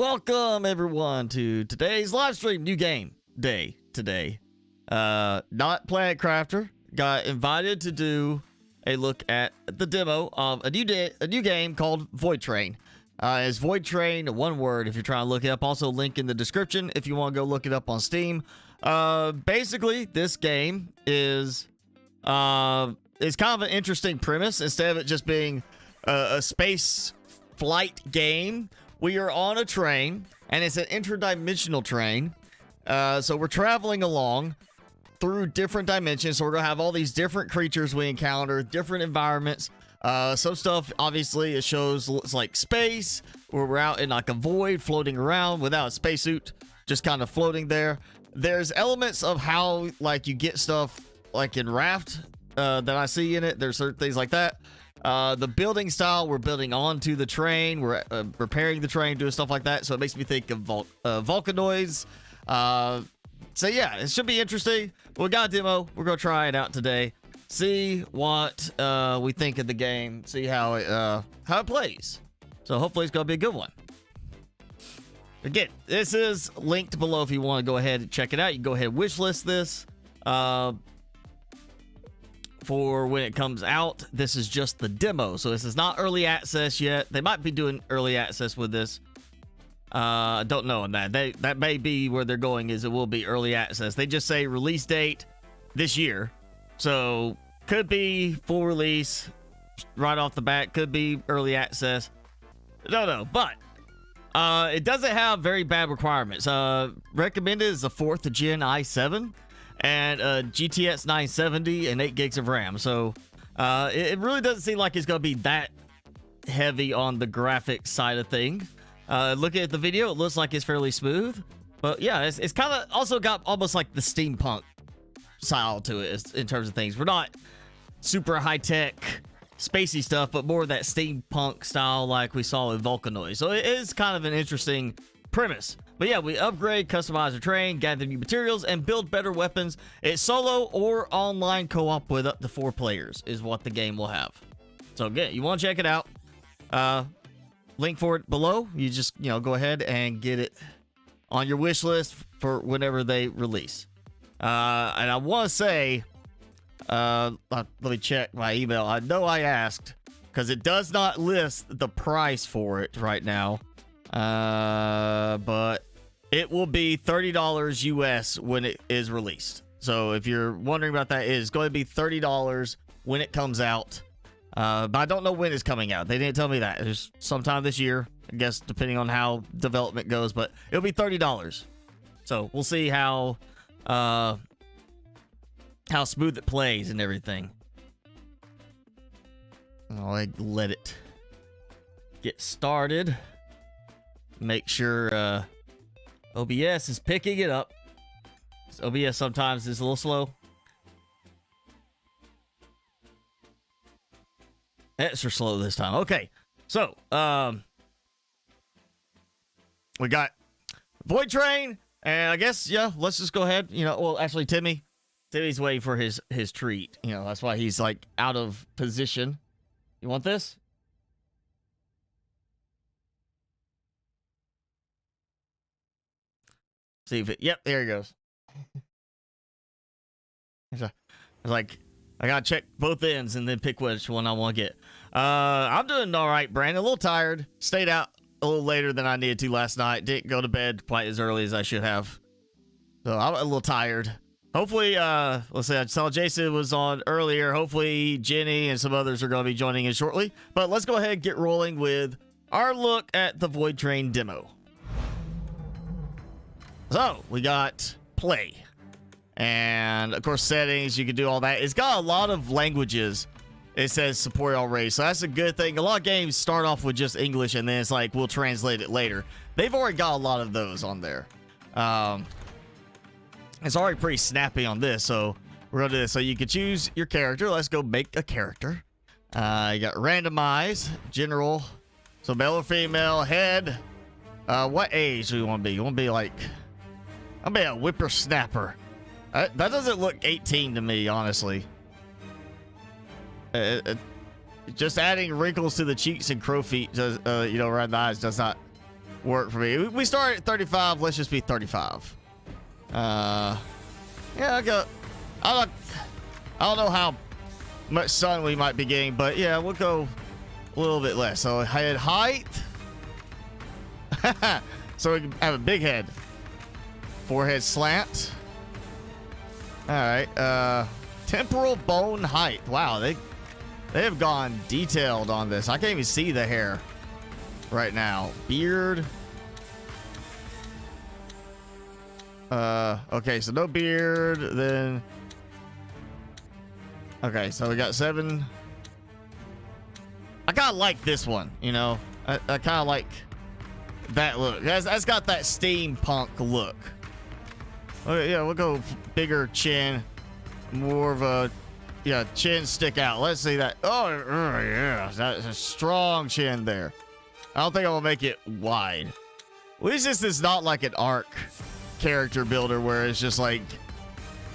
welcome everyone to today's live stream. New game day today. Not Planet Crafter got invited to do a look at the demo of a new game called VoidTrain. It's VoidTrain, one word if you're trying to look it up. Also, link in the description if you want to go look it up on Steam. Basically, this game is kind of an interesting premise. Instead of it just being a space flight game, we are on a train, and it's an interdimensional train. So we're traveling along through different dimensions. So we're gonna have all these different creatures we encounter, different environments. Some stuff, obviously, it shows it's like space, where we're out in like a void, floating around without a spacesuit, just kind of floating there. There's elements of how like you get stuff like in Raft that I see in it. There's certain things like that. The building style, we're building onto the train, we're repairing the train, doing stuff like that. So it makes me think of Volcanoids. So yeah, it should be interesting. We got a demo. We're gonna try it out today. See what we think of the game. See how it plays. So hopefully it's gonna be a good one. Again, this is linked below if you want to go ahead and check it out. You can go ahead and wishlist this for when it comes out. This is just the demo, so this is not early access yet. They might be doing early access with this. I don't know on that. That may be where they're going, is it will be early access. They just say release date this year. So could be full release right off the bat, could be early access. Don't know, but it doesn't have very bad requirements. Recommended is the 4th gen i7 and GTX 970 and 8 gigs of RAM. So it really doesn't seem like it's going to be that heavy on the graphics side of things. Looking at the video, it looks like it's fairly smooth. But yeah, it's kind of also got almost like the steampunk style to it in terms of things. We're not super high-tech spacey stuff, but more of that steampunk style like we saw in Volcanoids. So it is kind of an interesting premise. But yeah, we upgrade, customize our train, gather new materials, and build better weapons. It's solo or online co-op with up to 4 players is what the game will have. So again, you want to check it out. Link for it below. You just, go ahead and get it on your wish list for whenever they release. And I want to say, let me check my email. I know I asked because it does not list the price for it right now. But it will be $30 US when it is released. So if you're wondering about that, it is going to be $30 when it comes out. But I don't know when it's coming out. They didn't tell me that. It's sometime this year, I guess, depending on how development goes. But it'll be $30. So we'll see how smooth it plays and everything. I'll let it get started. Make sure OBS is picking it up. OBS sometimes is a little slow. Extra slow this time. Okay, so we got VoidTrain, and I guess let's just go ahead. Well, actually, Timmy's waiting for his treat. That's why he's like out of position. You want this? See if it. Yep, there he goes. It's like I gotta check both ends and then pick which one I want to get. I'm doing all right, Brandon. A little tired. Stayed out a little later than I needed to last night. Didn't go to bed quite as early as I should have. So I'm a little tired. Hopefully, let's see. I saw Jason was on earlier. Hopefully, Jenny and some others are going to be joining in shortly. But let's go ahead and get rolling with our look at the VoidTrain demo. So we got play. And of course, settings, you can do all that. It's got a lot of languages. It says support already, so that's a good thing. A lot of games start off with just English, and then it's like we'll translate it later. They've already got a lot of those on there. It's already pretty snappy on this, so we're gonna do this. So you can choose your character. Let's go make a character. You got randomize, general, so male or female, head. What age do you want to be? You want to be like, I'll be a whippersnapper. That doesn't look 18 to me, honestly. Just adding wrinkles to the cheeks and crow feet, around the eyes does not work for me. We start at 35. Let's just be 35. Yeah, I don't know how much sun we might be getting, but yeah, we'll go a little bit less. So head height. So we can have a big head. Forehead slant. All right. Temporal bone height. Wow, they have gone detailed on this. I can't even see the hair right now. Beard. Okay, so no beard. Then. Okay, so we got 7. I kind of like this one, you know. I kind of like that look. That's got that steampunk look. Okay, yeah, we'll go bigger chin, more of a chin stick out. Let's see that. Oh yeah, that's a strong chin there. I don't think I'm gonna make it wide. At least this is not like an ARC character builder where it's just like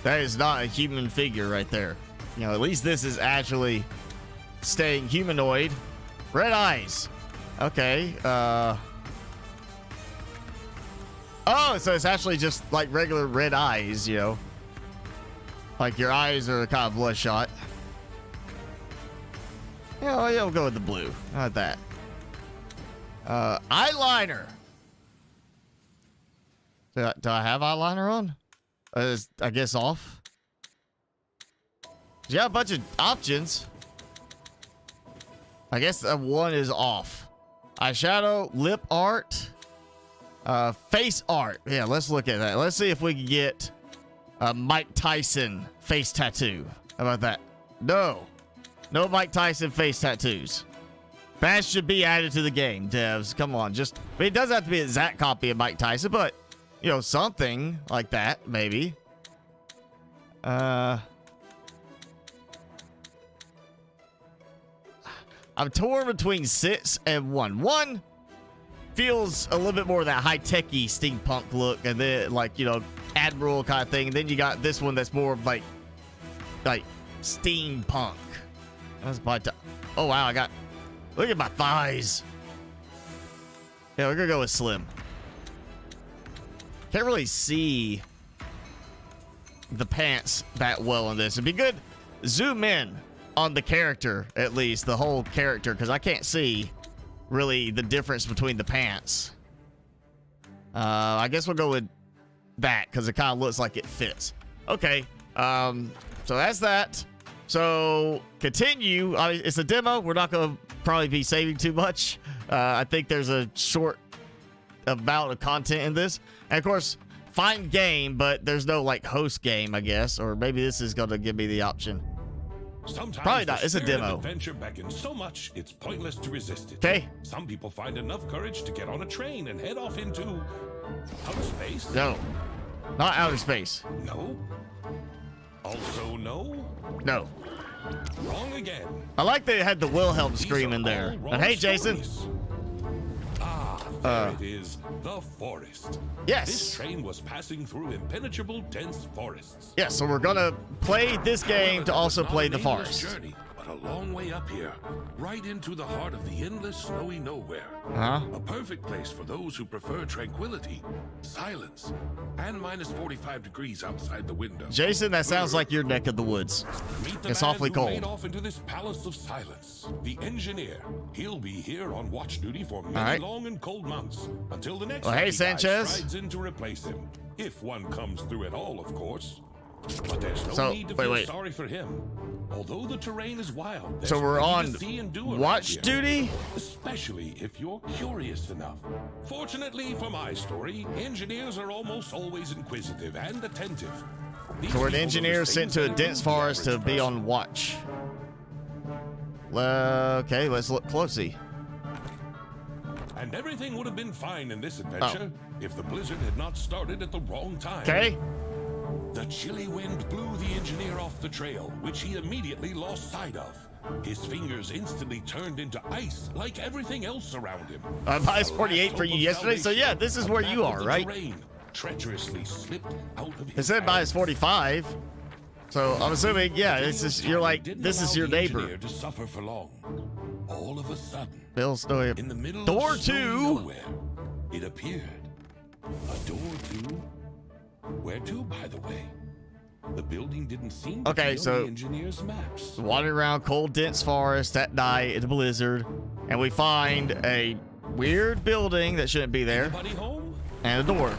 that is not a human figure right there. You know, at least this is actually staying humanoid. Red eyes. Okay. Oh, so it's actually just like regular red eyes, you know. Like your eyes are kind of bloodshot. Yeah, we'll go with the blue. How about that? Eyeliner. Do I have eyeliner on? I guess off. You got a bunch of options. I guess one is off. Eyeshadow, lip art, face art. Yeah, let's look at that. Let's see if we can get a Mike Tyson face tattoo. How about that? No Mike Tyson face tattoos. That should be added to the game, devs. Come on, I mean, it doesn't have to be an exact copy of Mike Tyson, but you know, something like that, maybe. I'm torn between 6 and 1. 1 feels a little bit more of that high-techy steampunk look, and then like, you know, admiral kind of thing. And then you got this one that's more of like steampunk. That's my oh wow, look at my thighs. Yeah, we're gonna go with slim. Can't really see the pants that well in this. It'd be good zoom in on the character, at least the whole character, because I can't see really the difference between the pants. I guess we'll go with that because it kind of looks like it fits. Okay, so that's that. So continue. It's a demo. We're not going to probably be saving too much. I think there's a short amount of content in this, and of course find game, but there's no like host game, I guess, or maybe this is going to give me the option. Sometimes probably not. It's a demo. Adventure beckons so much it's pointless to resist it. Okay. Some people find enough courage to get on a train and head off into outer space. No, not outer space. No. Also no. No. Wrong again. I like they had the Wilhelm scream in there. But hey, Jason. There it is, the forest. Yes. This train was passing through impenetrable, dense forests. Yes, so we're gonna play this game to also play the forest. Journey, but a long way up here, right into the heart of the endless snowy nowhere. A perfect place for those who prefer tranquility, silence, and minus 45 degrees outside the window. Jason, that sounds like your neck of the woods. It's awfully cold. Made off into this palace of silence. The engineer. He'll be here on watch duty for many long and cold months until the next hey, Sanchez. strides in to replace him. If one comes through at all, of course. But there's no need to feel sorry for him. Although the terrain is wild, so we're on watch duty? Especially if you're curious enough. Fortunately for my story, engineers are almost always inquisitive and attentive. So we're an engineer sent to a dense forest to be on watch. Okay, let's look closely. And everything would have been fine in this adventure if the blizzard had not started at the wrong time. Okay. The chilly wind blew the engineer off the trail, which he immediately lost sight of. His fingers instantly turned into ice, like everything else around him. Minus 48 for you yesterday, so yeah, this is where you are, right? Treacherously slipped out of his it said minus 45, so I'm assuming, yeah, this is you're like this is your neighbor. To suffer for long. All of a sudden, Bill Story. in the middle Door of 2. nowhere, It appeared. A door to... Where to, by the way? The building didn't seem to be on the engineer's maps. Wandering around cold, dense forest at night in a blizzard, and we find a weird building that shouldn't be there. Anybody home? And a door.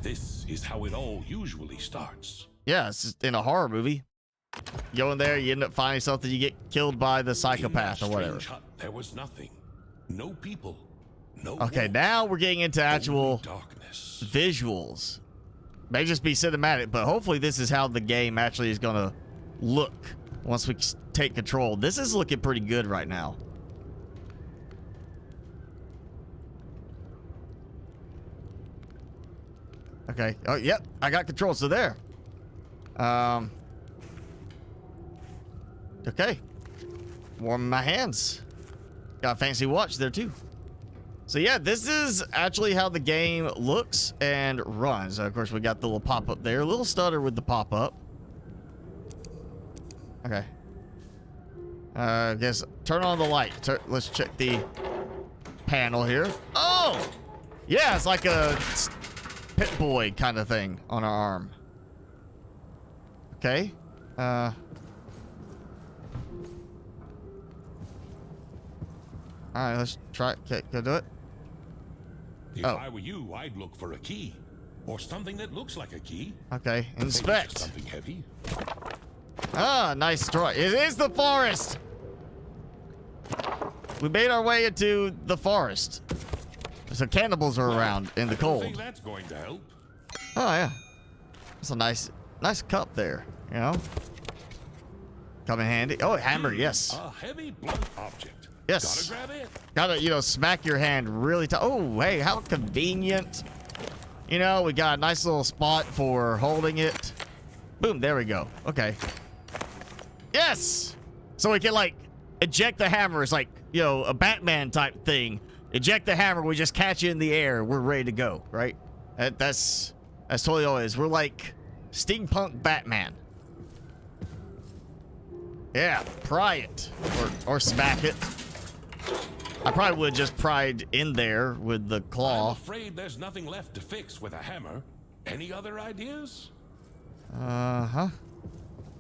This is how it all usually starts. Yeah, it's just in a horror movie. You go in there, you end up finding something, you get killed by the psychopath or whatever. Hut, there was nothing. No people. No okay, walls, now we're getting into actual darkness. Visuals. May just be cinematic, but hopefully this is how the game actually is going to look once we take control. This is looking pretty good right now. Okay. Oh, yep. I got control. So there. Okay. Warm my hands. Got a fancy watch there too. So yeah, this is actually how the game looks and runs. Of course, we got the little pop-up there. A little stutter with the pop-up. Okay. I guess turn on the light. Let's check the panel here. Oh! Yeah, it's like a Pit Boy kind of thing on our arm. Okay. All right, let's try it. Okay, go do it. If I were you, I'd look for a key. Or something that looks like a key. Okay, inspect. Something heavy. Ah, nice try. It is the forest. We made our way into the forest. So cannibals are around in the cold. I think that's going to help. Oh yeah. That's a nice cup there, you know? Come in handy. Oh, hammer, yes. A heavy blunt object. Yes. Gotta grab it. Gotta, you know, smack your hand really tight. Oh, hey, how convenient. You know, we got a nice little spot for holding it. Boom, there we go. Okay. Yes! So we can, like, eject the hammer. It's like, you know, a Batman type thing. Eject the hammer, we just catch it in the air. We're ready to go, right? That's totally all it is. We're like steampunk Batman. Yeah, pry it. Or smack it. I probably would just pried in there with the claw. I'm afraid there's nothing left to fix with a hammer. Any other ideas? I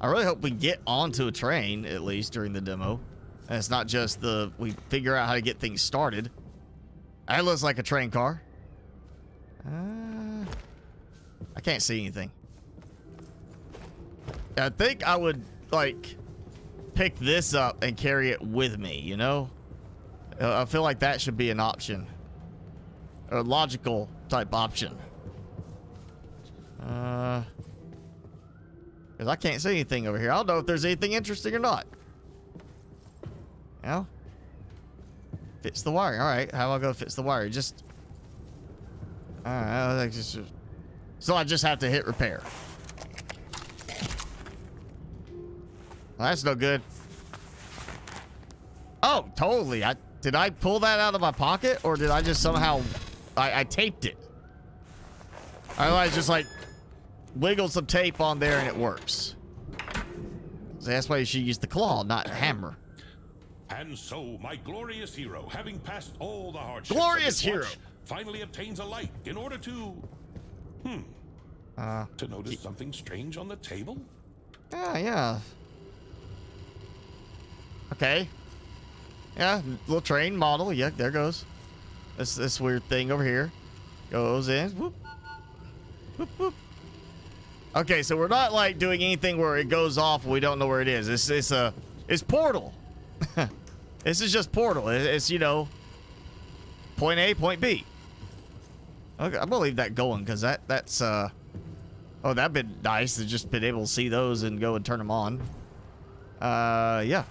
really hope we get onto a train, at least, during the demo. And it's not just we figure out how to get things started. That looks like a train car. I can't see anything. I think I would, like, pick this up and carry it with me, you know? I feel like that should be an option. A logical type option. Because I can't see anything over here. I don't know if there's anything interesting or not. You know? Fits the wire. All right. How do I go fits the wire? Just... All right. So I just have to hit repair. Well, that's no good. Oh, totally. Did I pull that out of my pocket, or did I just somehow... I taped it. I just, like, wiggled some tape on there and it works. So that's why you should use the claw, not hammer. And so, my glorious hero, having passed all the hardships glorious of his hero watch, finally obtains a light in order to... to notice something strange on the table? Yeah. Okay. Yeah, little train model. Yeah, there goes. This weird thing over here. Goes in. Whoop. Whoop, whoop. Okay, so we're not like doing anything where it goes off and we don't know where it is. It's Portal. This is just Portal. It's, you know, point A, point B. Okay, I'm gonna leave that going because that's oh, that'd been nice to just been able to see those and go and turn them on. Yeah.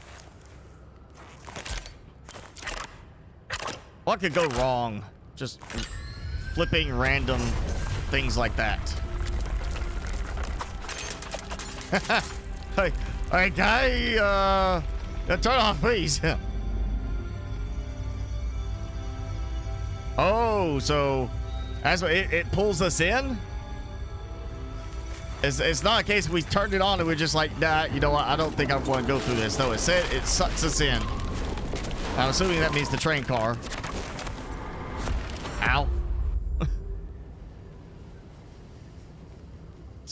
What could go wrong? Just flipping random things like that. Hey, guy, turn off, please. Oh, so that's what it pulls us in? It's not a case we turned it on and we're just like, nah, you know what? I don't think I want to go through this. No, it said it sucks us in. I'm assuming that means the train car. Ow.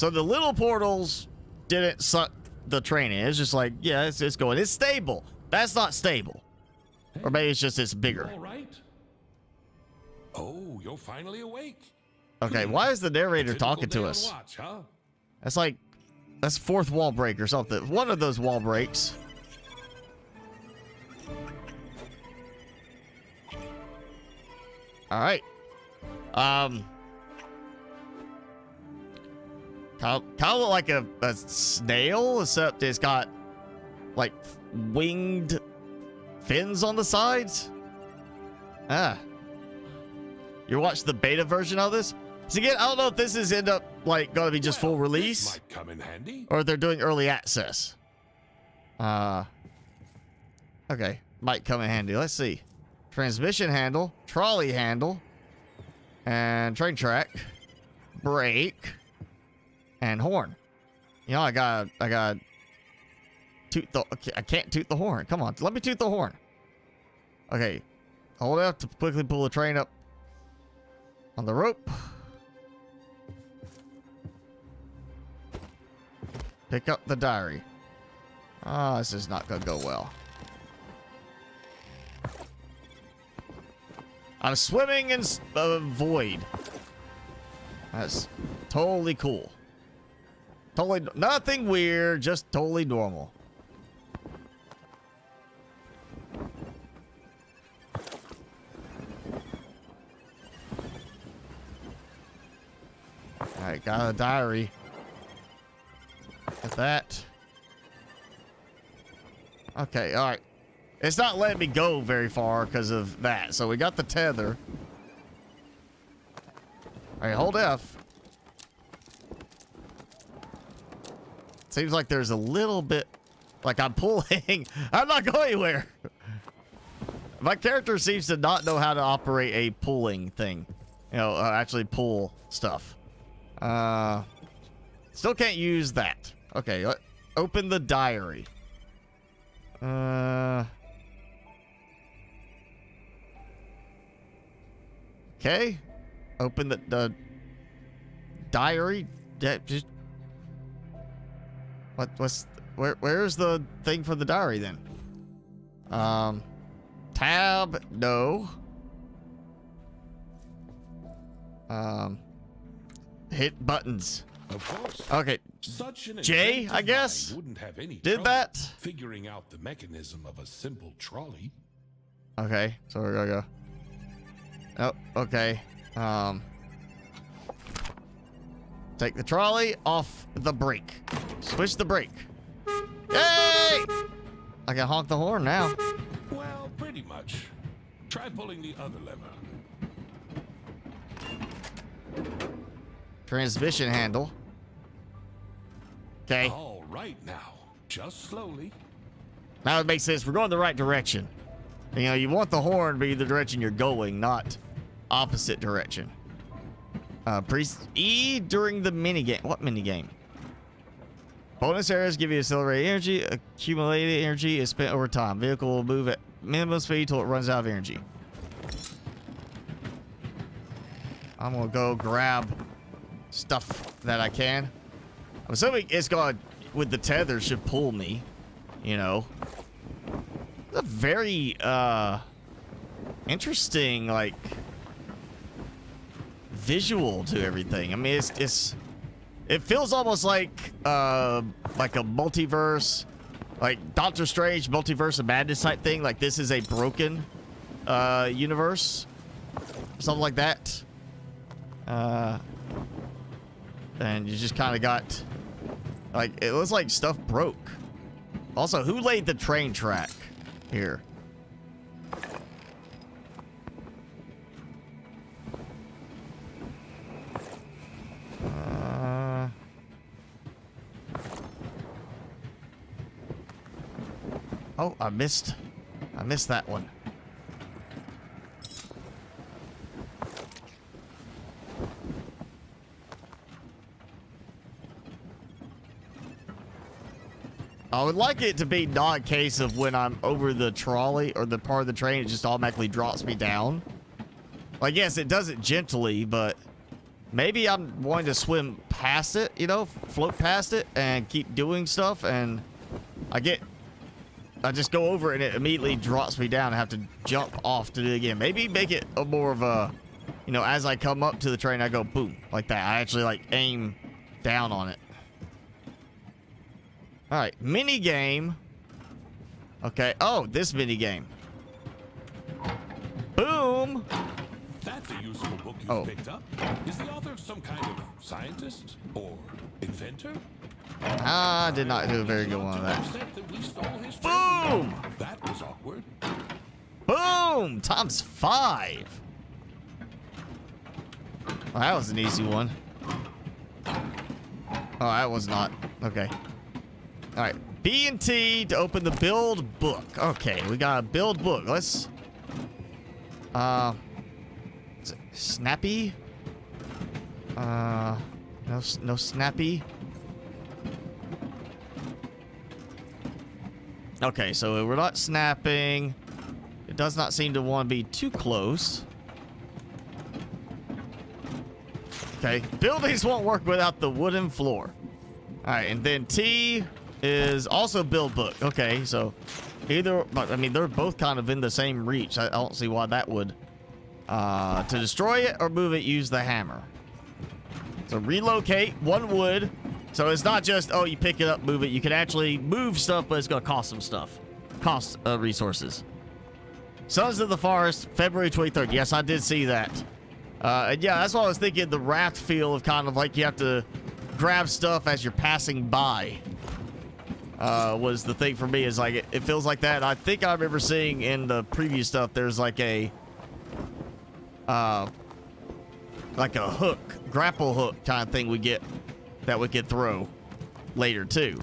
So the little portals didn't suck the train in. It's just like, yeah, it's going. It's stable. That's not stable. Or maybe it's just it's bigger. All right. Oh, you're finally awake. Okay, why is the narrator talking to us? Watch, huh? That's like, that's fourth wall break or something. One of those wall breaks. All right. Kind of look like a snail, except it's got like winged fins on the sides. Ah. You watch the beta version of this? So again, I don't know if this is end up like going to be just full release, might come in handy. or if they're doing early access. Okay, might come in handy. Let's see. Transmission handle, trolley handle, and train track, brake, and horn. You know, I got toot the. Okay, I can't toot the horn. Come on, let me toot the horn. Okay, hold up to quickly pull the train up on the rope. Pick up the diary. Ah, this is not gonna go well. I'm swimming in void. That's totally cool. Totally nothing weird, just totally normal. Alright, got a diary. Get that. Okay, alright. It's not letting me go very far because of that. So we got the tether. Alright, hold F. Seems like there's a little bit like I'm pulling. I'm not going anywhere. My character seems to not know how to operate a pulling thing. You know, actually pull stuff. Still can't use that. Okay, open the diary. Okay. Open the diary. Just where's the thing for the diary then? Tab, no. Hit buttons. Of course. Okay. Such an J, I guess, wouldn't have any did trouble that. figuring out the mechanism of a simple trolley. Okay, so we're gonna go. Oh, okay. Take the trolley off the brake. Switch the brake. Yay! I can honk the horn now. Well, pretty much. Try pulling the other lever. Transmission handle. Okay. All right now. Just slowly. Now it makes sense. We're going the right direction. You know, you want the horn to be the direction you're going, not opposite direction. Press E during the minigame. What minigame? Bonus areas give you accelerated energy. Accumulated energy is spent over time. Vehicle will move at minimum speed till it runs out of energy. I'm gonna go grab stuff that I can. I'm assuming it's gonna, with the tether, should pull me. You know. It's a very, interesting, like, visual to everything. I mean, it feels almost like a multiverse, like Doctor Strange Multiverse of Madness type thing. Like this is a broken universe, something like that. And you just kind of got, like, it looks like stuff broke. Also, who laid the train track here? Oh, I missed that one. I would like it to be not a case of when I'm over the trolley or the part of the train, it just automatically drops me down. Like, yes, it does it gently, but maybe I'm wanting to swim past past it, you know, float past it and keep doing stuff, and I just go over it and it immediately drops me down. I have to jump off to do it again. Maybe make it a more of a, you know, as I come up to the train, I go boom, like that. I actually like aim down on it. All right, mini game. Okay, oh, this mini game. Boom. That's a useful book you've picked up. Is the author some kind of scientist or inventor? I did not do a very good one of that. Boom! That was awkward. Boom! Times 5. Well, that was an easy one. Oh, that was not. Okay. All right. B and T to open the build book. Okay, we got a build book. Let's... Snappy? No snappy. Okay, so we're not snapping. It does not seem to want to be too close. Okay, buildings won't work without the wooden floor. All right, and then T is also build book. Okay, so either, I mean, they're both kind of in the same reach. I don't see why that would. To destroy it or move it, use the hammer. So relocate, 1 wood. So it's not just, oh, you pick it up, move it. You can actually move stuff, but it's going to cost some stuff. Cost resources. Sons of the Forest, February 23rd. Yes, I did see that. And yeah, that's what I was thinking. The Raft feel of kind of like you have to grab stuff as you're passing by. Was the thing for me, is like it feels like that. I think I remember seeing in the previous stuff there's like a hook, grapple hook kind of thing we get that we could throw later too.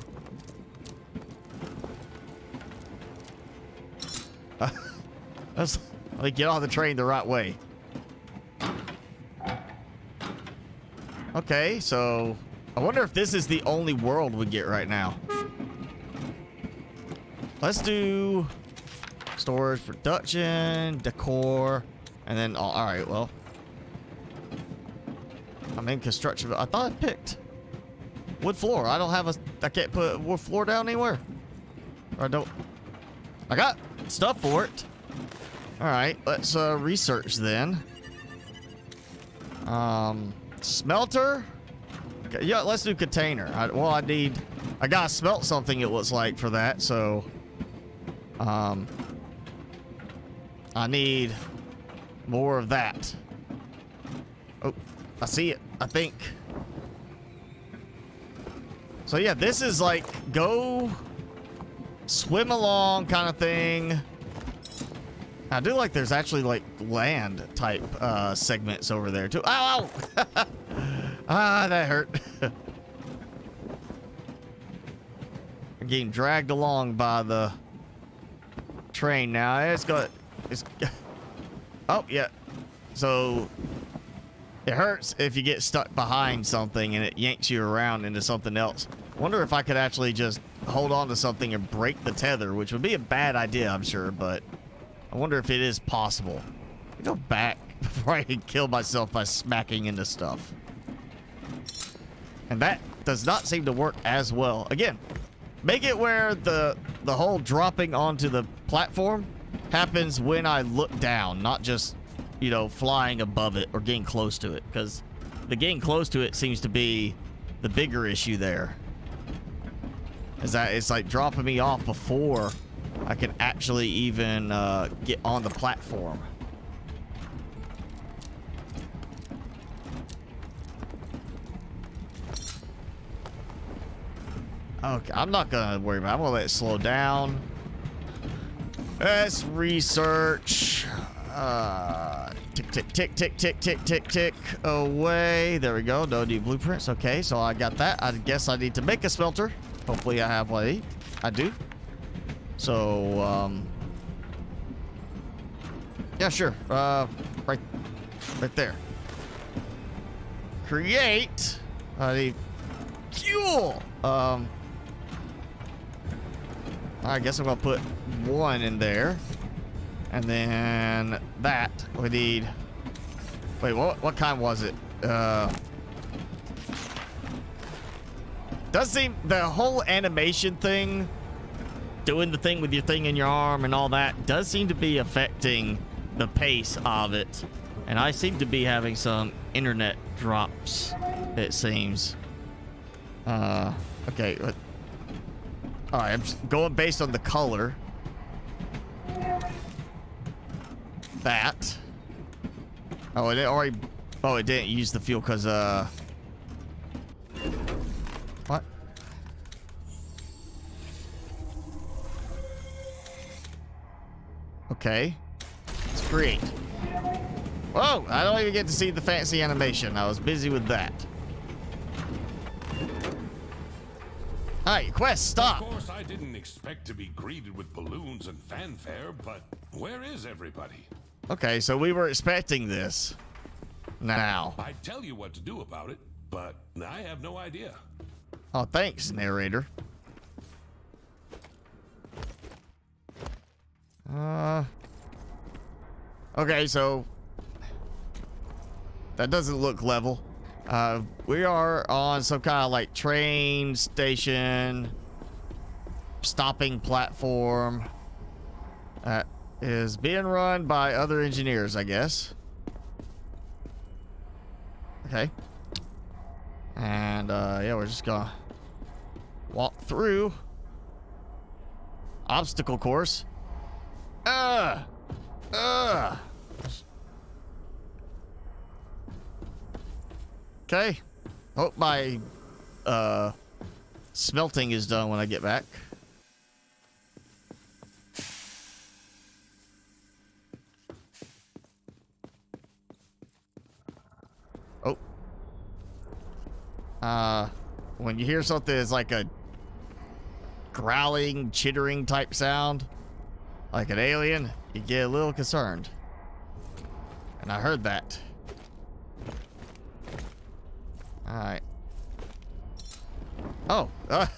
Let me get on the train the right way. Okay, so I wonder if this is the only world we get right now. Let's do storage, production, decor, and then, all right, well, I'm in construction. I thought I picked wood floor. I don't have I can't put wood floor down anywhere. Or I got stuff for it. All right, let's research then. Smelter. Okay, yeah, let's do container. I gotta smelt something, it looks like, for that, so I need more of that. Oh, I see it, I think. So yeah, this is like go swim along kind of thing. I do like there's actually like land type segments over there too. Ow, ow. Ah, that hurt. I'm getting dragged along by the train now. It's oh yeah. So it hurts if you get stuck behind something and it yanks you around into something else. Wonder if I could actually just hold on to something and break the tether, which would be a bad idea, I'm sure, but I wonder if it is possible. Let me go back before I can kill myself by smacking into stuff. And that does not seem to work as well. Again, make it where the whole dropping onto the platform happens when I look down, not just, you know, flying above it or getting close to it, because the getting close to it seems to be the bigger issue there. Is that it's like dropping me off before I can actually even get on the platform. Okay, I'm not gonna worry about it. I'm gonna let it slow down. Let's research. Tick, tick, tick, tick, tick, tick, tick, tick. Away. There we go. No new blueprints. Okay, so I got that. I guess I need to make a smelter. Hopefully I have one. I do. So, yeah, sure. Right there. Create. I need fuel. I guess I'm gonna put 1 in there, and then that we need. Wait, what kind was it? Does seem the whole animation thing, doing the thing with your thing in your arm and all that, does seem to be affecting the pace of it. And I seem to be having some internet drops, it seems. Okay. All right, I'm just going based on the color. That. Oh, it already. Oh, it didn't use the fuel because what? Okay. Let's create. Whoa! I don't even get to see the fancy animation. I was busy with that. Alright, quest, stop! Of course, I didn't expect to be greeted with balloons and fanfare, but where is everybody? Okay, so we were expecting this. Now. I'd tell you what to do about it, but I have no idea. Oh, thanks, narrator. Okay, so that doesn't look level. We are on some kind of like train station, stopping platform that is being run by other engineers, I guess. Okay. And yeah, we're just gonna walk through obstacle course. Okay. Hope my smelting is done when I get back. Oh. When you hear something that's like a growling, chittering type sound, like an alien, you get a little concerned. And I heard that. Alright. Oh, I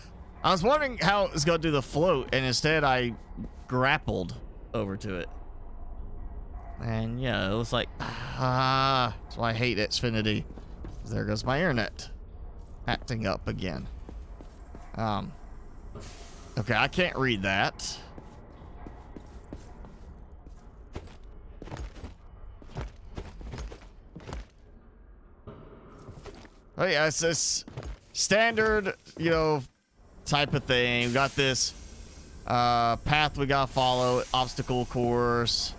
was wondering how it was going to do the float, and instead I grappled over to it. And yeah, it was like, that's why I hate Xfinity. There goes my internet. Acting up again. Okay, I can't read that. Oh yeah, it's this standard, you know, type of thing. We got this path we gotta follow, obstacle course.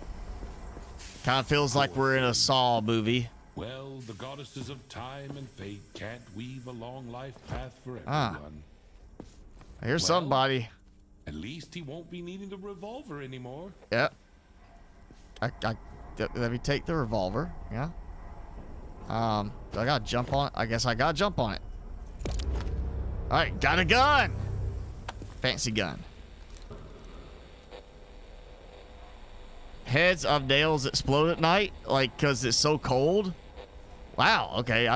Kind of feels like we're in a Saw movie. Well, the goddesses of time and fate can't weave a long life path for everyone. Here's somebody. At least he won't be needing the revolver anymore. Yep. Let me take the revolver. Yeah. Do I gotta jump on it? I guess I gotta jump on it. Alright, got a gun! Fancy gun. Heads of nails explode at night? Like, because it's so cold? Wow, okay.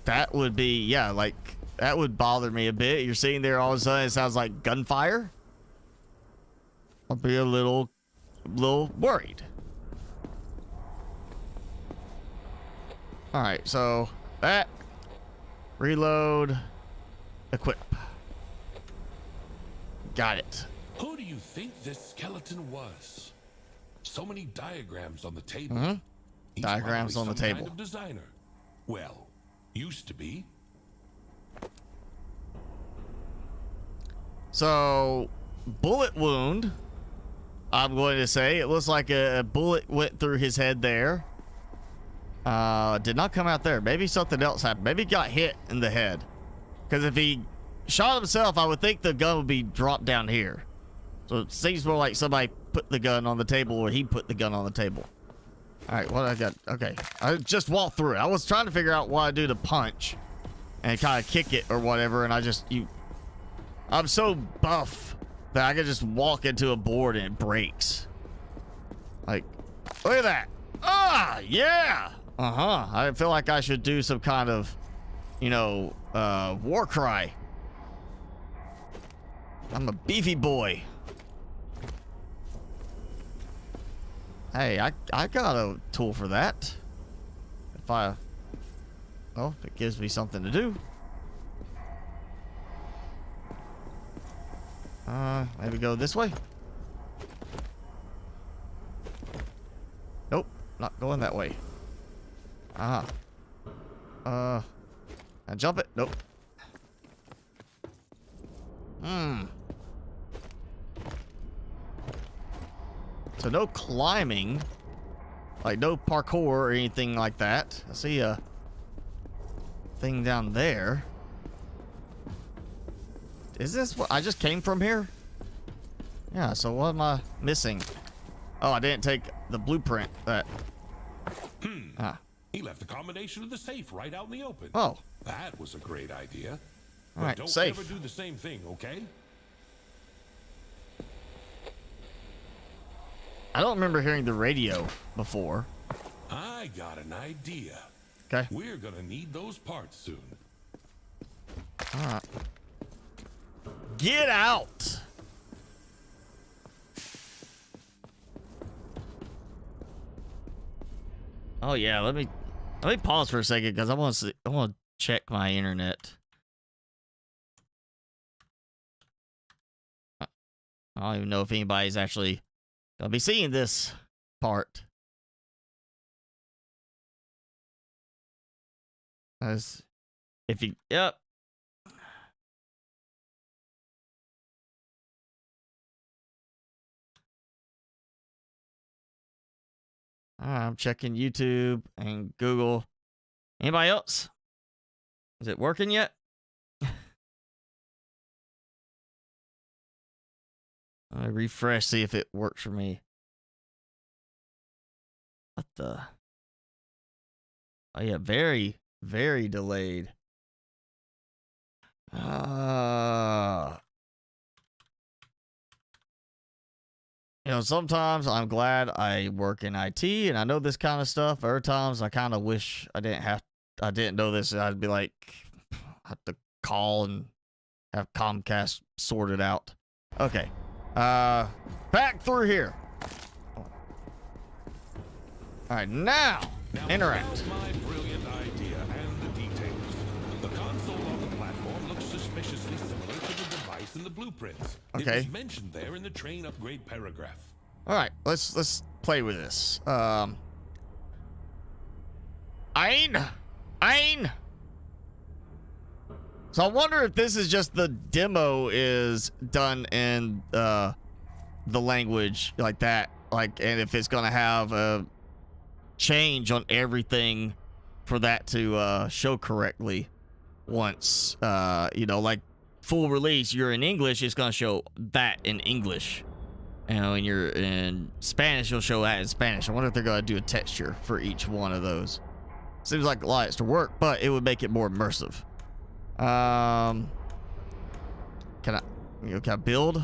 That would be, yeah, like, that would bother me a bit. You're sitting there all of a sudden, it sounds like gunfire. I'll be a little worried. Alright, so that, reload, equip. Got it. Who do you think this skeleton was? So many diagrams on the table. Mm-hmm. He's Diagrams on the probably some table. kind of designer. Well, used to be. So, bullet wound, I'm going to say. It looks like a bullet went through his head there. Did not come out there. Maybe something else happened. Maybe he got hit in the head. Because if he shot himself, I would think the gun would be dropped down here. So it seems more like somebody put the gun on the table, or he put the gun on the table. Alright, what I got? Okay. I just walked through it. I was trying to figure out what I do to punch and kind of kick it or whatever, and I'm so buff that I can just walk into a board and it breaks. Like, look at that. Ah, yeah. I feel like I should do some kind of, you know, war cry. I'm a beefy boy. Hey, I got a tool for that. If it gives me something to do. Maybe go this way. Nope, not going that way. And jump it. Nope. So no climbing, like no parkour or anything like that. I see a thing down there. Is this what I just came from here? Yeah, so what am I missing? Oh, I didn't take the blueprint that... He left the combination of the safe right out in the open. Oh. That was a great idea. All right, don't safe. ever do the same thing, okay? I don't remember hearing the radio before. I got an idea. Okay. We're gonna need those parts soon. All right. Get out. Oh yeah, let me pause for a second because I want to check my internet. I don't even know if anybody's actually gonna be seeing this part. As if you, yep. I'm checking YouTube and Google. Anybody else? Is it working yet? I refresh, see if it works for me. What the? Oh yeah, very, very delayed. You know, sometimes I'm glad I work in IT and I know this kind of stuff. Other times I kind of wish I didn't know this. I'd be like, have to call and have Comcast sort it out. Okay. Back through here. All right, now interact. My brilliant idea and the details. The console on the platform looks suspiciously similar to the device in the blueprints. Okay. It was mentioned there in the train upgrade paragraph. All right, let's play with this. Ein. So I wonder if this is just the demo is done in the language like that, like, and if it's gonna have a change on everything for that to show correctly once you know, like full release. You're in English, it's gonna show that in English. You know, when you're in Spanish, you'll show that in Spanish. I wonder if they're gonna do a texture for each one of those. Seems like a lot extra work, but it would make it more immersive. Can I build?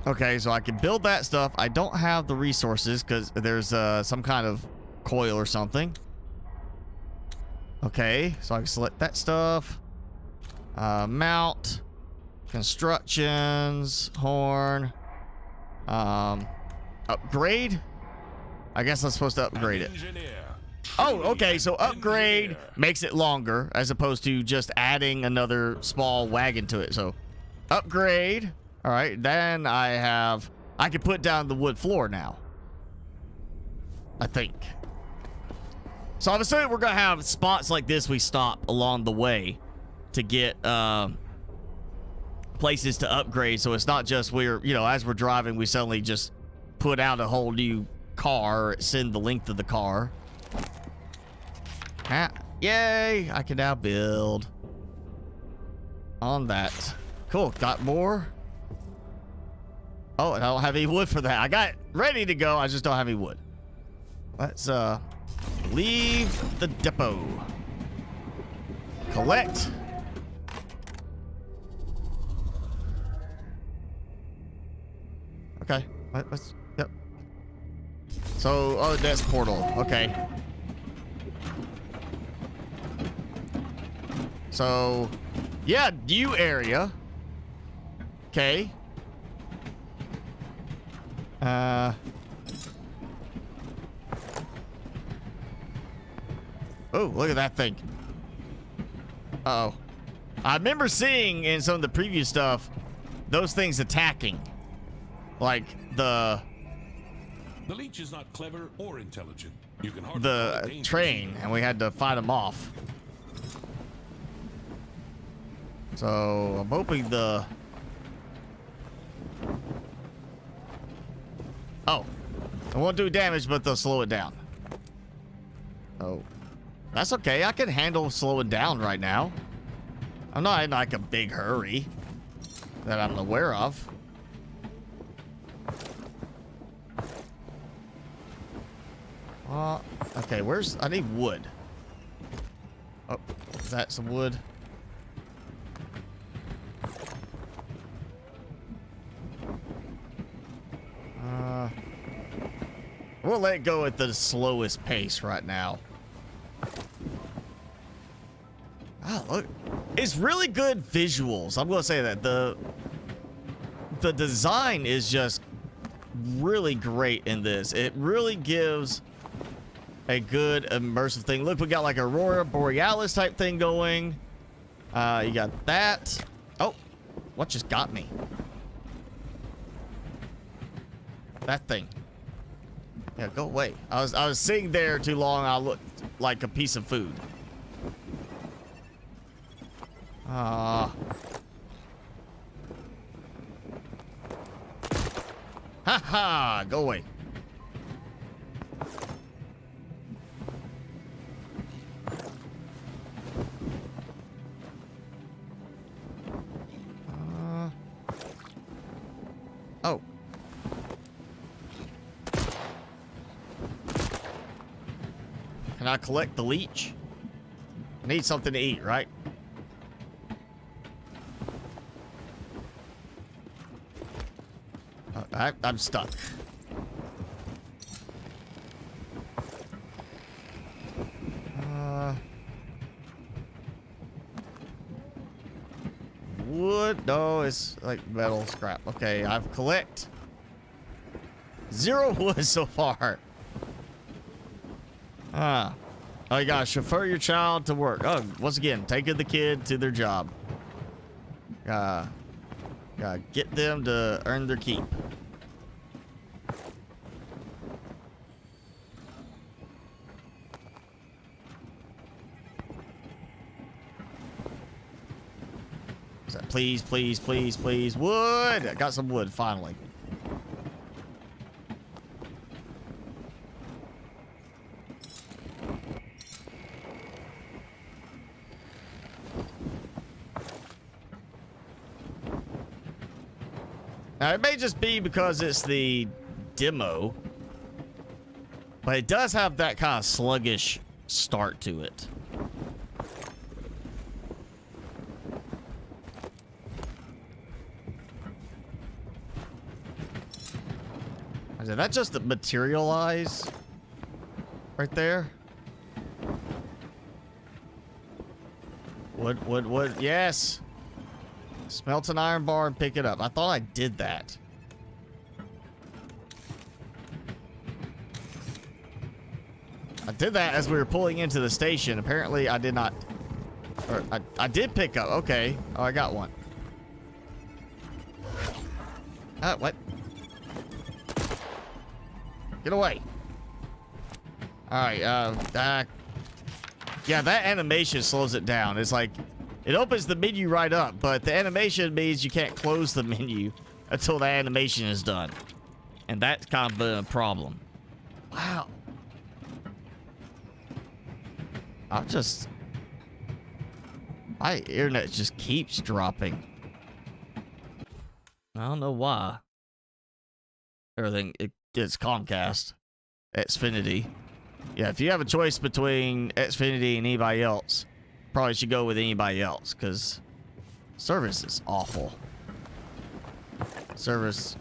Okay, so I can build that stuff. I don't have the resources because there's some kind of coil or something. Okay, so I can select that stuff. Mount, constructions, horn, upgrade. I guess I'm supposed to upgrade it. Oh, okay, so upgrade makes it longer as opposed to just adding another small wagon to it. So upgrade. All right, then I can put down the wood floor now, I think. So I'm assuming we're gonna have spots like this we stop along the way to get places to upgrade. So it's not just as we're driving, we suddenly just put out a whole new car, extend the length of the car. Yay, I can now build on that. Cool, got more. Oh, and I don't have any wood for that. I got it ready to go, I just don't have any wood. Let's leave the depot. Collect. Okay, let's, yep. So, oh, that's portal, okay. So, yeah, new area. Okay. Oh, look at that thing. Uh-oh. I remember seeing in some of the previous stuff those things attacking. Like the leech is not clever or intelligent. You can hardly the train, and we had to fight them off. So I'm hoping the... Oh, it won't do damage, but they'll slow it down. Oh, that's okay. I can handle slowing down right now. I'm not in like a big hurry that I'm aware of. Okay, where's... I need wood. Oh, is that some wood? We'll let it go at the slowest pace right now. Oh, look. It's really good visuals. I'm going to say that. The design is just really great in this. It really gives a good immersive thing. Look, we got like Aurora Borealis type thing going. You got that. Oh, what just got me? That thing. Yeah, go away. I was sitting there too long. I looked like a piece of food. Ha ha! Go away. Oh. Can I collect the leech? I need something to eat, right? I'm stuck. Wood? No, it's like metal scrap. Okay, I've collect 0 wood so far. Oh, you gotta chauffeur your child to work. Oh, once again, taking the kid to their job. Gotta get them to earn their keep. Please, please, please, please. Wood! I got some wood, finally. Now, it may just be because it's the demo, but it does have that kind of sluggish start to it. Did that just materialize right there? Wood, yes. Smelt an iron bar and pick it up. I thought I did that. I did that as we were pulling into the station. Apparently, I did not. Or I did pick up. Okay. Oh, I got one. What? Get away. Alright, yeah, that animation slows it down. It's like, it opens the menu right up, but the animation means you can't close the menu until the animation is done. And that's kind of a problem. Wow. My internet just keeps dropping. I don't know why. Everything, it's Comcast, Xfinity. Yeah, if you have a choice between Xfinity and anybody else, probably should go with anybody else, because service is awful. Service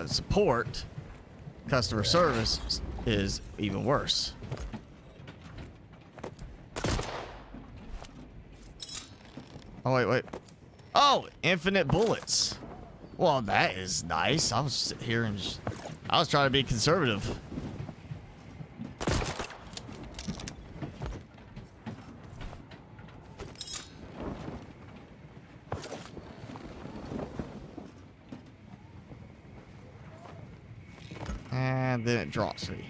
support, customer service is even worse. Oh, wait. Oh, infinite bullets. Well, that is nice. I was sitting here and I was trying to be conservative. long, then it drops me.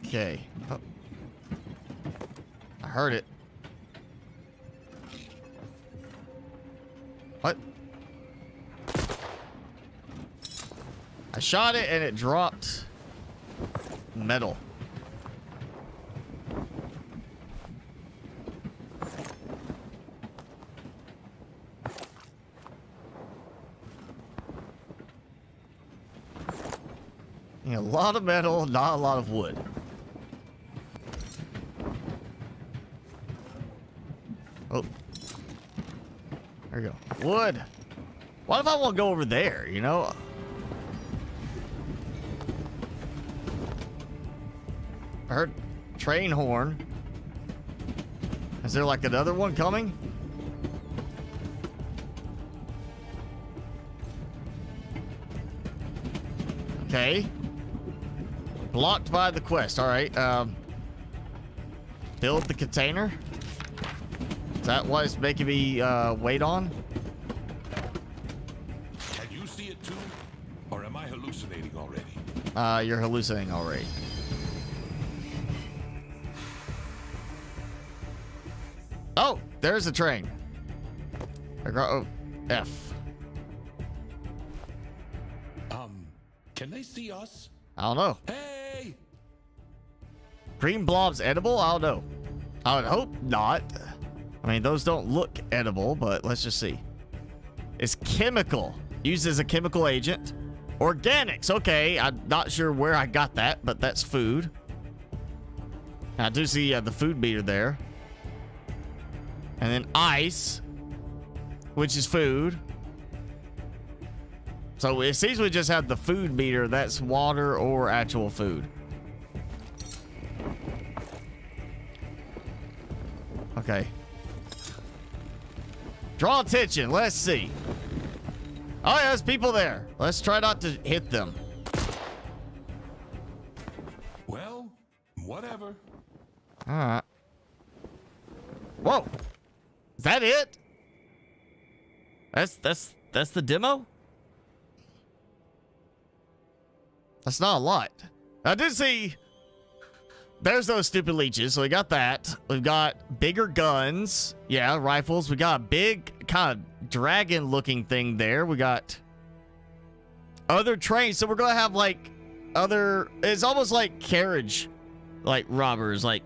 Okay. Oh. I heard it. What? I shot it and it dropped metal. A lot of metal, not a lot of wood. Oh. There we go. Wood. What if I want to go over there, you know? I heard train horn. Is there like another one coming? Okay. Blocked by the quest. All right. Build the container. Is that what it's making me wait on? Can you see it too? Or am I hallucinating already? You're hallucinating already. Oh, there's a train. Oh, F. Can they see us? I don't know. Hey! Green blobs edible? I don't know. I would hope not. I mean, those don't look edible, but let's just see. It's chemical. Used as a chemical agent. Organics. Okay, I'm not sure where I got that, but that's food. I do see the food meter there. And then ice, which is food. So it seems we just have the food meter. That's water or actual food. Okay. Draw attention. Let's see. Oh, yeah, there's people there. Let's try not to hit them. Well, whatever. All right. Whoa. Is that it? That's the demo? That's not a lot. I did see there's those stupid leeches, so we got that. We've got bigger guns. Yeah, rifles. We got a big kind of dragon looking thing there. We got other trains. So we're going to have like other, it's almost like carriage, like robbers, like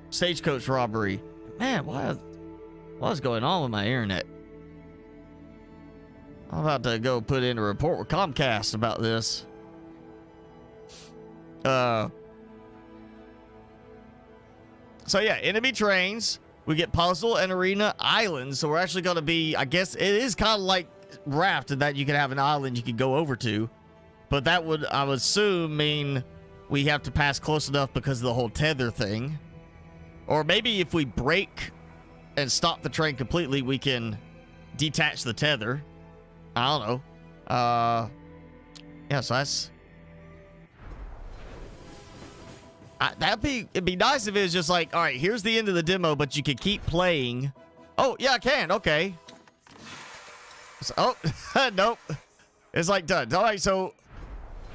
stagecoach robbery. Man, what's going on with my internet? I'm about to go put in a report with Comcast about this. So yeah, enemy trains. We get puzzle and arena islands. So we're actually going to be, I guess it is kind of like Raft in that you can have an island you can go over to. But that would, I would assume, mean we have to pass close enough because of the whole tether thing. Or maybe if we break and stop the train completely, we can detach the tether. I don't know. Yeah, so that's... it'd be nice if it was just like, all right, here's the end of the demo, but you could keep playing. Oh, yeah, I can. Okay. So, oh, nope. It's like done. All right, so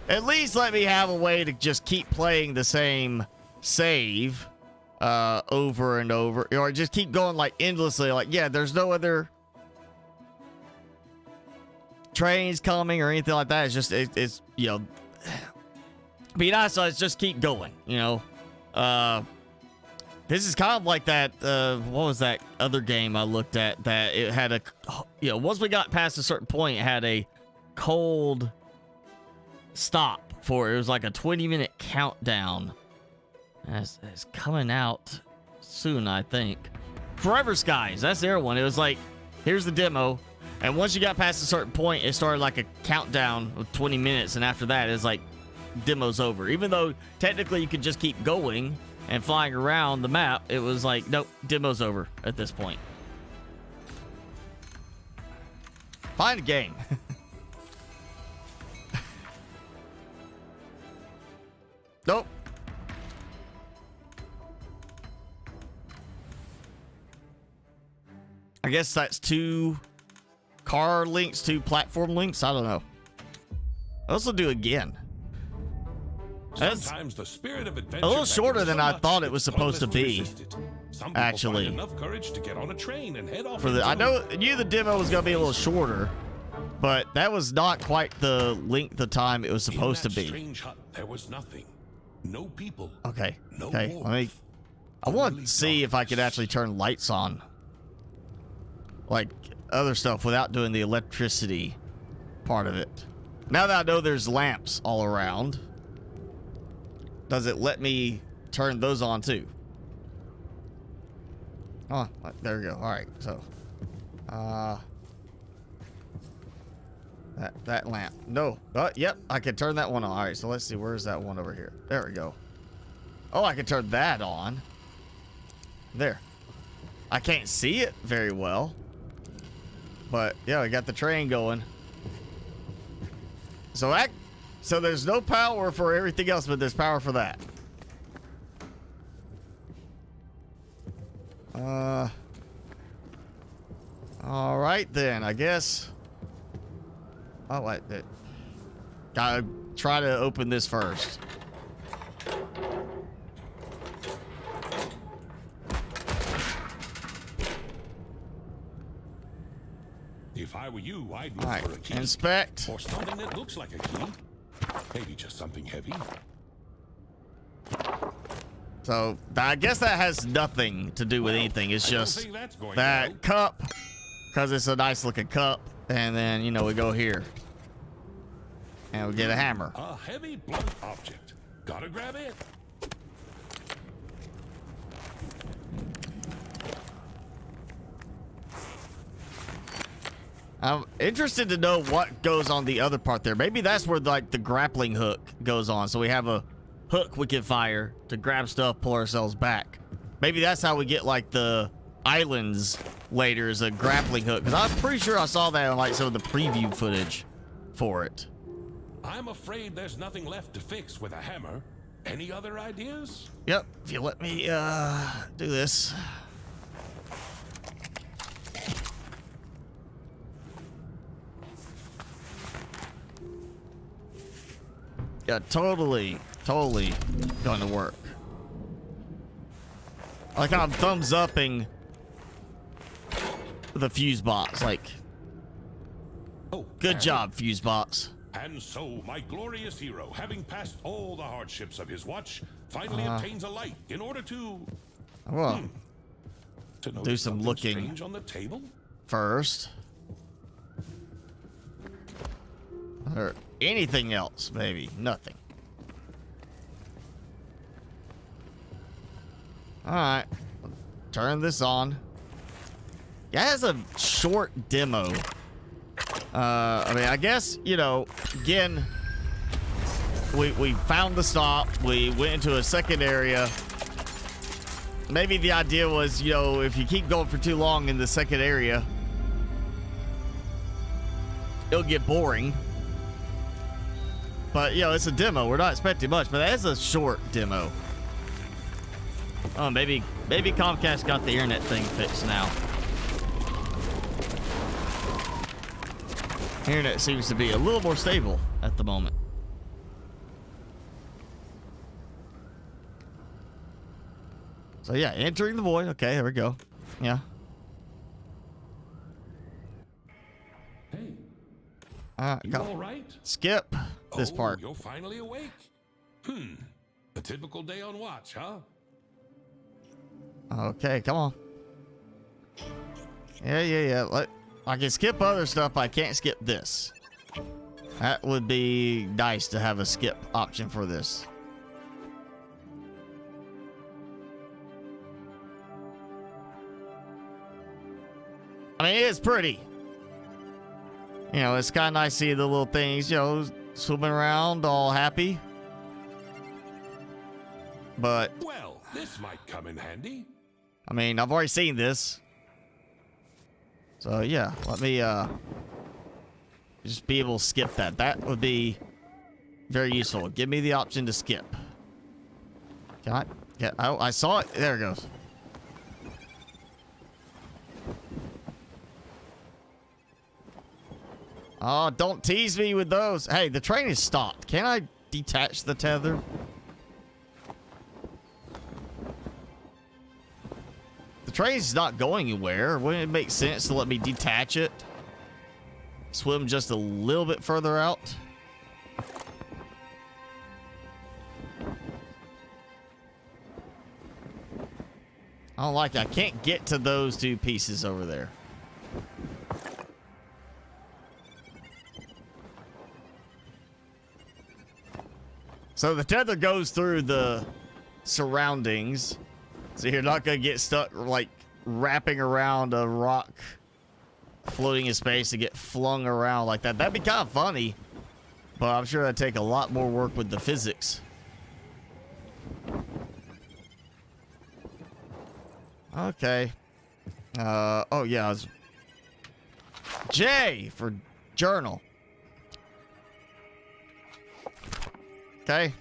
at least let me have a way to just keep playing the same save over and over, or just keep going like endlessly. Like, yeah, there's no other trains coming or anything like that. It's just, it's you know, be nice. So it's just keep going, you know. This is kind of like that, what was that other game I looked at that it had a, you know, once we got past a certain point, it had a cold stop for it. It was like a 20-minute countdown. It's coming out soon, I think. Forever Skies, that's their one. It was like, here's the demo, and once you got past a certain point, it started like a countdown of 20 minutes, and after that, it's like, demo's over. Even though technically you could just keep going and flying around the map, it was like, nope, demo's over at this point. Find a game. Nope. I guess that's 2 car links, 2 platform links. I don't know. Let's do again. That's Sometimes the spirit of adventure a little shorter beckons than so I much thought it it's was supposed to pointless be. resist it. Some people Actually. find enough courage to get on a train and head off For the, I into- knew the demo was gonna be a little shorter, but that was not quite the length of time it was supposed to In that be. strange hut, there was nothing. No people. Okay. No Okay. warmth. I want Only to see if I could darkness. actually turn lights on, like other stuff, without doing the electricity part of it. Now that I know there's lamps all around, does it let me turn those on too? Oh, there we go. All right, so that lamp. No. Yep, I can turn that one on. All right, so let's see. Where's that one over here? There we go. Oh, I can turn that on. There. I can't see it very well, but yeah, we got the train going. So there's no power for everything else, but there's power for that. All right then, I guess. Oh wait, gotta try to open this first. If I were you, I'd look All right, for a key. inspect. Or something that looks like a key. Maybe just something heavy. So I guess that has nothing to do with anything. It's I don't just think that's going that well. cup, because it's a nice looking cup, and then you know we go here and we get a hammer. A heavy blunt object. Gotta grab it. I'm interested to know what goes on the other part there. Maybe that's where like the grappling hook goes on. So we have a hook we can fire to grab stuff, pull ourselves back. Maybe that's how we get like the islands later, is a grappling hook. Because I'm pretty sure I saw that on like some of the preview footage for it. I'm afraid there's nothing left to fix with a hammer. Any other ideas? Yep, if you let me do this. Yeah, totally going to work. Like I'm thumbs upping the fuse box. Like, Oh, good and- job, fuse box. And so, my glorious hero, having passed all the hardships of his watch, finally obtains a light in order to Well, notice do some something looking. strange on the table. first. Or anything else, maybe. Nothing. Alright. Turn this on. Yeah, it has a short demo. I mean, I guess, you know, again, we found the stop. We went into a second area. Maybe the idea was, you know, if you keep going for too long in the second area, it'll get boring. But, you know, it's a demo. We're not expecting much, but that is a short demo. Oh, maybe Comcast got the internet thing fixed now. Internet seems to be a little more stable at the moment. So yeah, entering the void. Okay, there we go. Yeah. Hey, You all right? skip this part. You're finally awake. A typical day on watch, huh? Okay, come on. Yeah. I can skip other stuff, but I can't skip this. That would be nice to have a skip option for this. I mean, it's pretty. You know, it's kind of nice to see the little things, you know, swimming around all happy. But, Well, this might come in handy. I mean, I've already seen this. So, yeah, let me just be able to skip that. That would be very useful. Give me the option to skip. Can I? Yeah, I saw it. There it goes. Oh, don't tease me with those. Hey, the train is stopped. Can I detach the tether? The train's not going anywhere. Wouldn't it make sense to let me detach it? Swim just a little bit further out? I don't like it. I can't get to those two pieces over there. So the tether goes through the surroundings. So you're not going to get stuck like wrapping around a rock floating in space to get flung around like that. That'd be kind of funny. But I'm sure that'd take a lot more work with the physics. Okay. Oh yeah, I was... J for journal. Okay.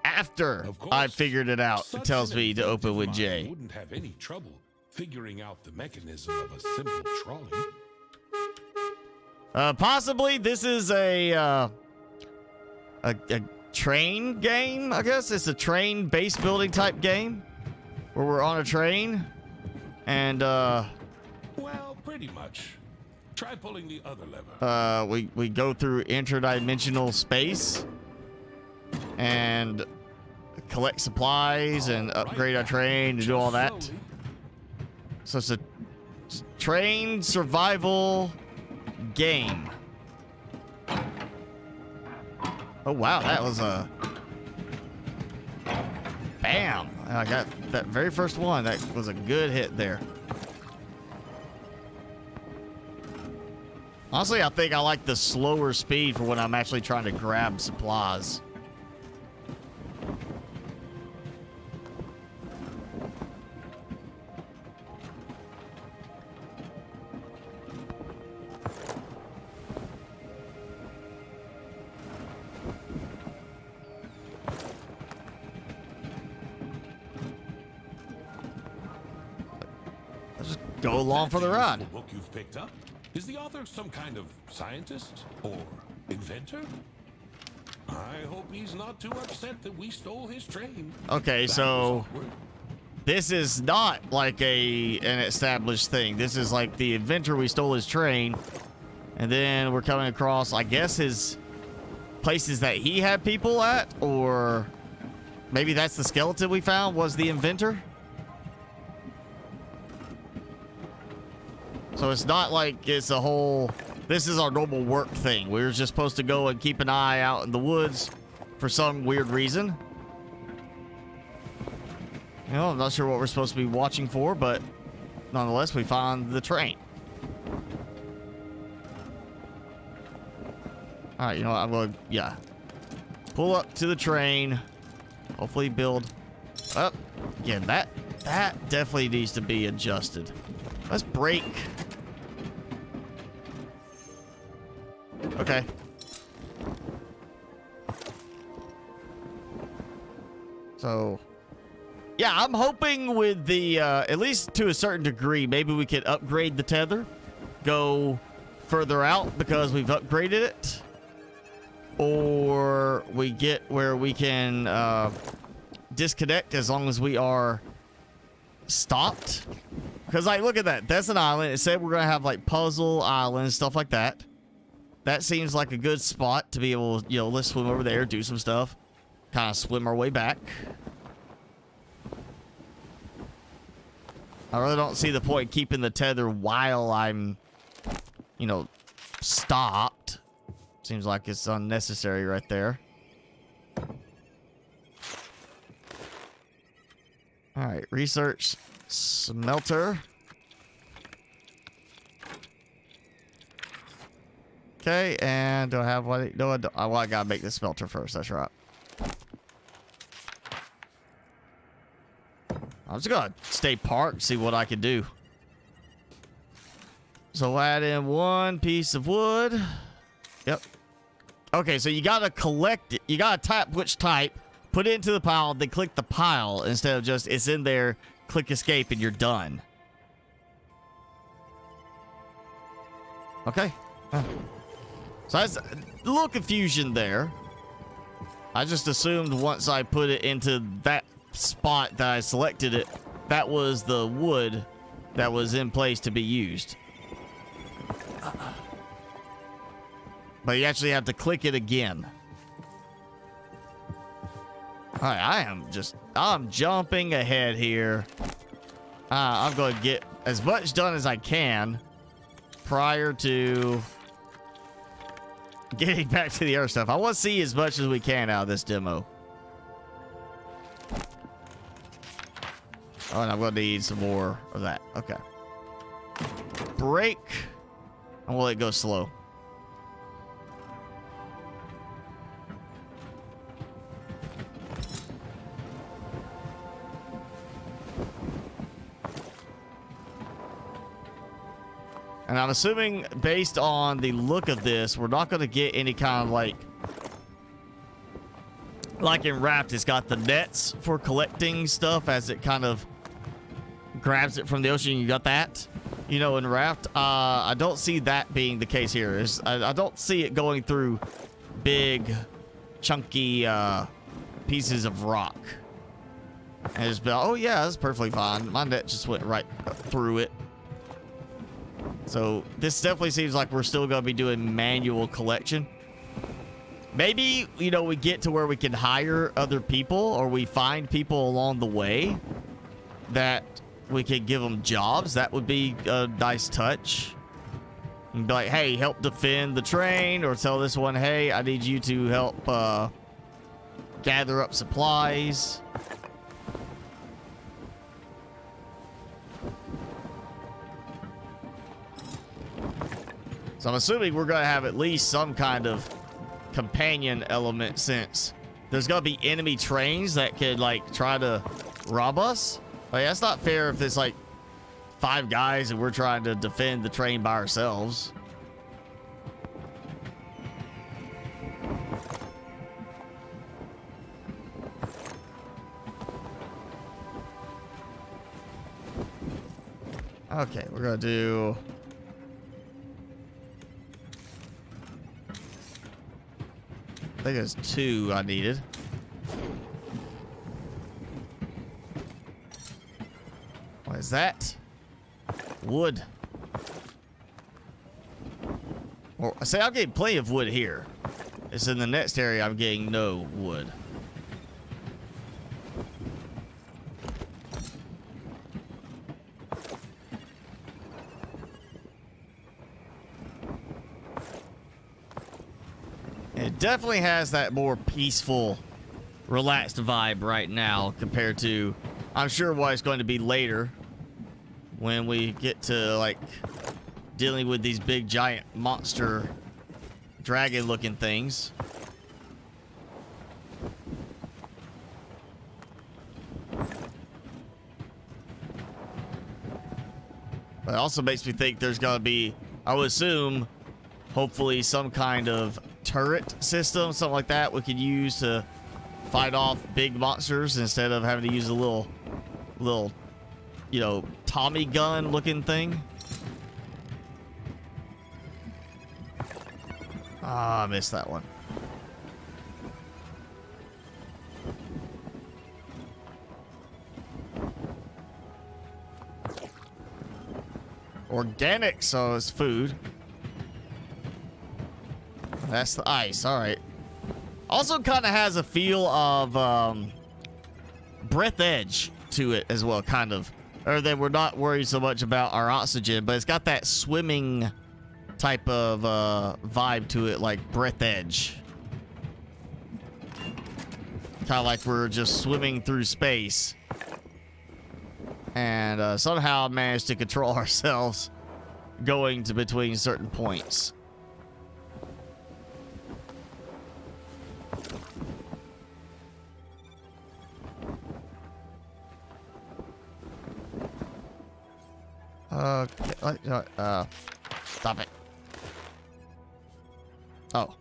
After I figured it out, it tells me to open with J. Wouldn't have any trouble figuring out the mechanism of a simple trolley. Possibly this is a train game, I guess. It's a train base building type game where we're on a train and well, pretty much. Try pulling the other lever. We go through interdimensional space and collect supplies and upgrade our train and do all that. So it's a train survival game. Oh wow, that was a bam. I got that very first one. That was a good hit there. Honestly, I think I like the slower speed for when I'm actually trying to grab supplies. Let's just go along for the ride. Book you've picked up? Is the author some kind of scientist or inventor? I hope he's not too upset that we stole his train. Okay, so this is not like an established thing. This is like the inventor, we stole his train, and then we're coming across, I guess, his places that he had people at, or maybe that's the skeleton we found was the inventor. So it's not like it's a whole, this is our normal work thing. We were just supposed to go and keep an eye out in the woods for some weird reason. You know, I'm not sure what we're supposed to be watching for, but nonetheless, we found the train. All right, you know what? I'm going to, yeah. Pull up to the train. Hopefully build up. Again, that definitely needs to be adjusted. Let's break. Okay. So, yeah, I'm hoping with the, at least to a certain degree, maybe we could upgrade the tether, go further out because we've upgraded it, or we get where we can disconnect as long as we are stopped. Because, like, look at that. That's an island. It said we're going to have, like, puzzle islands, stuff like that. That seems like a good spot to be able to, you know, let's swim over there, do some stuff. Kind of swim our way back. I really don't see the point keeping the tether while I'm, you know, stopped. Seems like it's unnecessary right there. All right, research smelter. Okay, and do I have what? No, I don't. Well, I gotta make the smelter first. That's right. I'm just gonna stay parked, see what I can do. So we'll add in one piece of wood. Yep. Okay, so you gotta collect it. You gotta type which type, put it into the pile, then click the pile instead of just it's in there, click escape, and you're done. Okay. So that's a little confusion there. I just assumed once I put it into that spot that I selected it, that was the wood that was in place to be used. But you actually have to click it again. All right, I'm jumping ahead here. I'm going to get as much done as I can prior to getting back to the other stuff. I want to see as much as we can out of this demo. Oh, and I'm going to need some more of that. Okay. Brake. And we'll let it go slow. And I'm assuming, based on the look of this, we're not going to get any kind of like in Raft, it's got the nets for collecting stuff as it kind of grabs it from the ocean. You got that, you know, in Raft. I don't see that being the case here. I don't see it going through big, chunky pieces of rock. And just be like, oh yeah, that's perfectly fine. My net just went right through it. So this definitely seems like we're still going to be doing manual collection. Maybe, you know, we get to where we can hire other people, or we find people along the way that we can give them jobs. That would be a nice touch. And be like, hey, help defend the train, or tell this one, hey, I need you to help gather up supplies. So I'm assuming we're going to have at least some kind of companion element, since there's going to be enemy trains that could like try to rob us. Like, that's not fair if it's like 5 guys and we're trying to defend the train by ourselves. Okay, we're going to do... I think there's 2 I needed. What is that? Wood. Or, say, I'm getting plenty of wood here. It's in the next area I'm getting no wood. It definitely has that more peaceful, relaxed vibe right now compared to, I'm sure, what it's going to be later when we get to like dealing with these big giant monster dragon looking things. But it also makes me think there's going to be, I would assume, hopefully some kind of turret system, something like that we could use to fight off big monsters instead of having to use a little, you know, Tommy gun looking thing. Ah, I missed that one. Organic, so it's food. That's the ice. All right. Also kind of has a feel of breath edge to it as well, kind of. Or that we're not worried so much about our oxygen, but it's got that swimming type of vibe to it, like breath edge. Kind of like we're just swimming through space. And somehow managed to control ourselves going to between certain points. Stop it. Oh.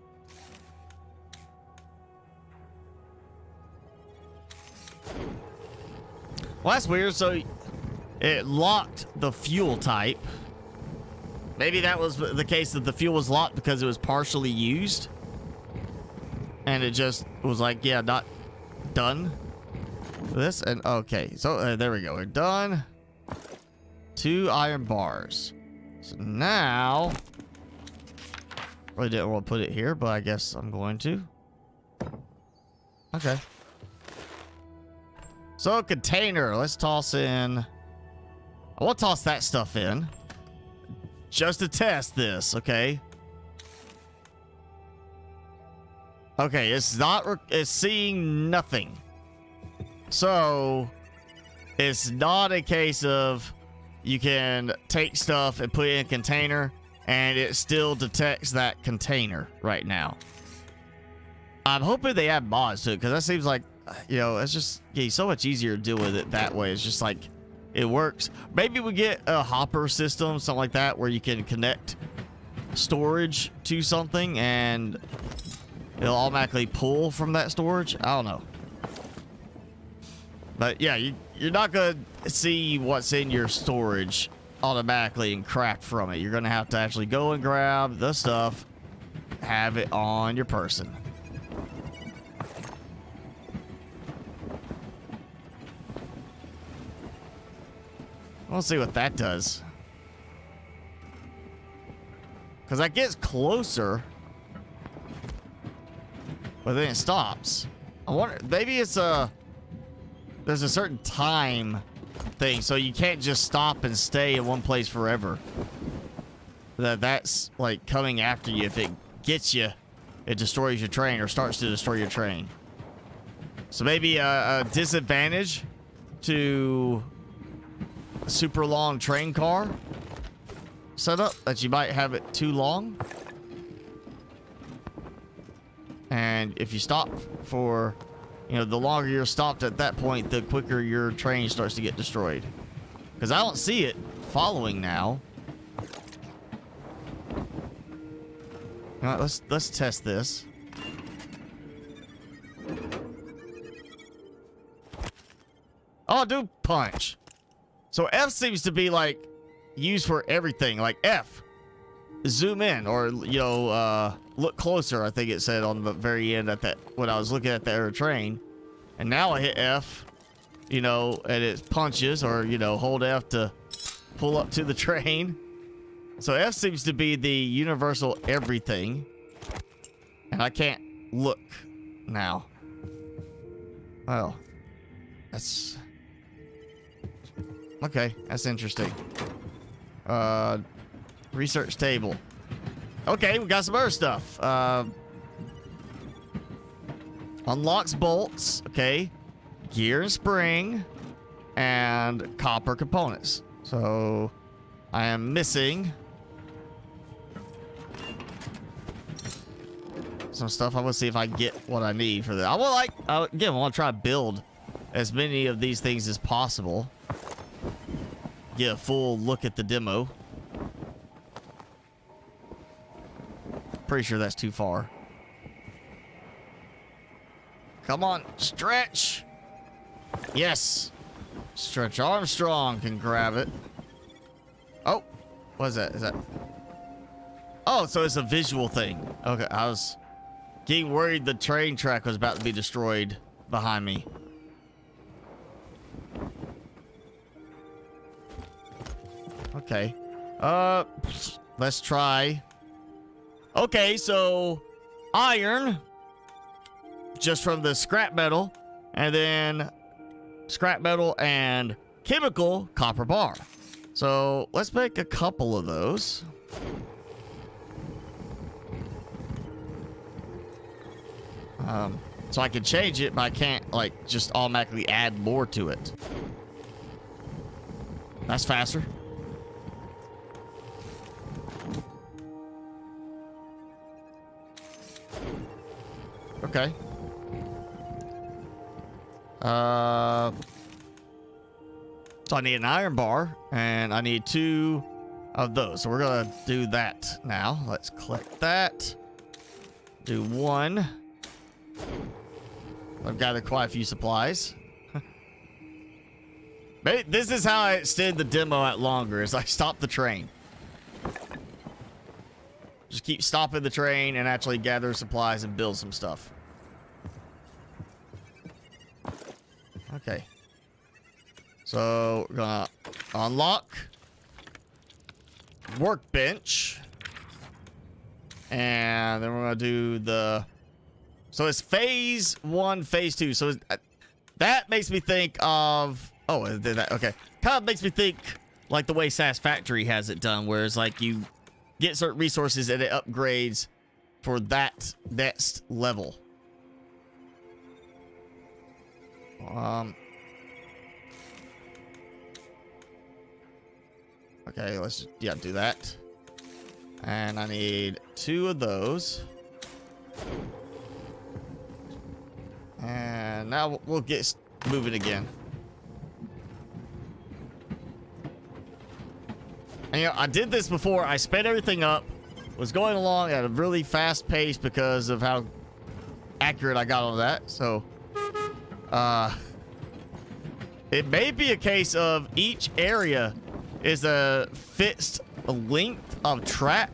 Well, that's weird. So it locked the fuel type. Maybe that was the case that the fuel was locked because it was partially used. And it just was like, yeah, not done. This and okay. So there we go. We're done. 2 iron bars. So now, really didn't want to put it here, but I guess I'm going to. Okay. So container, let's toss in. I want to toss that stuff in just to test this, okay? Okay, it's seeing nothing. So it's not a case of you can take stuff and put it in a container and it still detects that container right now. I'm hoping they add mods to it because that seems like, you know, it's just so much easier to deal with it that way. It's just like it works. Maybe we get a hopper system, something like that, where you can connect storage to something and it'll automatically pull from that storage. I don't know. But yeah, you're not going to see what's in your storage automatically and craft from it. You're going to have to actually go and grab the stuff, have it on your person. Let's see what that does. Because that gets closer, but then it stops. I wonder, maybe it's there's a certain time thing, so you can't just stop and stay in one place forever. That's like coming after you. If it gets you, it destroys your train or starts to destroy your train. So maybe a disadvantage to a super long train car setup, that you might have it too long. And if you stop for, you know, the longer you're stopped at that point, the quicker your train starts to get destroyed. Because I don't see it following now. All right, let's test this. Oh, do punch. So F seems to be like used for everything. Like F, zoom in, or you know, look closer. I think it said on the very end at that when I was looking at the other train. And now I hit F, you know, and it punches, or you know, hold F to pull up to the train. So F seems to be the universal everything. And I can't look now. Well, that's okay. That's interesting. Research table. Okay, we got some other stuff. Unlocks bolts. Okay. Gear and spring. And copper components. So I am missing some stuff. I want to see if I get what I need for that. I will again, I want to try to build as many of these things as possible. Get a full look at the demo. Pretty sure that's too far. Come on, stretch. Yes. Stretch Armstrong can grab it. Oh, what is that? Is that? Oh, so it's a visual thing. Okay, I was getting worried the train track was about to be destroyed behind me. Okay. Let's try. Okay, so iron, just from the scrap metal, and then scrap metal and chemical copper bar. So let's make a couple of those. So I can change it, but I can't like just automatically add more to it. That's faster. Okay. So I need an iron bar, and I need 2 of those. So we're gonna do that now. Let's click that. Do 1. I've gathered quite a few supplies. Maybe this is how I extend the demo out longer, is I stop the train. keep stopping the train and actually gather supplies and build some stuff. Okay. So we're gonna unlock workbench. And then we're gonna do the... So it's phase 1, phase 2. So that makes me think of... Oh, okay. Kind of makes me think like the way SAS Factory has it done, where it's like you get certain resources and it upgrades for that next level. Okay, let's do that. And I need 2 of those. And now we'll get moving again. And, you know, I did this before. I sped everything up. Was going along at a really fast pace because of how accurate I got on that. So, it may be a case of each area is a fixed length of track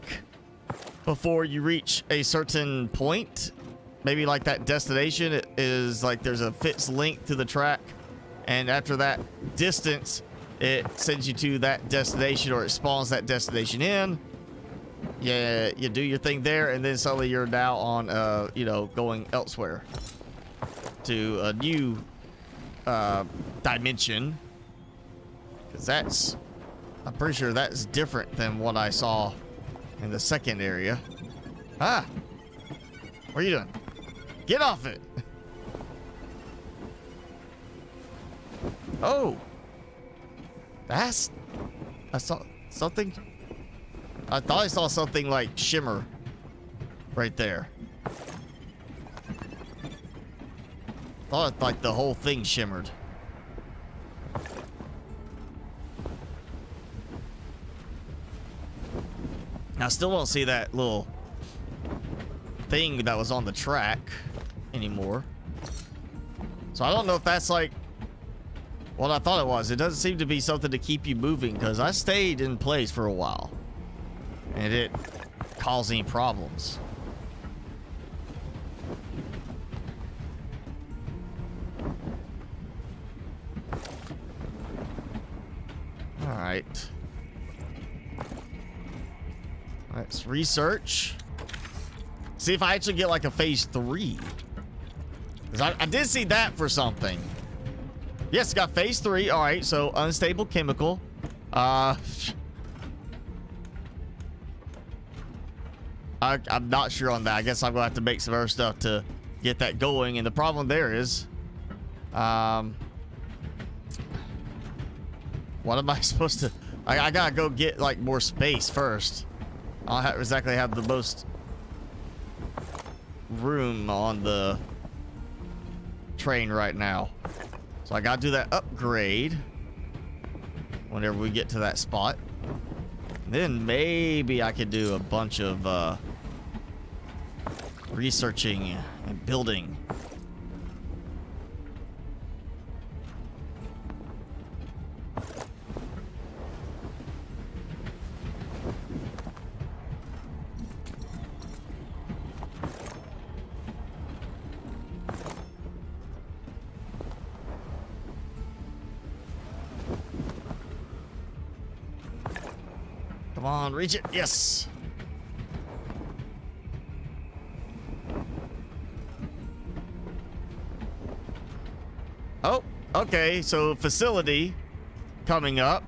before you reach a certain point. Maybe like that destination, it is like there's a fixed length to the track, and after that distance it sends you to that destination, or it spawns that destination in. Yeah, you do your thing there, and then suddenly you're now on you know, going elsewhere to a new dimension, because that's, I'm pretty sure that's different than what I saw in the second area. Ah, what are you doing? Get off it. Oh, I saw something. I thought I saw something like shimmer right there. Thought like the whole thing shimmered. I still don't see that little thing that was on the track anymore. So I don't know if that's like what I thought it was. It doesn't seem to be something to keep you moving, because I stayed in place for a while and it didn't cause any problems. All right. Let's research. See if I actually get like a phase 3. Because I did see that for something. Yes, got phase 3. All right, so unstable chemical. I'm not sure on that. I guess I'm gonna have to make some other stuff to get that going. And the problem there is, what am I supposed to? I gotta go get like more space first. I don't exactly have the most room on the train right now, so I gotta do that upgrade whenever we get to that spot. Then maybe I could do a bunch of researching and building. Come on, reach it. Yes. Oh, okay. So facility coming up,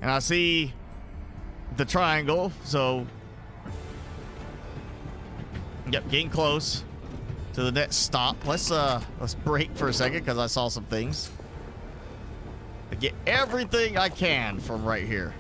and I see the triangle. So, yep, getting close to the next stop. Let's break for a second because I saw some things. I get everything I can from right here.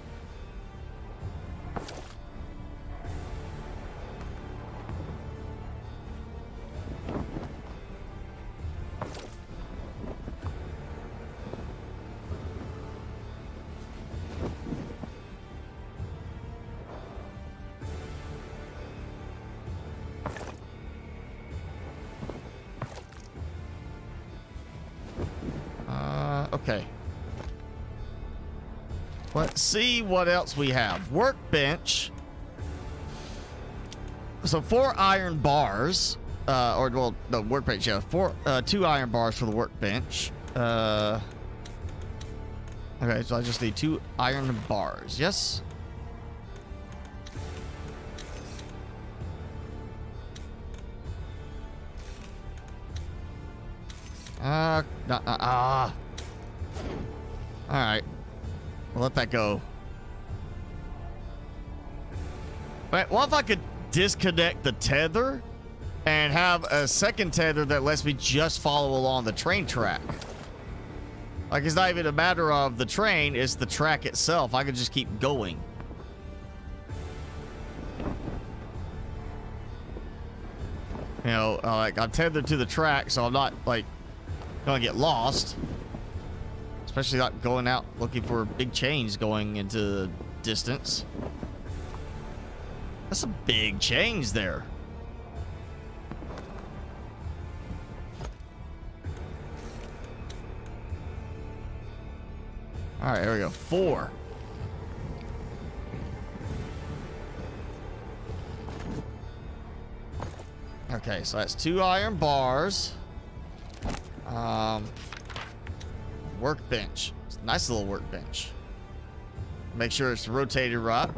Okay. Let's see what else we have. Workbench. So 4 iron bars, or well, the workbench. Yeah, 2 iron bars for the workbench. Okay, so I just need 2 iron bars. Yes. All right, we'll let that go. Wait, what if I could disconnect the tether and have a second tether that lets me just follow along the train track? Like, it's not even a matter of the train, it's the track itself. I could just keep going. You know, like, I'm tethered to the track, so I'm not, like, gonna get lost. Especially not going out looking for big chains going into the distance. That's some big chains there. All right, here we go. 4. Okay, so that's 2 iron bars. Workbench. It's a nice little workbench. Make sure it's rotated right.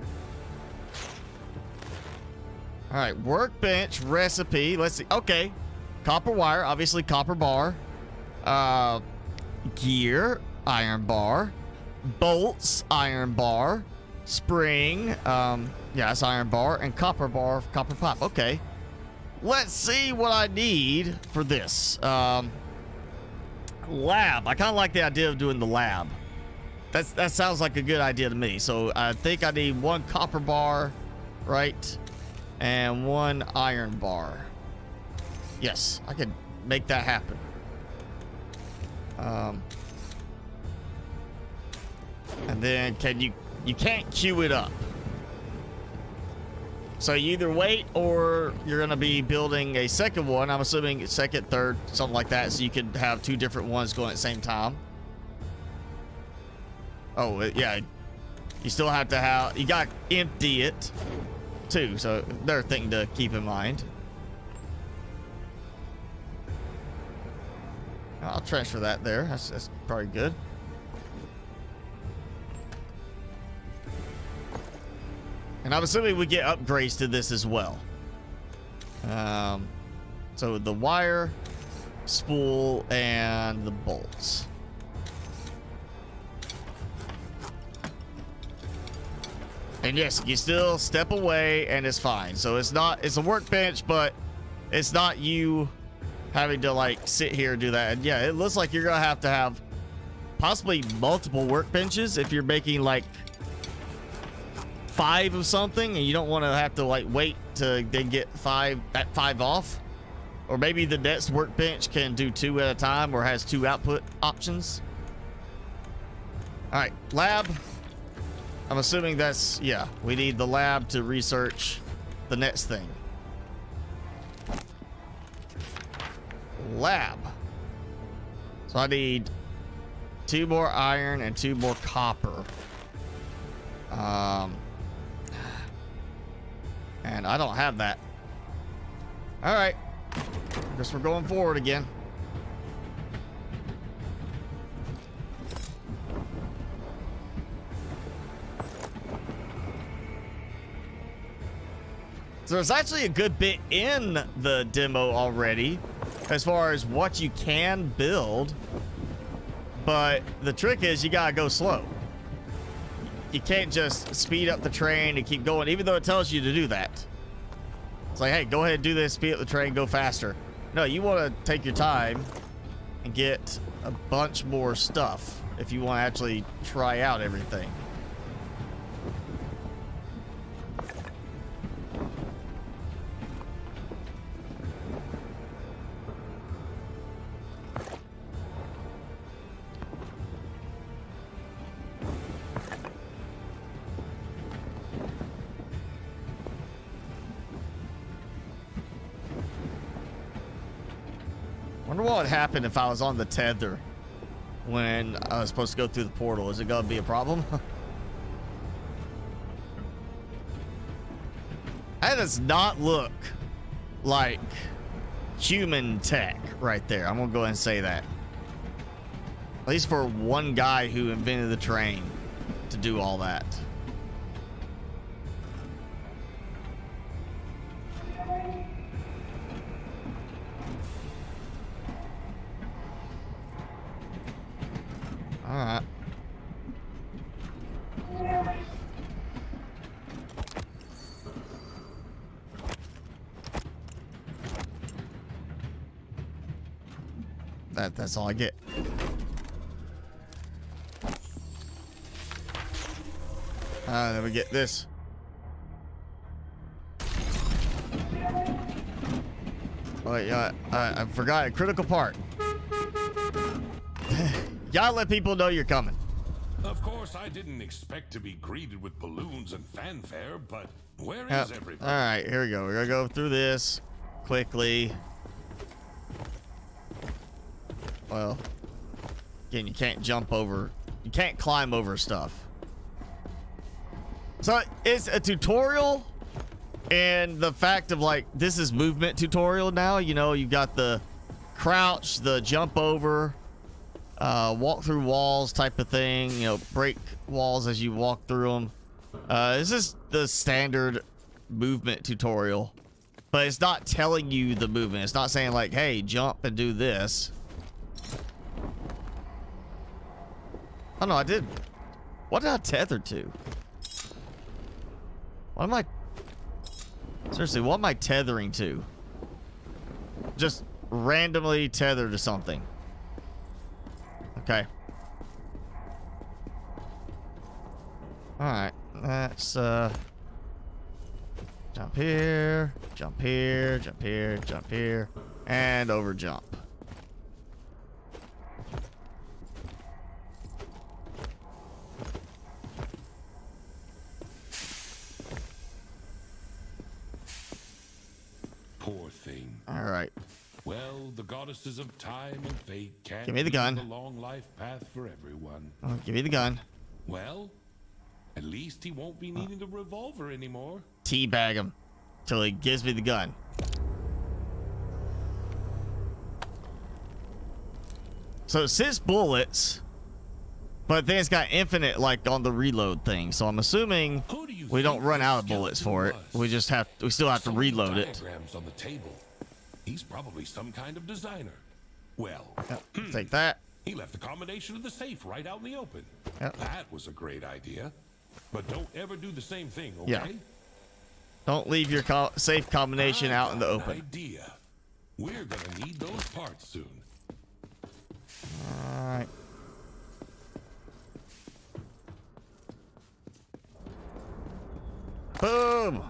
All right, workbench recipe. Let's see. Okay, copper wire, obviously copper bar. Gear, iron bar. Bolts, iron bar. Spring, yeah, that's iron bar. And copper bar, copper pipe. Okay, let's see what I need for this. Lab. I kind of like the idea of doing the lab. That sounds like a good idea to me. So I think I need 1 copper bar, right? And 1 iron bar. Yes, I could make that happen. And then you can't queue it up. So you either wait or you're going to be building a second one. I'm assuming second, third, something like that. So you could have 2 different ones going at the same time. Oh, yeah. You still have to have, you got to empty it too. So another thing to keep in mind. I'll transfer that there. That's probably good. And I'm assuming we get upgrades to this as well. So the wire, spool, and the bolts. And yes, you still step away and it's fine. So it's a workbench, but it's not you having to like sit here and do that. And yeah, it looks like you're gonna have to have possibly multiple workbenches if you're making like 5 of something, and you don't want to have to like wait to then get 5 off. Or maybe the next workbench can do 2 at a time or has 2 output options. All right, lab. I'm assuming that's, yeah, we need the lab to research the next thing. Lab. So I need 2 more iron and 2 more copper. And I don't have that. All right. Guess we're going forward again. So there's actually a good bit in the demo already as far as what you can build. But the trick is you gotta go slow. You can't just speed up the train and keep going, even though it tells you to do that. It's like, hey, go ahead and do this, speed up the train, go faster. No, you want to take your time and get a bunch more stuff if you want to actually try out everything. Wonder what would happen if I was on the tether when I was supposed to go through the portal. Is it gonna be a problem? I That does not look like human tech right there. I'm gonna go ahead and say that. At least for one guy who invented the train to do all that. All right. That's all I get. Then we get this. Oh yeah, I forgot a critical part. Gotta let people know you're coming. Of course, I didn't expect to be greeted with balloons and fanfare, but where is everybody? All right, here we go. We're gonna go through this quickly. Well, again, you can't jump over. You can't climb over stuff. So it's a tutorial, and the fact of like this is movement tutorial now. You know, you got the crouch, the jump over, walk through walls type of thing. You know, break walls as you walk through them. This is the standard movement tutorial, but it's not telling you the movement. It's not saying like, hey, jump and do this. Oh no, I did. What did I tether to? What am I? Seriously, what am I tethering to? Just randomly tether to something. Okay. Alright. Let's jump here, jump here, jump here, jump here, and over jump. Poor thing. All right. Well, the goddesses of time and fate can't give me the gun. The long life path for everyone. Oh, give me the gun. Well, at least he won't be needing a revolver anymore. Teabag him till he gives me the gun. So 6 bullets, but then it's got infinite like on the reload thing. So I'm assuming we don't run out of bullets for it. We still have to reload it. Diagrams on the table. He's probably some kind of designer. Well, Yep, take that. He left the combination of the safe right out in the open. Yep. That was a great idea. But don't ever do the same thing, okay? Yeah. Don't leave your safe combination out in the open. Idea. We're gonna need those parts soon. All right. Boom!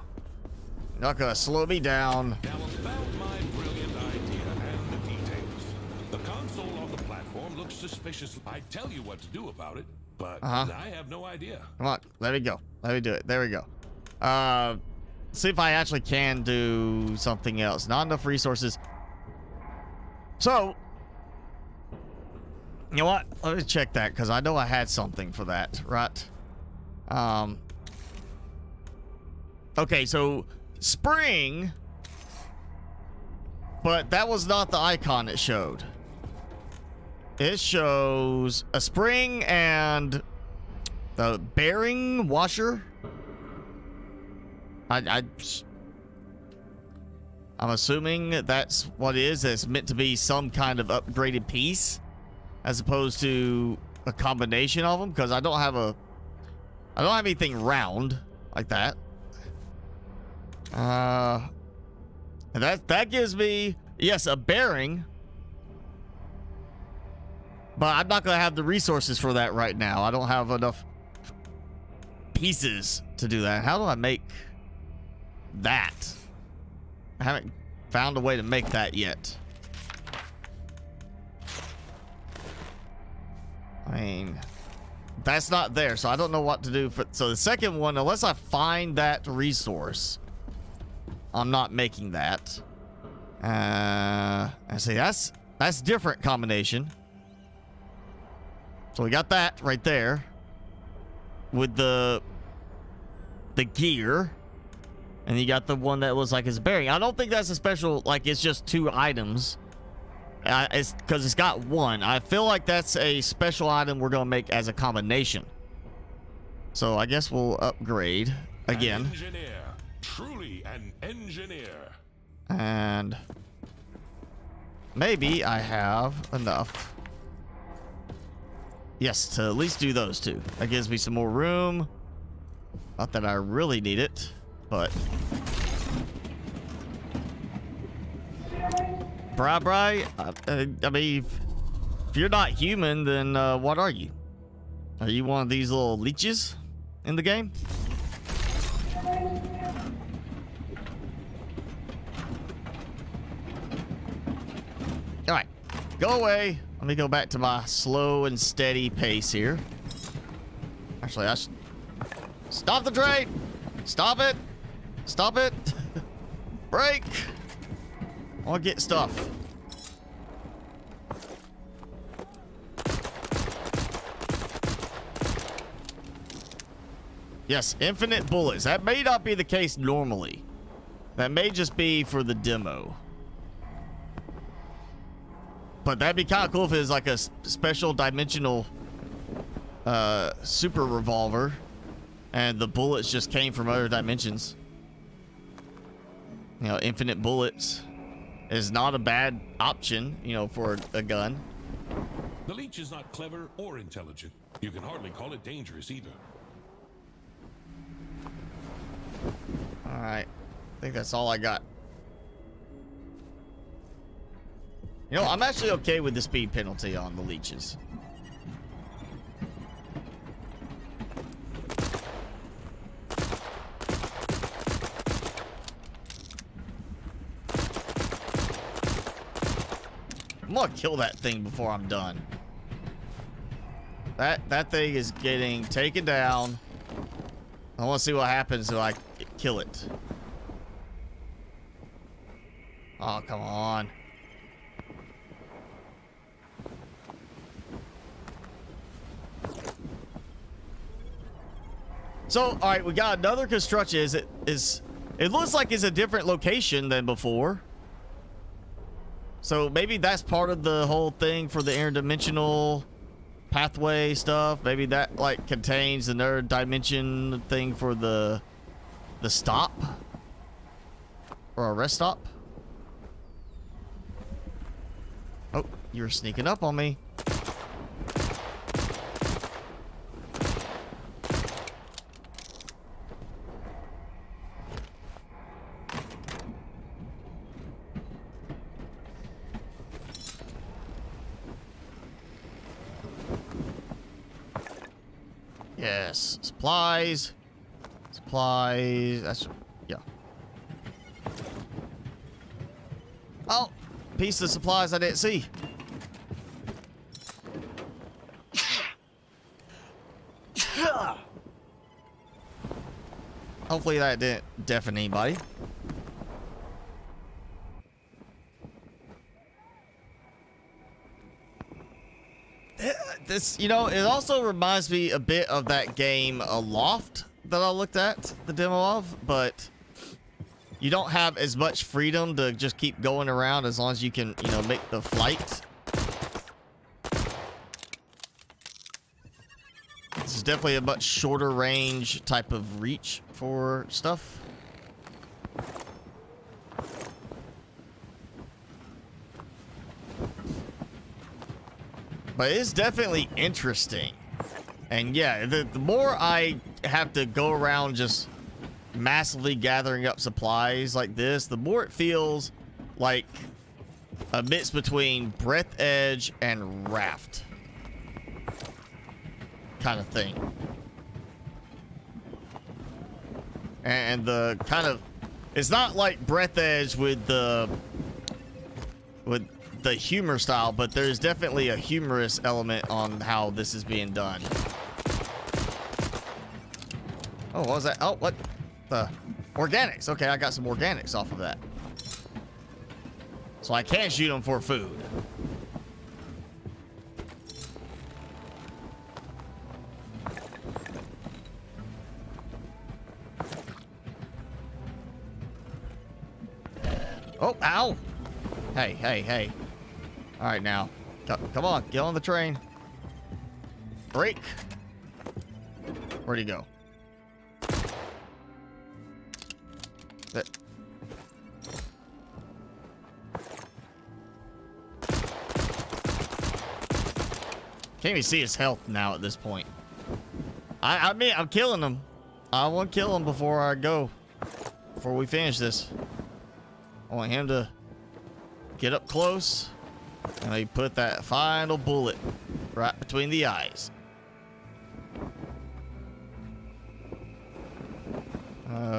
Not gonna slow me down. Now about my brilliant idea and the details. The console on the platform looks suspicious. I tell you what to do about it, but I have no idea. Come on, let me go. Let me do it. There we go. See if I actually can do something else. Not enough resources. So, you know what? Let me check that because I know I had something for that, right? Okay, so spring, but that was not the icon it showed. It shows a spring and the bearing washer. I'm assuming that's what it is. It's meant to be some kind of upgraded piece as opposed to a combination of them, because I don't have anything round like that. And that gives me, yes, a bearing, but I'm not gonna have the resources for that right now. I don't have enough pieces to do that. How do I make that? I haven't found a way to make that yet. I mean, that's not there, so I don't know what to do for. So the second one, unless I find that resource, I'm not making that. I see that's different combination. So we got that right there with the gear. And you got the one that was like his bearing. I don't think that's a special, like it's just 2 items. It's because it's got 1. I feel like that's a special item we're gonna make as a combination. So I guess we'll upgrade again. An engineer, truly an engineer. And maybe I have enough. Yes, to at least do those 2. That gives me some more room. Not that I really need it, but Bri, I mean, if you're not human, then what are you? Are you one of these little leeches in the game? All right, go away. Let me go back to my slow and steady pace here. Actually, I should stop the train. Stop it. Stop it. Break. I want to get stuff. Yes, infinite bullets. That may not be the case normally. That may just be for the demo. But that'd be kind of cool if it was like a special dimensional super revolver and the bullets just came from other dimensions. You know, infinite bullets is not a bad option, you know, for a gun. The leech is not clever or intelligent. You can hardly call it dangerous either. All right, I think that's all I got. You know, I'm actually okay with the speed penalty on the leeches. I'm gonna kill that thing before I'm done. That thing is getting taken down. I want to see what happens if I kill it. Oh, come on. So, all right, we got another construction. It looks like it's a different location than before. So maybe that's part of the whole thing for the interdimensional pathway stuff. Maybe that like contains another dimension thing for the stop or a rest stop. Oh, you're sneaking up on me. Yes, supplies. That's, yeah. Oh, piece of supplies I didn't see. Hopefully that didn't deafen anybody. This, you know, it also reminds me a bit of that game Aloft that I looked at the demo of, but you don't have as much freedom to just keep going around as long as you can, you know, make the flight. This is definitely a much shorter range type of reach for stuff. But it's definitely interesting. And yeah, the more I have to go around just massively gathering up supplies like this, the more it feels like a mix between Breath Edge and Raft kind of thing. And the kind of, it's not like Breath Edge with the humor style, but there's definitely a humorous element on how this is being done. Oh, what was that? Oh, what? The organics. Okay, I got some organics off of that. So I can shoot them for food. Oh, ow. Hey, hey, hey. All right, now. Come on, get on the train. Brake. Where'd he go? That. Can't even see his health now at this point. I mean, I'm killing him. I want to kill him before I go. Before we finish this. I want him to get up close. And he put that final bullet right between the eyes.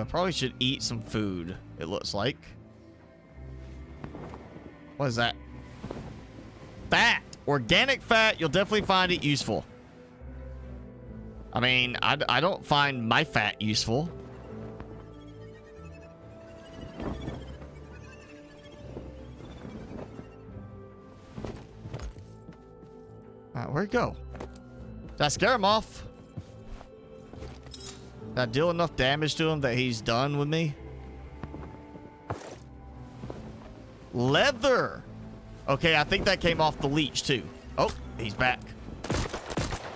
Probably should eat some food, it looks like. What is that? Fat! Organic fat, you'll definitely find it useful. I mean, I don't find my fat useful. Alright, where'd he go? Did I scare him off? Did I deal enough damage to him that he's done with me? Leather! Okay, I think that came off the leech too. Oh, he's back.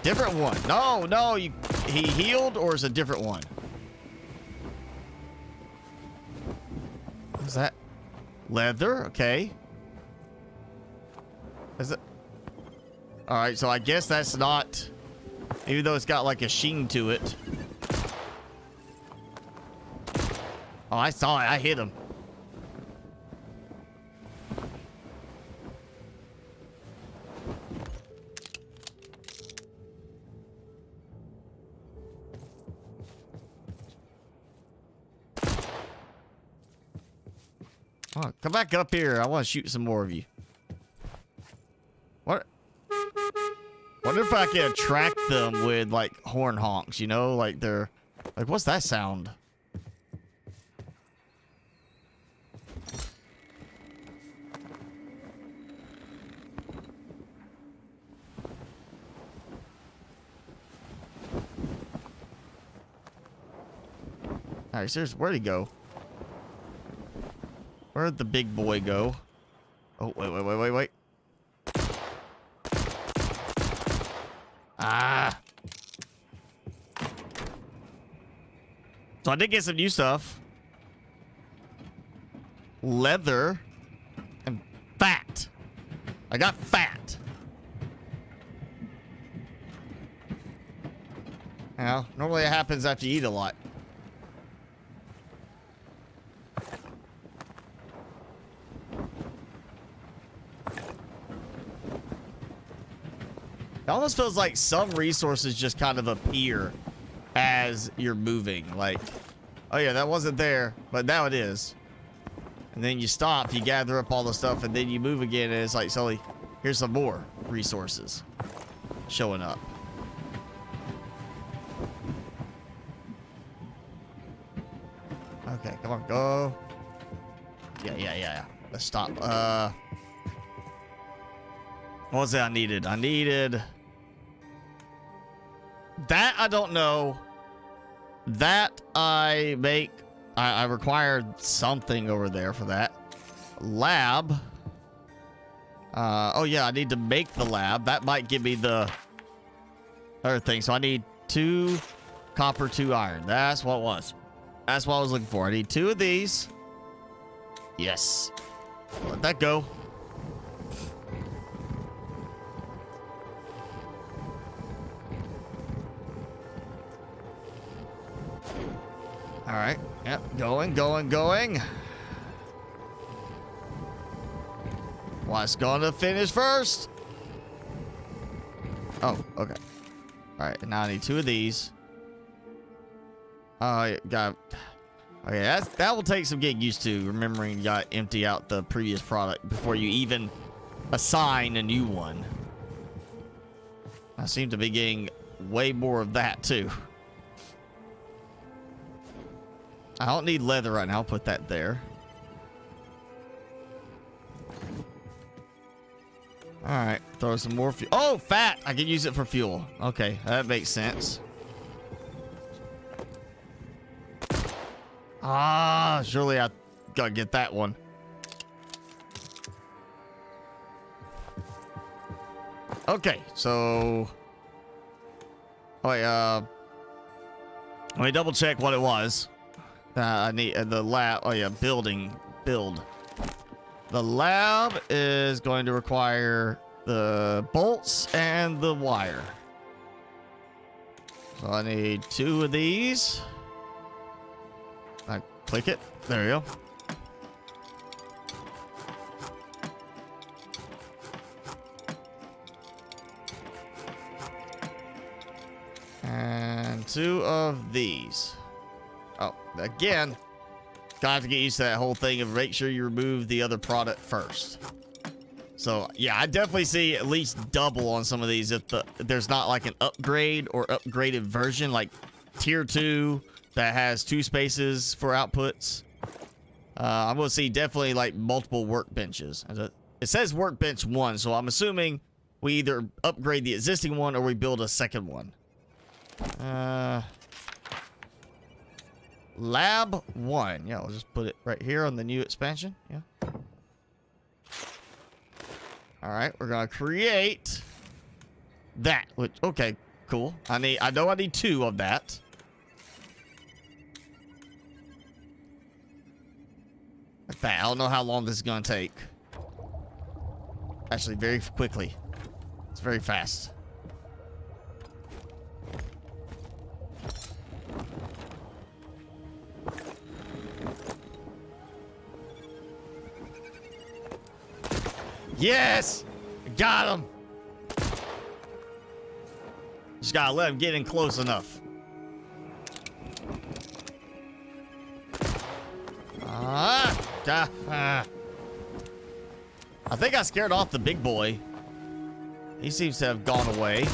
Different one. No, no, he healed or is a different one? What's that? Leather, okay. Is it? Alright, so I guess that's not... Even though it's got like a sheen to it. Oh, I saw it. I hit him. Oh, come back up here. I want to shoot some more of you. What? Wonder if I can attract them with like horn honks, you know? Like they're... Like, what's that sound? Alright, seriously, where'd he go? Where'd the big boy go? Oh, wait. Ah! So I did get some new stuff. Leather. And fat. I got fat. Now, normally it happens after you eat a lot. It almost feels like some resources just kind of appear as you're moving. Like, oh yeah, that wasn't there, but now it is. And then you stop, you gather up all the stuff, and then you move again, and it's like, Sully, here's some more resources showing up. Okay, come on, go. Yeah. Let's stop. What was it I needed? I needed... That I don't know. That I make... I required something over there for that. Lab. Oh yeah, I need to make the lab. That might give me the other thing. So I need 2 copper, 2 iron. That's what it was. That's what I was looking for. I need 2 of these. Yes. Let that go. All right. Yep. Going. What's gonna finish first? Oh, okay. All right. Now I need 2 of these. Oh, got. Okay, that will take some getting used to. Remembering you got to empty out the previous product before you even assign a new one. I seem to be getting way more of that too. I don't need leather right now. I'll put that there. Alright, throw some more fuel. Oh, fat! I can use it for fuel. Okay, that makes sense. Ah, surely I gotta get that one. Okay, so... Oh, wait, let me double check what it was. I need the lab. Oh, yeah, build. The lab is going to require the bolts and the wire. So I need 2 of these. I click it. There we go. And 2 of these. Oh, again, got to get used to that whole thing of make sure you remove the other product first. So, yeah, I definitely see at least double on some of these if there's not like an upgrade or upgraded version, like tier 2 that has 2 spaces for outputs. I'm going to see definitely like multiple workbenches. It says workbench 1, so I'm assuming we either upgrade the existing one or we build a second one. Lab 1. Yeah, I'll just put it right here on the new expansion. Yeah. Alright, we're gonna create that. Which, okay, cool. I know I need 2 of that. Like that. I don't know how long this is gonna take. Actually, very quickly. It's very fast. Yes! Got him! Just gotta let him get in close enough. I think I scared off the big boy. He seems to have gone away.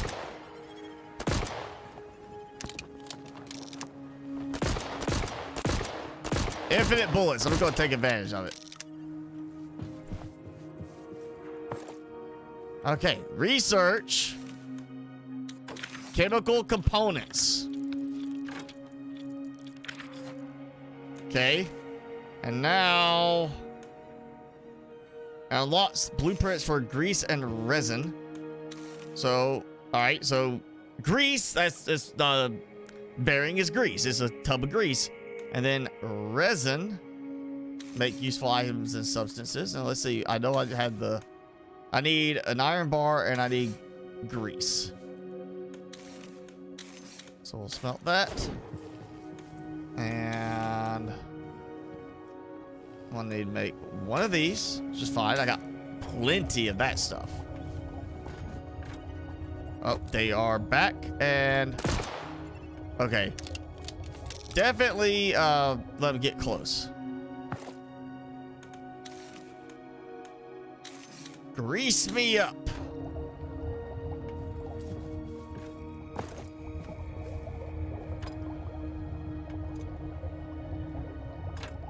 Infinite bullets. I'm gonna take advantage of it. Okay, research chemical components. Okay, and now unlocks blueprints for grease and resin. So, all right, so grease, that's the bearing is grease. It's a tub of grease, and then resin make useful items and substances. And let's see, I know I had the. I need an iron bar and I need grease. So we'll smelt that. And we'll need to make 1 of these, which is fine. I got plenty of that stuff. Oh, they are back and okay. Definitely let them get close. Grease me up.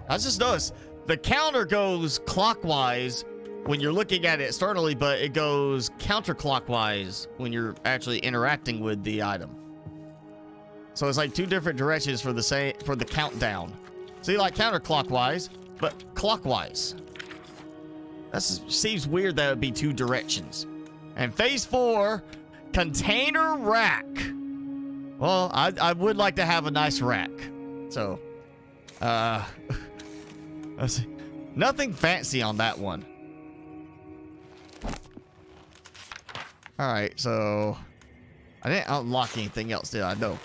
I just noticed the counter goes clockwise when you're looking at it externally, but it goes counterclockwise when you're actually interacting with the item. So it's like 2 different directions for the countdown. See, like counterclockwise, but clockwise. That seems weird that it would be 2 directions. And phase 4, container rack. Well, I would like to have a nice rack. So, let's see. Nothing fancy on that one. All right, so I didn't unlock anything else, did I? No.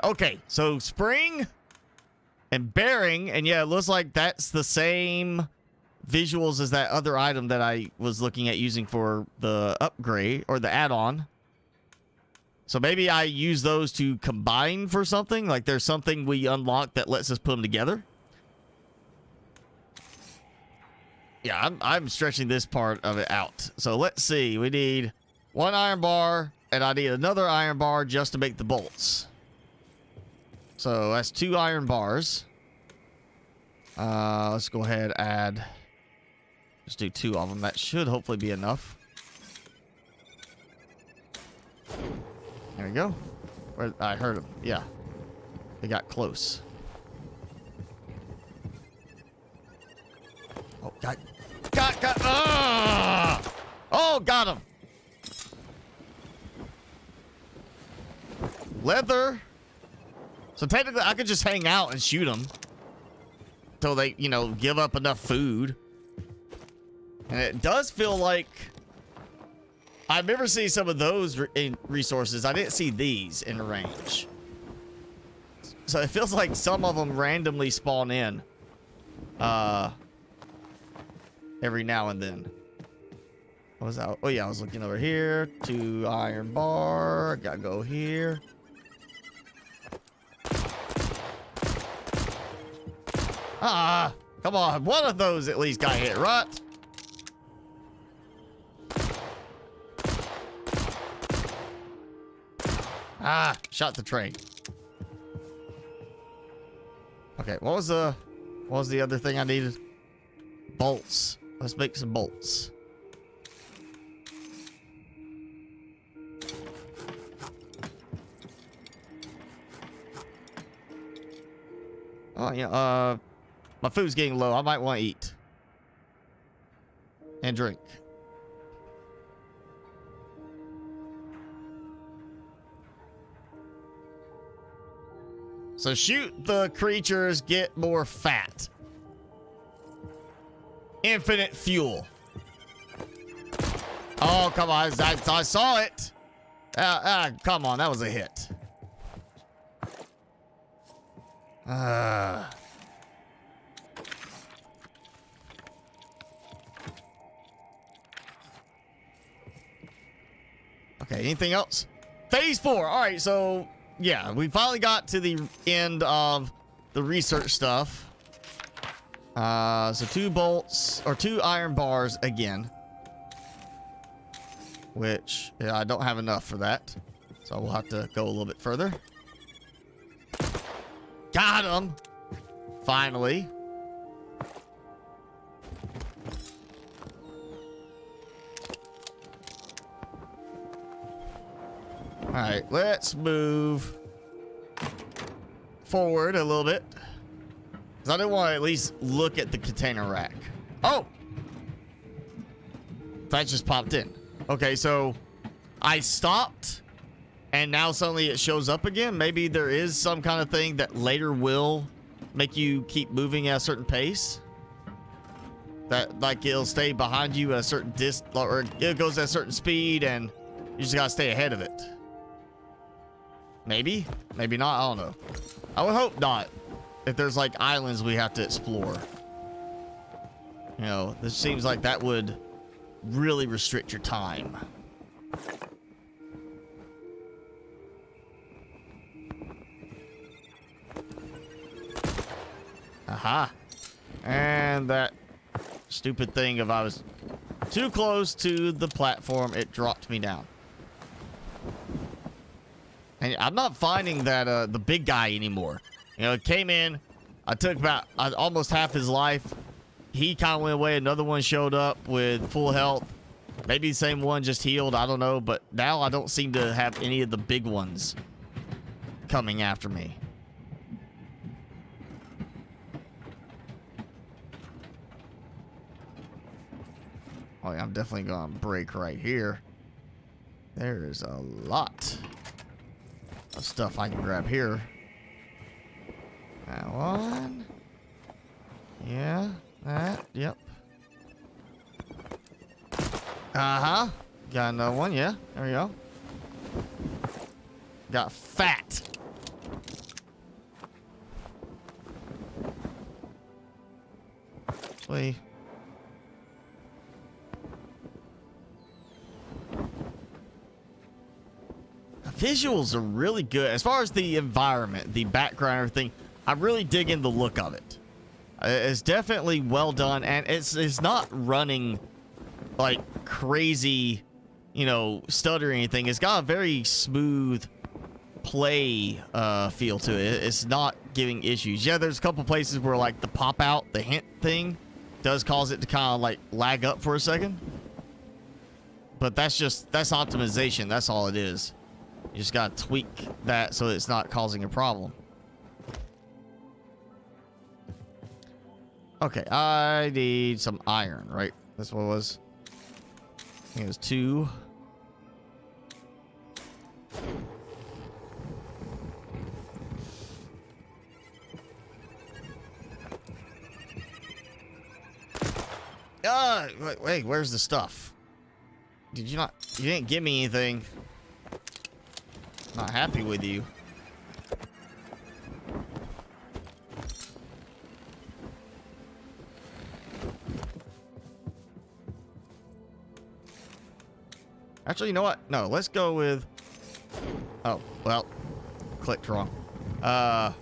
Okay, so spring and bearing, and yeah, it looks like that's the same visuals as that other item that I was looking at using for the upgrade or the add-on. So maybe I use those to combine for something, like there's something we unlock that lets us put them together. Yeah, I'm stretching this part of it out. So let's see, we need 1 iron bar, and I need another iron bar just to make the bolts. So that's 2 iron bars. Let's go ahead and add. Let's do 2 of them. That should hopefully be enough. There we go. I heard them. Yeah. They got close. Oh, God. Oh, got him. Leather. So technically, I could just hang out and shoot them till they, you know, give up enough food. And it does feel like I remember seeing some of those resources. I didn't see these in range. So it feels like some of them randomly spawn in every now and then. What was that? Oh yeah, I was looking over here. 2 iron bar. Gotta go here. Ah, come on. One of those at least got hit, right? Ah, shot the train. Okay, what was the other thing I needed? Bolts. Let's make some bolts. Oh yeah, my food's getting low. I might want to eat and drink. So shoot the creatures, get more fat. Infinite fuel. Oh, come on. I saw it. Come on. That was a hit. Okay, anything else? Phase 4. All right, so yeah, we finally got to the end of the research stuff. So 2 bolts or 2 iron bars again, which I don't have enough for that, so we'll have to go a little bit further. Got him! Finally. Alright, let's move forward a little bit. Because I didn't want to at least look at the container rack. Oh! That just popped in. Okay, so I stopped and now suddenly it shows up again. Maybe there is some kind of thing that later will make you keep moving at a certain pace. That, like, it'll stay behind you at a certain distance, or it goes at a certain speed and you just gotta stay ahead of it. Maybe? Maybe not. I don't know. I would hope not. If there's like islands we have to explore. You know, this seems like that would really restrict your time. Aha. And that stupid thing, if I was too close to the platform, it dropped me down. And I'm not finding that the big guy anymore. You know, it came in, I took about almost half his life. He kind of went away. Another one showed up with full health. Maybe the same one just healed. I don't know. But now I don't seem to have any of the big ones coming after me. Oh, yeah, I'm definitely going to break right here. There is a lot of stuff I can grab here. That one. Yeah, that. Yep. Uh-huh. Got another one. Yeah, there we go. Got fat. Actually, visuals are really good. As far as the environment, the background, everything, I'm really digging the look of it. It's definitely well done, and it's not running like crazy, you know, stutter or anything. It's got a very smooth play feel to it. It's not giving issues. Yeah, there's a couple places where like the pop out, the hint thing does cause it to kind of like lag up for a second. But that's optimization. That's all it is. You just gotta tweak that so it's not causing a problem. Okay, I need some iron, right? That's what it was. Here's 2. Wait, where's the stuff? Did you not? You didn't give me anything. Not happy with you. Actually, you know what? No, let's go with... Oh, well, clicked wrong. I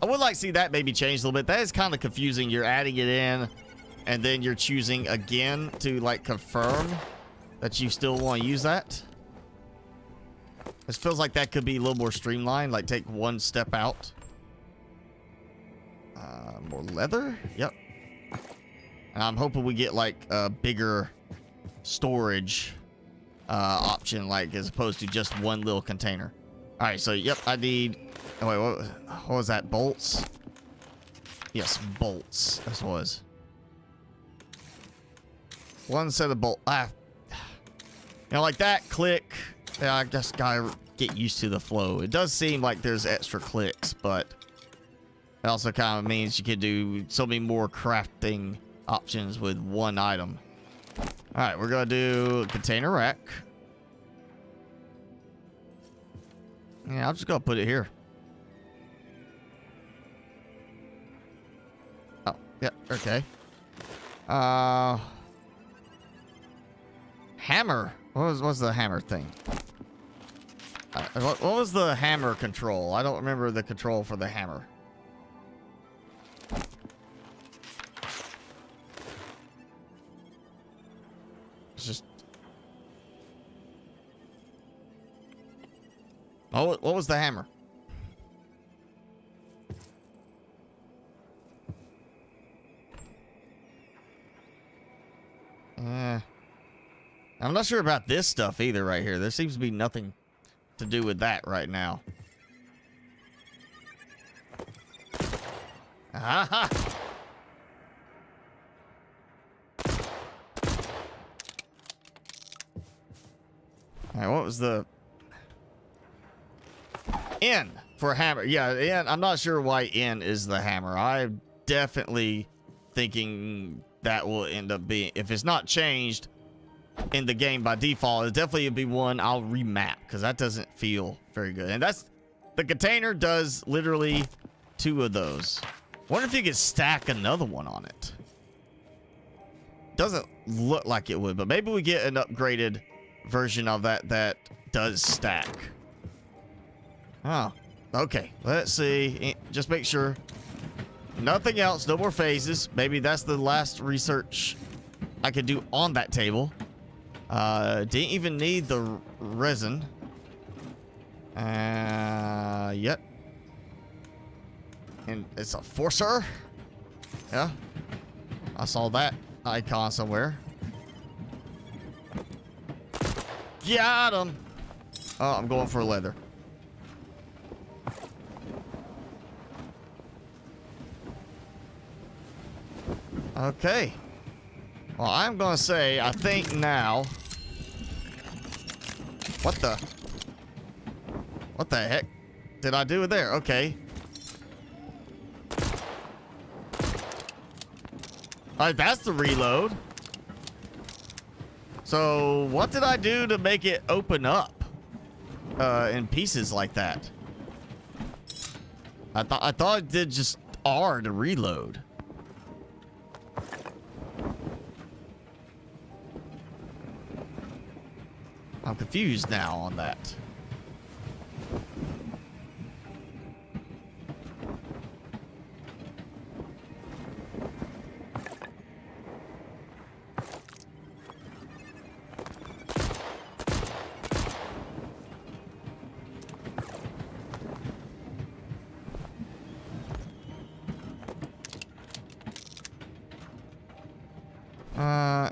would like to see that maybe change a little bit. That is kind of confusing. You're adding it in, and then you're choosing again to, like, confirm that you still want to use that. This feels like that could be a little more streamlined, like take one step out. More leather? Yep. And I'm hoping we get, like, a bigger storage option, like, as opposed to just one little container. All right, so, yep, I need... Oh, wait, what was that? Bolts? Yes, bolts. This was. One set of bolts. You know, like that, click. Yeah, I just gotta get used to the flow. It does seem like there's extra clicks, but it also kind of means you can do so many more crafting options with one item. All right, we're gonna do container rack. Yeah, I'm just gonna put it here. Oh, yeah, okay. Hammer. What was the hammer thing? What was the hammer control? I don't remember the control for the hammer. It's just... Oh, what was the hammer? I'm not sure about this stuff either right here. There seems to be nothing to do with that right now. Aha! All right, what was the N for hammer? Yeah, N. I'm not sure why N is the hammer. I'm definitely thinking that will end up being, if it's not changed in the game by default, it definitely would be one I'll remap, because that doesn't feel very good. And that's, the container does literally 2 of those. Wonder if you could stack another one on it. Doesn't look like it would, but maybe we get an upgraded version of that that does stack. Oh, okay. Let's see. Just make sure. Nothing else. No more phases. Maybe that's the last research I could do on that table. Didn't even need the resin. Yep. And it's a forcer. Yeah. I saw that icon somewhere. Got him. Oh, I'm going for leather. Okay. Well, I'm gonna say, I think now. What the heck did I do there? Okay. Alright, that's the reload. So, what did I do to make it open up in pieces like that? I thought it did just R to reload. I'm confused now on that.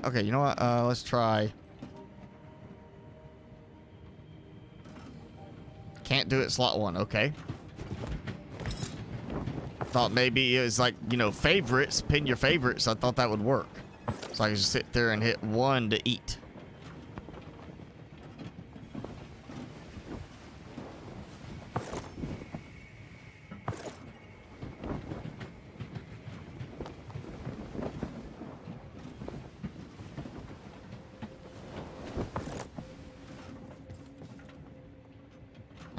Okay, you know what? Let's try. Can't do it slot 1, okay. Thought maybe it was like, you know, favorites, pin your favorites. I thought that would work. So I could just sit there and hit 1 to eat.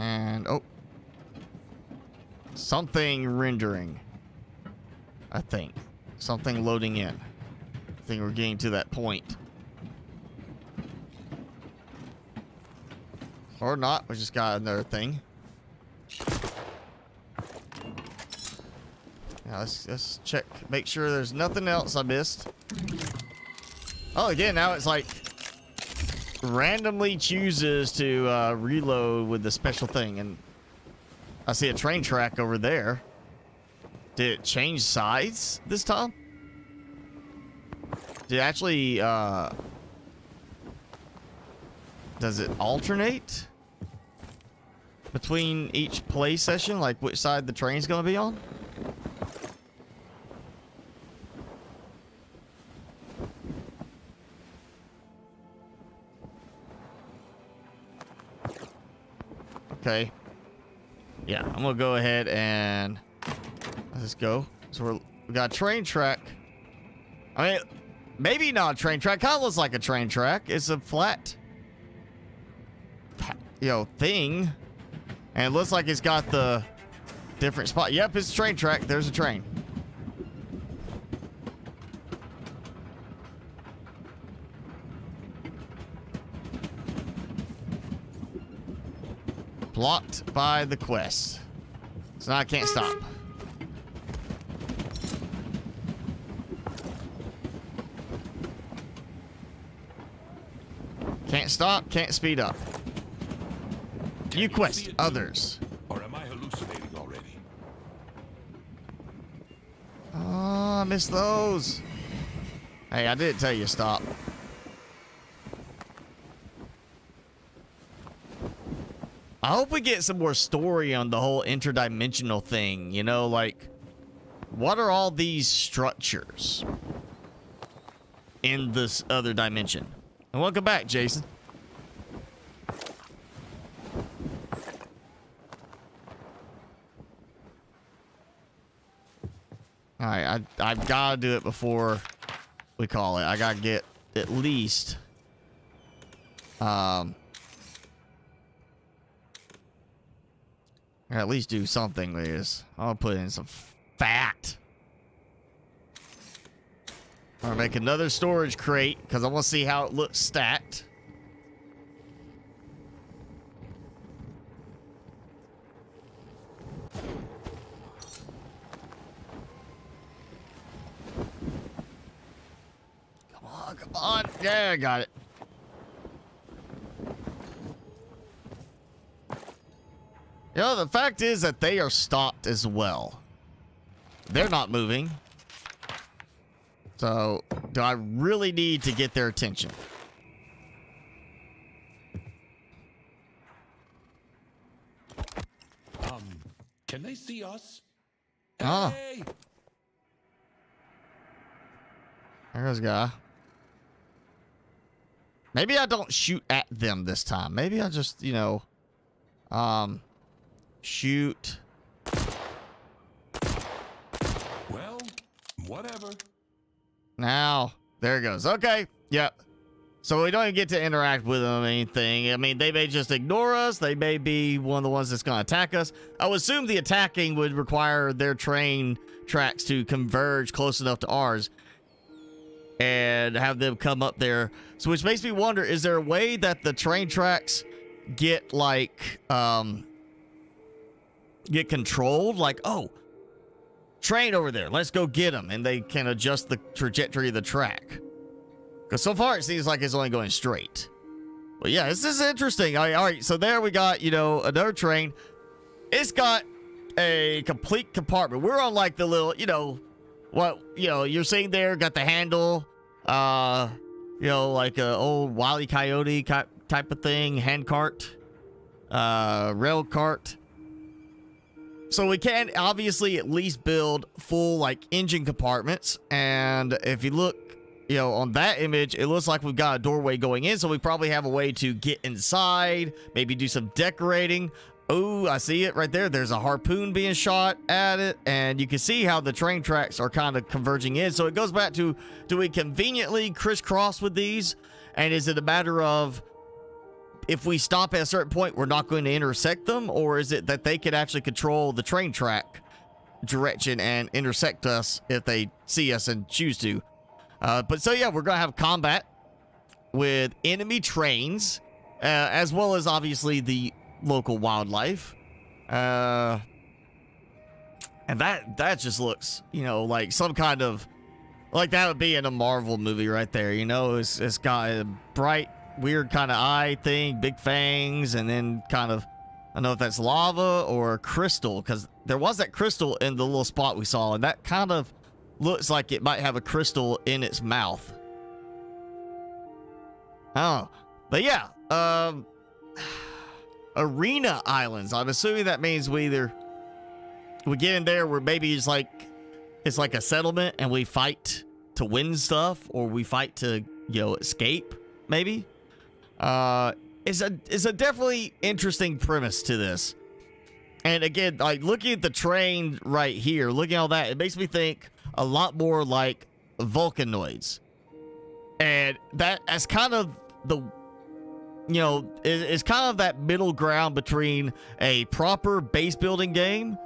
And, oh. Something rendering. I think. Something loading in. I think we're getting to that point. Or not. We just got another thing. Now let's check. Make sure there's nothing else I missed. Oh, again, now it's like randomly chooses to reload with the special thing. And I see a train track over there. Did it change size this time? Did it actually, does it alternate between each play session? Like which side the train's gonna be on? Okay. Yeah, I'm gonna go ahead and let's go. So we got a train track. I mean, maybe not a train track. Kind of looks like a train track. It's a flat, thing, and it looks like it's got the different spot. Yep, it's a train track. There's a train. Blocked by the quest. So now I can't stop. Can't stop, can't speed up. You quest others. Or am I hallucinating already? Oh, I missed those. Hey, I didn't tell you to stop. I hope we get some more story on the whole interdimensional thing. You know, like, what are all these structures in this other dimension? And welcome back, Jason. All right, I've got to do it before we call it. I got to get at least at least do something with this. I'll put in some fat. I'll make another storage crate because I want to see how it looks stacked. Come on. Yeah, I got it. You know, the fact is that they are stopped as well. They're not moving. So, do I really need to get their attention? Can they see us? Oh. Hey! There's a guy. Maybe I don't shoot at them this time. Maybe I just, shoot. Well, whatever. Now, there it goes. Okay. Yep. So we don't even get to interact with them or anything. I mean, they may just ignore us. They may be one of the ones that's going to attack us. I would assume the attacking would require their train tracks to converge close enough to ours and have them come up there. So which makes me wonder, is there a way that the train tracks get like, get controlled? Like, oh, train over there, let's go get them, and they can adjust the trajectory of the track. Because so far it seems like it's only going straight. But yeah, this is interesting. All right, so there we got, another train. It's got a complete compartment. We're on like the little, you're seeing there, got the handle, like a old Wile E. Coyote type of thing, hand cart, rail cart. So we can obviously at least build full like engine compartments. And if you look, on that image, it looks like we've got a doorway going in. So we probably have a way to get inside, maybe do some decorating. Oh, I see it right there. There's a harpoon being shot at it. And you can see how the train tracks are kind of converging in. So it goes back to, do we conveniently crisscross with these? And is it a matter of if we stop at a certain point, we're not going to intersect them? Or is it that they could actually control the train track direction and intersect us if they see us and choose to? But so, yeah, we're going to have combat with enemy trains, as well as, obviously, the local wildlife. And that just looks, you know, like some kind of... Like, that would be in a Marvel movie right there, you know? It's got a bright, weird kind of eye thing, big fangs, and then kind of... I don't know if that's lava or crystal, because there was that crystal in the little spot we saw, and that kind of looks like it might have a crystal in its mouth. Oh, but yeah, arena islands. I'm assuming that means we get in there where maybe it's like a settlement and we fight to win stuff, or we fight to, you know, escape, maybe. It's a definitely interesting premise to this. And again, like looking at the train right here, looking at all that, it makes me think a lot more like Volcanoids. And that's kind of the, you know, it's kind of that middle ground between a proper base building game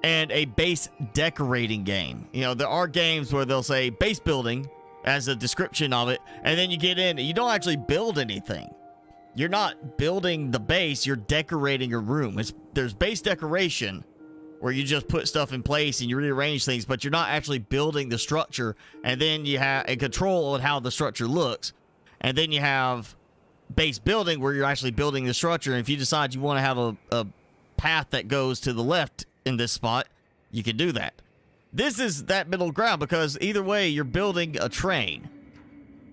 and a base decorating game. You know, there are games where they'll say base building as a description of it, and then you get in and you don't actually build anything. You're not building the base, you're decorating a room. There's base decoration where you just put stuff in place and you rearrange things, but you're not actually building the structure, and then you have a control on how the structure looks. And then you have base building where you're actually building the structure, and if you decide you want to have a path that goes to the left in this spot, you can do that. This is that middle ground, because either way you're building a train.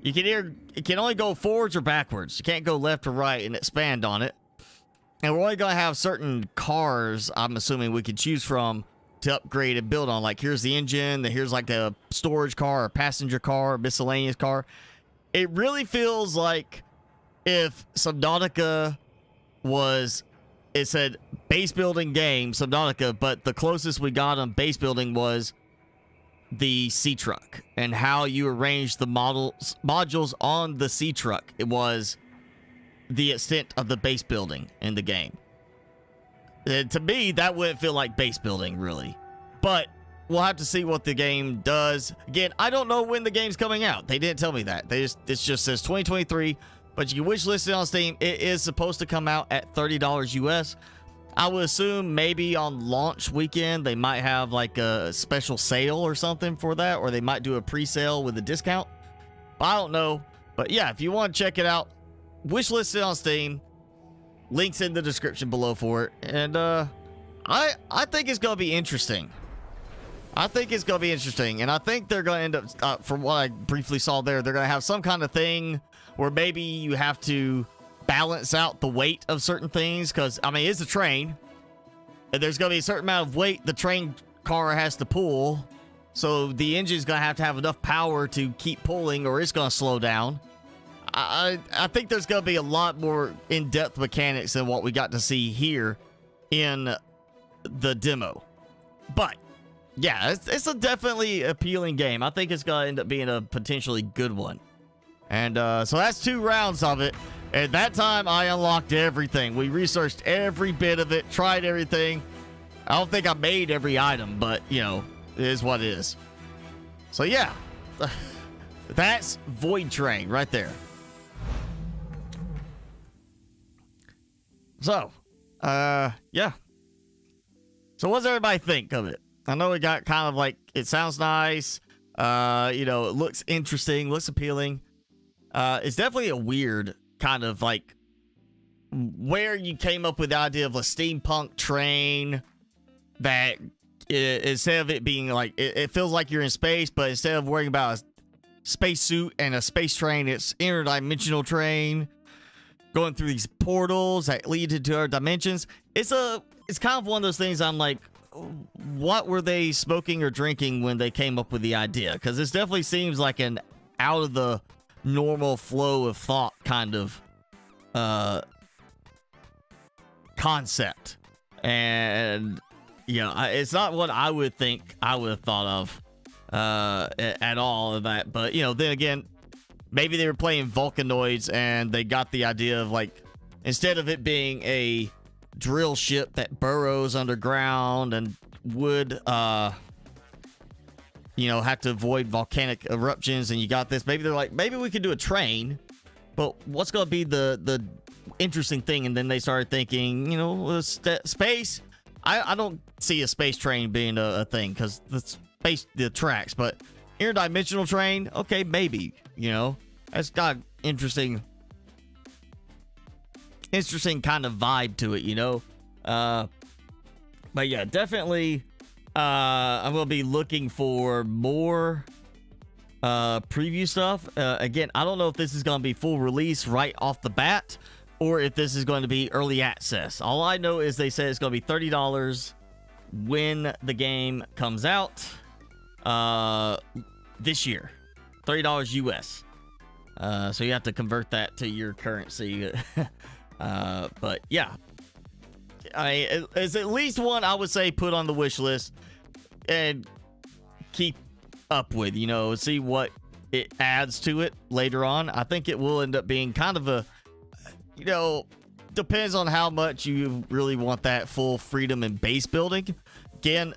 It can only go forwards or backwards. You can't go left or right and expand on it. And we're only going to have certain cars, I'm assuming, we could choose from to upgrade and build on. Like, here's the engine, then here's like a storage car, a passenger car, a miscellaneous car. It really feels like if Subnautica was... It said base building game, Subnautica, but the closest we got on base building was the sea truck and how you arrange the modules on the sea truck. It was the extent of the base building in the game. To me, that wouldn't feel like base building, really. But we'll have to see what the game does. Again, I don't know when the game's coming out. They didn't tell me that. It just says 2023. But you can wishlist it on Steam. It is supposed to come out at $30 US. I would assume maybe on launch weekend, they might have like a special sale or something for that. Or they might do a pre-sale with a discount. I don't know. But yeah, if you want to check it out, wishlist it on Steam. Links in the description below for it. And I think it's going to be interesting. I think it's going to be interesting. And I think they're going to end up, from what I briefly saw there, they're going to have some kind of thing where maybe you have to balance out the weight of certain things. Because, I mean, it's a train. And there's going to be a certain amount of weight the train car has to pull. So the engine's going to have enough power to keep pulling, or it's going to slow down. I think there's going to be a lot more in-depth mechanics than what we got to see here in the demo. But, yeah, it's a definitely appealing game. I think it's going to end up being a potentially good one. And so that's 2 rounds of it. At that time, I unlocked everything. We researched every bit of it, tried everything. I don't think I made every item, but, you know, it is what it is. So, yeah, that's VoidTrain right there. So, yeah. So what does everybody think of it? I know it got kind of like, it sounds nice. You know, it looks interesting, looks appealing. It's definitely a weird kind of like where you came up with the idea of a steampunk train that instead of it being like, it feels like you're in space, but instead of worrying about a spacesuit and a space train, it's interdimensional train. Going through these portals that lead into other dimensions. It's kind of one of those things I'm like, what were they smoking or drinking when they came up with the idea? Because this definitely seems like an out of the normal flow of thought kind of concept. And, you know, it's not what I would think I would have thought of at all of that. But, you know, then again, maybe they were playing Volcanoids and they got the idea of like instead of it being a drill ship that burrows underground and would, you know, have to avoid volcanic eruptions, and you got this. Maybe they're like, maybe we could do a train, but what's going to be the interesting thing? And then they started thinking, you know, space. I don't see a space train being a thing because the tracks, but interdimensional train, okay, maybe, you know, that's got interesting kind of vibe to it, you know. But yeah, definitely I'm gonna be looking for more preview stuff. Again, I don't know if this is gonna be full release right off the bat or if this is going to be early access. All I know is they said it's gonna be $30 when the game comes out this year. $30 US. So you have to convert that to your currency. But yeah, it's at least one I would say put on the wish list and keep up with, you know, see what it adds to it later on. I think it will end up being kind of a, you know, depends on how much you really want that full freedom in base building. Again,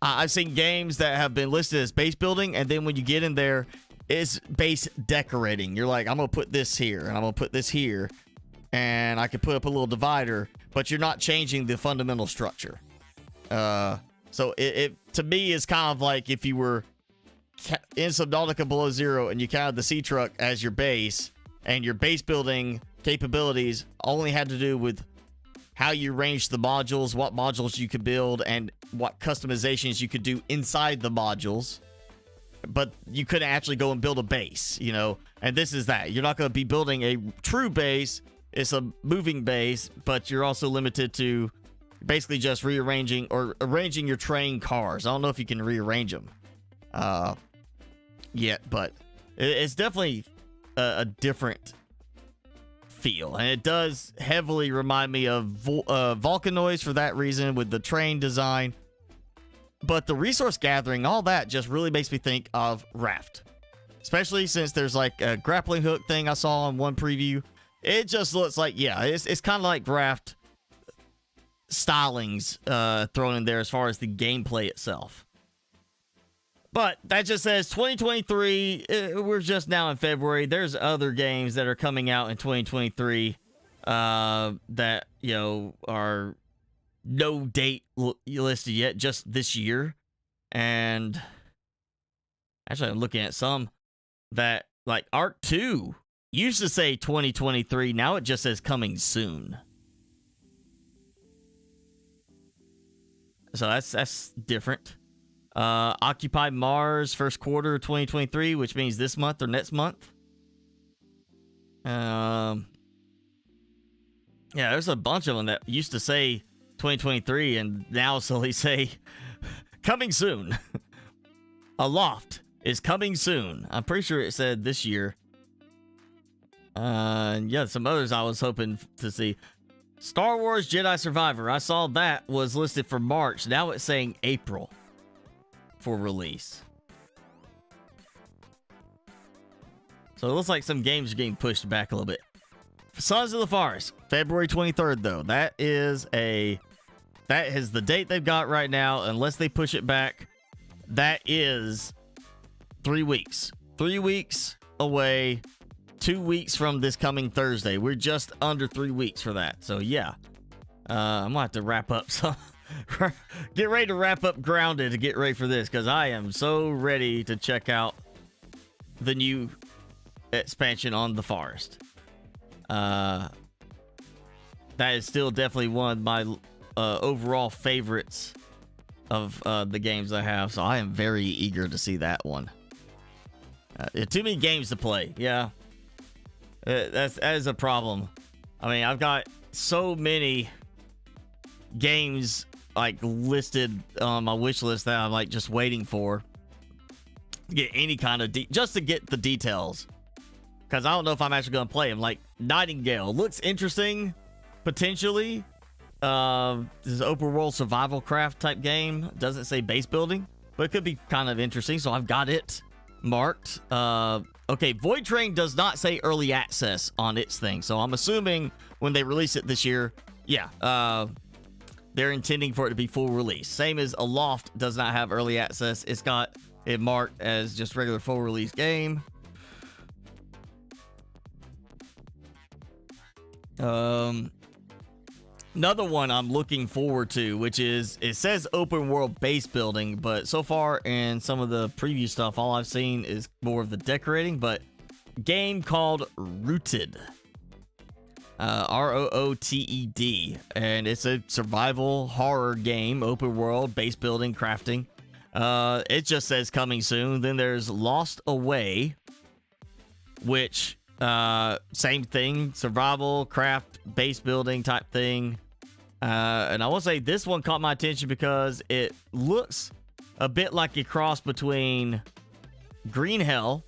I've seen games that have been listed as base building, and then when you get in there, it's base decorating. You're like, I'm gonna put this here and I'm gonna put this here, and I could put up a little divider, but you're not changing the fundamental structure. So it to me is kind of like if you were in Subnautica Below Zero and you counted the sea truck as your base, and your base building capabilities only had to do with how you arrange the modules, what modules you could build, and what customizations you could do inside the modules. But you couldn't actually go and build a base, you know. And this is that. You're not going to be building a true base. It's a moving base, but you're also limited to basically just rearranging or arranging your train cars. I don't know if you can rearrange them yet, but it's definitely a different feel, and it does heavily remind me of Volcanoids for that reason with the train design. But the resource gathering, all that just really makes me think of Raft, especially since there's like a grappling hook thing I saw on one preview. It just looks like, yeah, it's kind of like Raft stylings thrown in there as far as the gameplay itself. But that just says 2023. We're just now in February. There's other games that are coming out in 2023 that, you know, are no date listed yet, just this year. And actually, I'm looking at some that, like Arc 2, used to say 2023. Now it just says coming soon. So that's different. Occupy Mars first quarter 2023, which means this month or next month. Yeah, there's a bunch of them that used to say 2023 and now slowly say coming soon. Aloft is coming soon. I'm pretty sure it said this year. Yeah, some others I was hoping to see. Star Wars Jedi Survivor. I saw that was listed for March. Now it's saying April for release. So it looks like some games are getting pushed back a little bit. Sons of the Forest, February 23rd, though. That is the date they've got right now, unless they push it back. That is 3 weeks. 3 weeks away. 2 weeks from this coming Thursday. We're just under 3 weeks for that. So yeah, I'm gonna have to wrap up some. Get ready to wrap up Grounded to get ready for this, because I am so ready to check out the new expansion on the Forest. That is still definitely one of my overall favorites of the games I have, so I am very eager to see that one. Too many games to play. Yeah, that is a problem. I mean, I've got so many games like listed on my wish list that I'm like just waiting for to get any kind of just to get the details, because I don't know if I'm actually gonna play them. Like Nightingale looks interesting potentially. This is open world survival craft type game. Doesn't say base building, but it could be kind of interesting, so I've got it marked. Okay, VoidTrain does not say early access on its thing, so I'm assuming when they release it this year, yeah, they're intending for it to be full release. Same as Aloft does not have early access. It's got it marked as just regular full release game. Another one I'm looking forward to, which is, it says open world base building, but so far in some of the preview stuff, all I've seen is more of the decorating, but game called Rooted. Rooted, and it's a survival horror game, open world, base building, crafting. It just says coming soon. Then there's Lost Away, which same thing, survival, craft, base building type thing. And I will say this one caught my attention because it looks a bit like a cross between Green Hell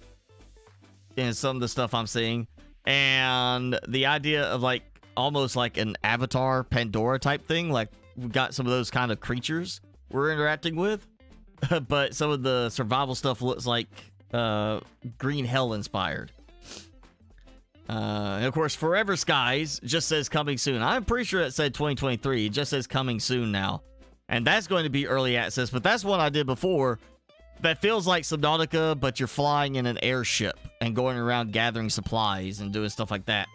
and some of the stuff I'm seeing, and the idea of like almost like an Avatar Pandora type thing. Like we got some of those kind of creatures we're interacting with, but some of the survival stuff looks like Green Hell inspired. And of course, Forever Skies just says coming soon. I'm pretty sure it said 2023. It just says coming soon now, and that's going to be early access. But that's one I did before. That feels like Subnautica, but you're flying in an airship and going around gathering supplies and doing stuff like that.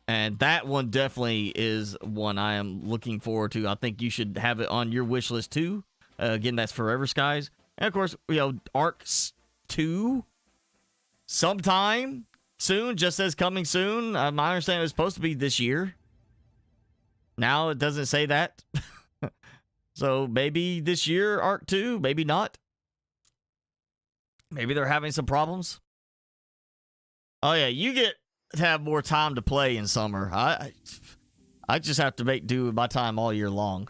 And that one definitely is one I am looking forward to. I think you should have it on your wish list too. Again, that's Forever Skies. And of course, you know, Ark 2 sometime soon, just says coming soon. My understanding was supposed to be this year. Now it doesn't say that. So maybe this year, Ark 2, maybe not. Maybe they're having some problems. Oh yeah, you get to have more time to play in summer. I just have to make do with my time all year long.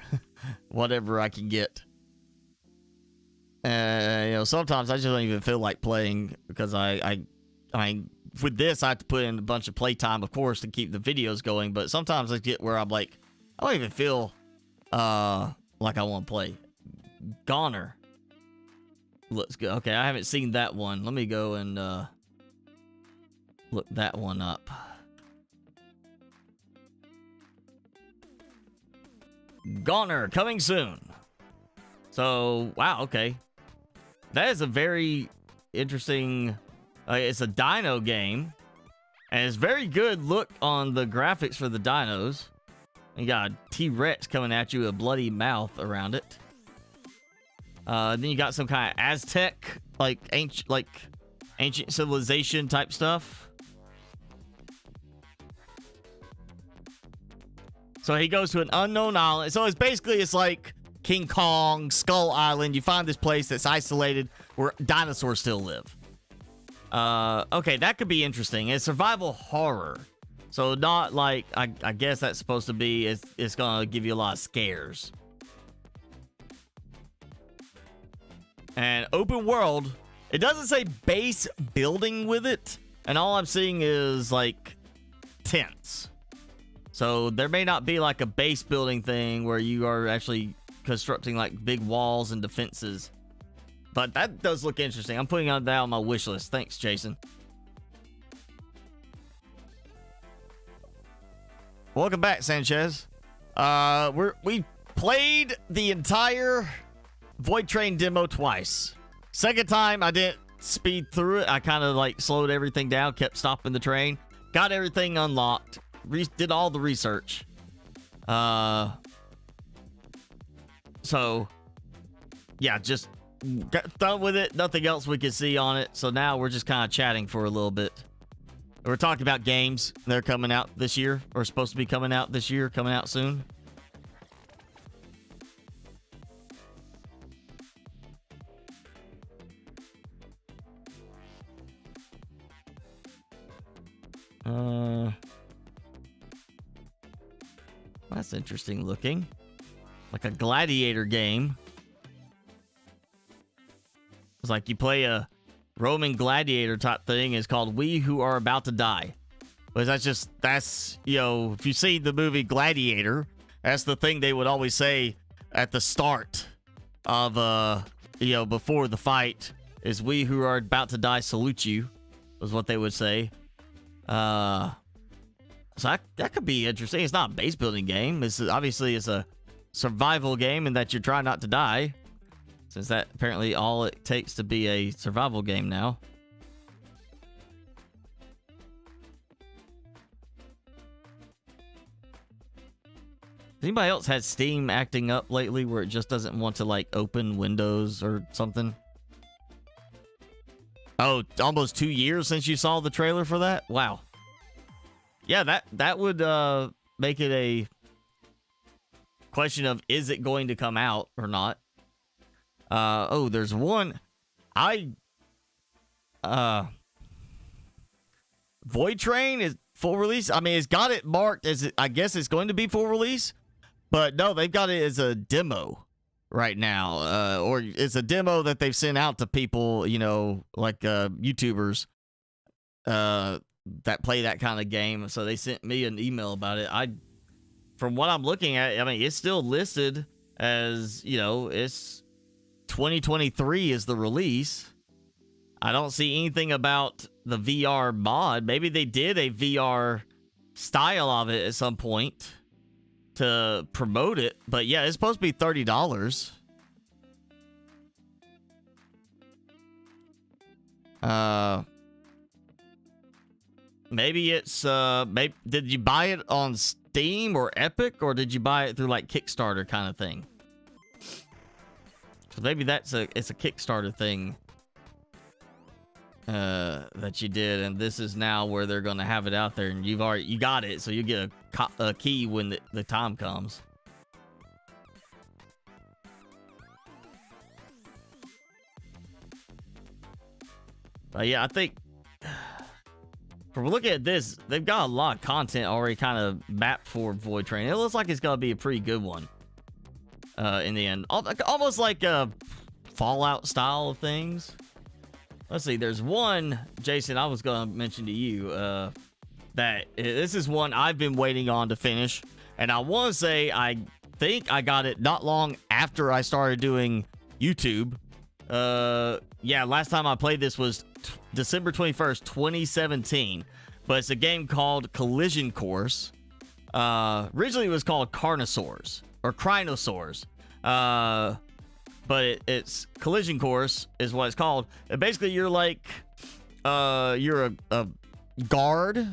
Whatever I can get. You know, sometimes I just don't even feel like playing because I mean, with this, I have to put in a bunch of playtime, of course, to keep the videos going. But sometimes I get where I'm like, I don't even feel like I want to play. Goner. Let's go. Okay, I haven't seen that one. Let me go and look that one up. Goner coming soon. So, wow, okay. That is a very interesting... it's a dino game. And it's very good look on the graphics for the dinos. You got a T-Rex coming at you with a bloody mouth around it. Then you got some kind of Aztec, like ancient civilization type stuff. So he goes to an unknown island. So it's like King Kong, Skull Island. You find this place that's isolated where dinosaurs still live. Okay, that could be interesting. It's survival horror. So not like, I guess that's supposed to be, it's going to give you a lot of scares. And open world, it doesn't say base building with it. And all I'm seeing is like tents. So there may not be like a base building thing where you are actually constructing like big walls and defenses. But that does look interesting. I'm putting that on my wish list. Thanks, Jason. Welcome back, Sanchez. We played the entire VoidTrain demo twice. Second time, I didn't speed through it. I kind of like slowed everything down, kept stopping the train, got everything unlocked, did all the research. So, yeah, just got done with it. Nothing else we could see on it. So now we're just kind of chatting for a little bit. We're talking about games. They're coming out this year, or supposed to be coming out this year, coming out soon. That's interesting looking. Like a gladiator game. It's like you play a Roman gladiator type thing. Is called We Who Are About to Die. But that's, you know, if you see the movie Gladiator, that's the thing they would always say at the start of, you know, before the fight. is we who are about to die salute you, was what they would say. So that could be interesting. It's not a base building game. It's a survival game in that you're trying not to die, since that apparently all it takes to be a survival game now. Has anybody else had Steam acting up lately where it just doesn't want to like open Windows or something? Oh, almost 2 years since you saw the trailer for that? Wow. Yeah, that would make it a question of, is it going to come out or not? Oh, there's one. VoidTrain is full release. I mean, it's got it marked as, I guess it's going to be full release. But no, they've got it as a demo right now. Or it's a demo that they've sent out to people, you know, like YouTubers that play that kind of game. So they sent me an email about it. From what I'm looking at, I mean, it's still listed as, you know, it's 2023 is the release. I don't see anything about the VR mod. Maybe they did a VR style of it at some point to promote it, but yeah, it's supposed to be $30. Maybe it's maybe did you buy it on Steam or Epic, or did you buy it through like Kickstarter kind of thing? So maybe it's a Kickstarter thing that you did, and this is now where they're gonna have it out there, and you got it, so you get a key when the time comes. Yeah, I think from looking at this, they've got a lot of content already kind of mapped for VoidTrain. It looks like it's gonna be a pretty good one in the end, almost like a Fallout style of things. Let's see, there's one, Jason, I was going to mention to you that this is one I've been waiting on to finish. And I want to say, I think I got it not long after I started doing YouTube. Yeah, last time I played this was December 21st, 2017. But it's a game called Collision Course. Originally it was called Carnosaurs, or Crinosaurs. But it's Collision Course is what it's called. And basically, you're like, you're a guard,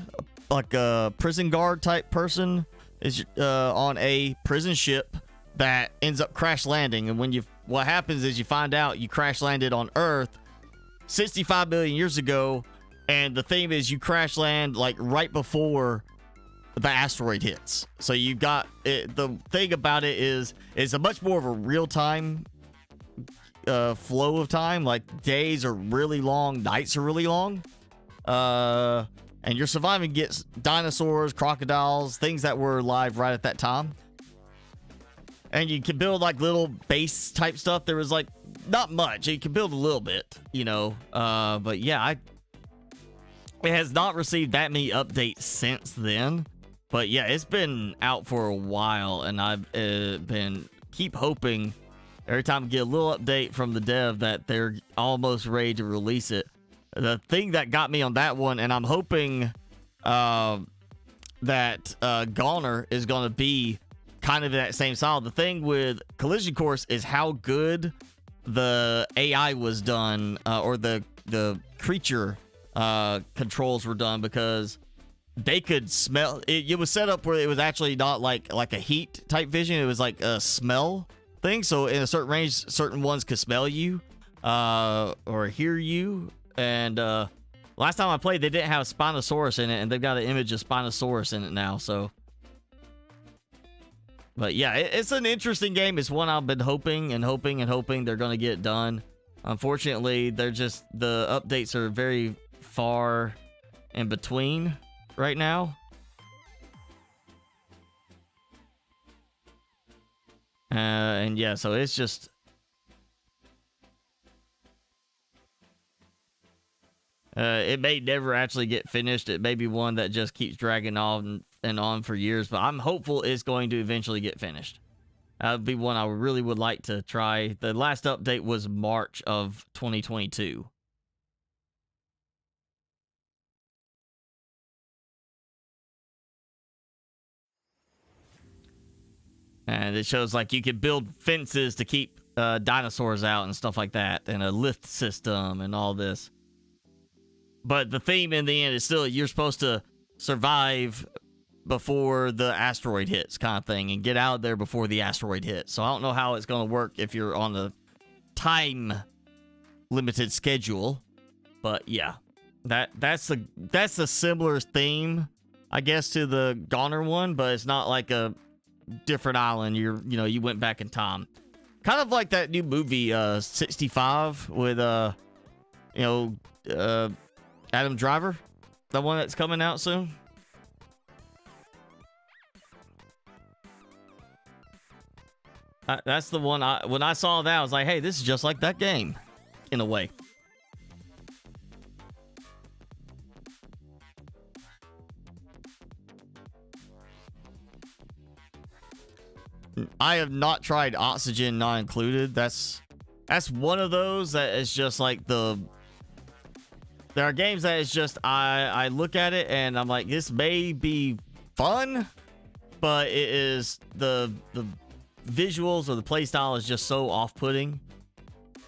like a prison guard type person, is on a prison ship that ends up crash landing. And what happens is you find out you crash landed on Earth 65 million years ago, and the theme is you crash land like right before the asteroid hits. So you got it. The thing about it is it's a much more of a real time flow of time. Like days are really long, nights are really long, and you're surviving against dinosaurs, crocodiles, things that were alive right at that time. And you can build like little base type stuff. There was like not much. You can build a little bit, you know. But yeah, it has not received that many updates since then. But yeah, it's been out for a while, and I've been keep hoping every time I get a little update from the dev that they're almost ready to release it. The thing that got me on that one, and I'm hoping that Goner is going to be kind of that same style. The thing with Collision Course is how good the AI was done, or the creature controls were done, because they could smell it. It was set up where it was actually not like a heat type vision. It was like a smell thing. So in a certain range, certain ones could smell you or hear you. And last time I played, they didn't have Spinosaurus in it, and they've got an image of Spinosaurus in it now. So, but yeah, it's an interesting game. It's one I've been hoping and hoping and hoping they're going to get it done. Unfortunately, the updates are very far in between right now. And yeah, so it's just it may never actually get finished. It may be one that just keeps dragging on and on for years, but I'm hopeful it's going to eventually get finished. That would be one I really would like to try. The last update was March of 2022. And it shows like you could build fences to keep dinosaurs out and stuff like that, and a lift system and all this. But the theme in the end is still you're supposed to survive before the asteroid hits, kind of thing, and get out there before the asteroid hits. So I don't know how it's going to work if you're on a time limited schedule, but yeah, that's a similar theme, I guess, to the Goner one, but it's not like a different island. You went back in time, kind of like that new movie 65 with Adam Driver, the one that's coming out soon. That's the one. When I saw that, I was like, hey, this is just like that game in a way. I have not tried Oxygen Not Included. That's one of those that is just like there are games that is just I look at it and I'm like, this may be fun, but it is the visuals or the play style is just so off-putting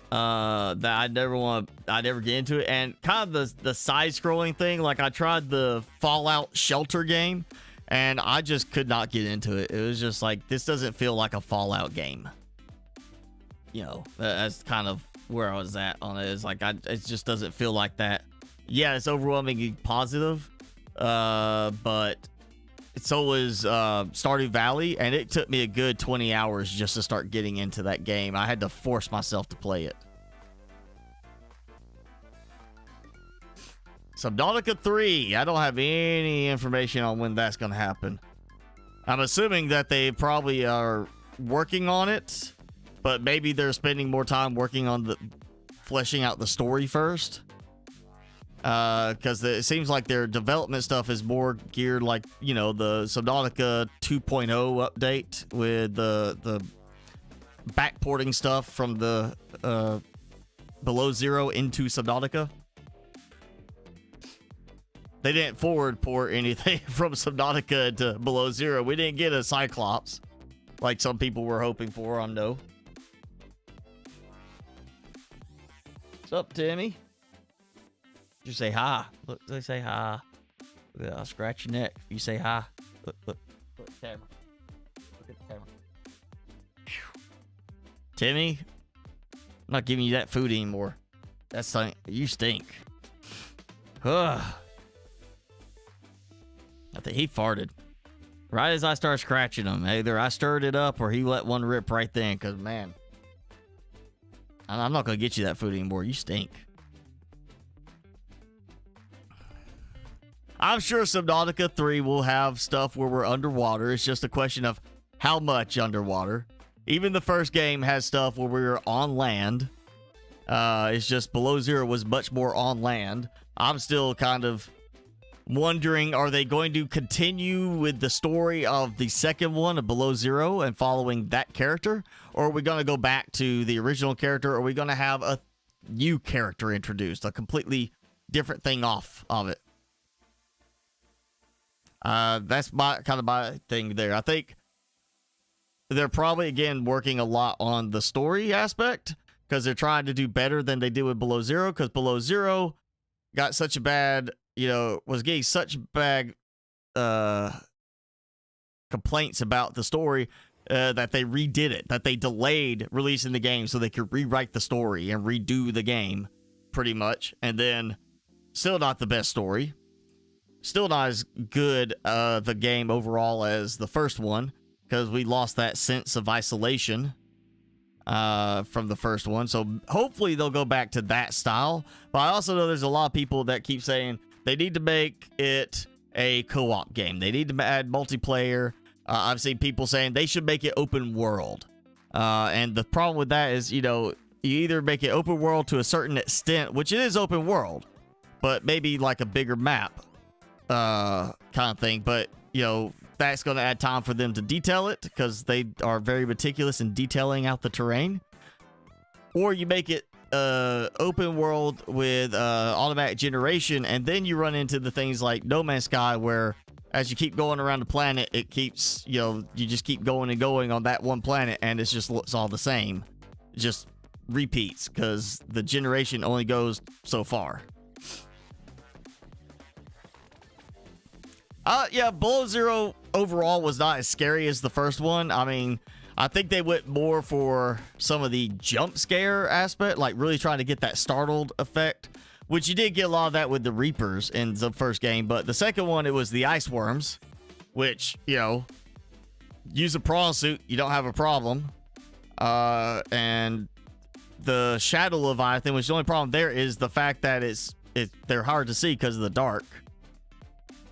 that I never get into it. And kind of the side-scrolling thing, like I tried the Fallout Shelter game and I just could not get into it. It was just like, this doesn't feel like a Fallout game. That's kind of where I was at on it. It's like, it just doesn't feel like that. Yeah, it's overwhelmingly positive, but so is Stardew Valley, and it took me a good 20 hours just to start getting into that game. I had to force myself to play it. Subnautica 3. I don't have any information on when that's going to happen. I'm assuming that they probably are working on it, but maybe they're spending more time working on fleshing out the story first. Because it seems like their development stuff is more geared like, the Subnautica 2.0 update with the backporting stuff from the Below Zero into Subnautica. They didn't forward port anything from Subnautica to Below Zero. We didn't get a Cyclops like some people were hoping for on No. What's up, Timmy? You say hi. Look, they say hi. I'll scratch your neck if you say hi. Look at the camera. Look at the camera. Whew. Timmy, I'm not giving you that food anymore. That's something. You stink. Ugh. I think he farted right as I started scratching him. Either I stirred it up or he let one rip right then. Because, man, I'm not going to get you that food anymore. You stink. I'm sure Subnautica 3 will have stuff where we're underwater. It's just a question of how much underwater. Even the first game has stuff where we're on land. It's just Below Zero was much more on land. I'm still kind of wondering, are they going to continue with the story of the second one of Below Zero and following that character? Or are we going to go back to the original character? Or are we going to have a new character introduced? A completely different thing off of it? That's my thing there. I think they're probably, again, working a lot on the story aspect because they're trying to do better than they did with Below Zero, because Below Zero got such a bad, was getting such bad complaints about the story that they redid it, that they delayed releasing the game so they could rewrite the story and redo the game pretty much. And then still not the best story. Still not as good the game overall as the first one, because we lost that sense of isolation from the first one. So hopefully they'll go back to that style. But I also know there's a lot of people that keep saying they need to make it a co-op game. They need to add multiplayer. I've seen people saying they should make it open world. And the problem with that is, you either make it open world to a certain extent, which it is open world, but maybe like a bigger map kind of thing. But, that's going to add time for them to detail it because they are very meticulous in detailing out the terrain. Or you make it open world with automatic generation, and then you run into the things like No Man's Sky, where as you keep going around the planet, it keeps, you just keep going and going on that one planet, and it's all the same. It just repeats because the generation only goes so far. Yeah, Below Zero overall was not as scary as the first one. I mean, I think they went more for some of the jump scare aspect, like really trying to get that startled effect, which you did get a lot of that with the Reapers in the first game. But the second one, it was the ice worms, which, use a prawn suit, you don't have a problem. And the Shadow Leviathan, which the only problem there is the fact that they're hard to see because of the dark.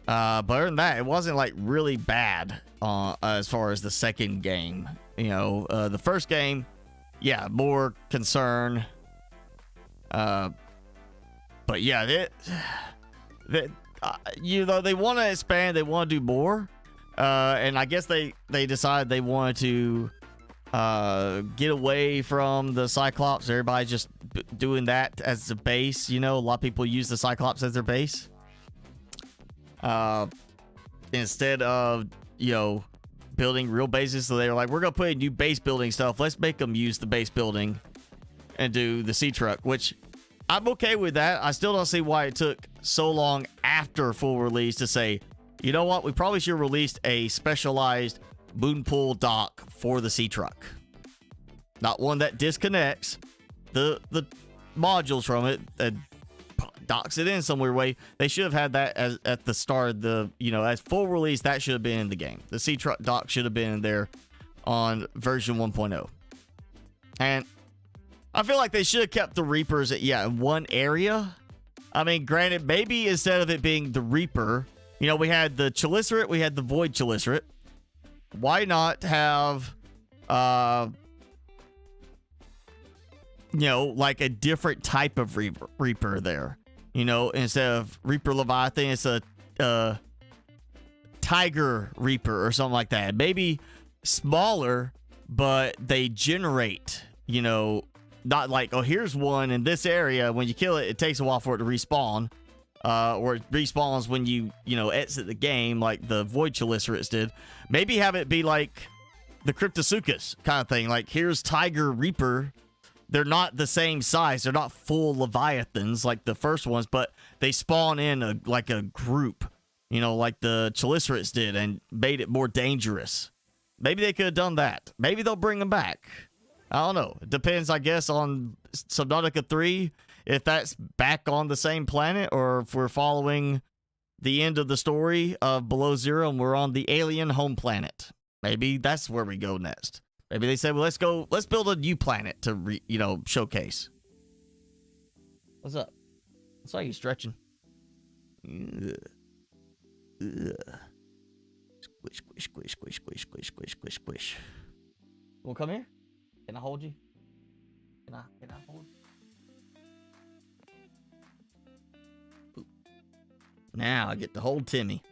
But other than that, it wasn't like really bad as far as the second game. The first game, yeah, more concern. But yeah, they want to expand, they want to do more. And I guess they decided they wanted to get away from the Cyclops. Everybody just doing that as a base. A lot of people use the Cyclops as their base. Instead of, building real bases. So they were like, we're going to put in new base building stuff. Let's make them use the base building and do the sea truck, which I'm okay with that. I still don't see why it took so long after full release to say, you know what? We probably should have released a specialized moonpool dock for the sea truck. Not one that disconnects the modules from it and docks it in some weird way. They should have had that as at the start of as full release. That should have been in the game. The sea truck dock should have been in there on version 1.0. And I feel like they should have kept the Reapers in one area. I mean, granted, maybe instead of it being the Reaper, we had the Chelicerate, we had the Void Chelicerate. Why not have like a different type of Reaper there? Instead of Reaper Leviathan, it's a Tiger Reaper or something like that. Maybe smaller, but they generate, not like, oh, here's one in this area. When you kill it, it takes a while for it to respawn. Or it respawns when you exit the game, like the Void Chelicerates did. Maybe have it be like the Cryptosuchus kind of thing. Like, here's Tiger Reaper. They're not the same size. They're not full Leviathans like the first ones, but they spawn in a group, like the Chelicerates did, and made it more dangerous. Maybe they could have done that. Maybe they'll bring them back. I don't know. It depends, I guess, on Subnautica 3, if that's back on the same planet, or if we're following the end of the story of Below Zero and we're on the alien home planet. Maybe that's where we go next. Maybe they said, well, let's build a new planet to, showcase. What's up? I saw you stretching. Ugh. Ugh. Squish, squish, squish, squish, squish, squish, squish, squish, squish. You wanna come here? Can I hold you? Can I hold you? Boop. Now I get to hold Timmy.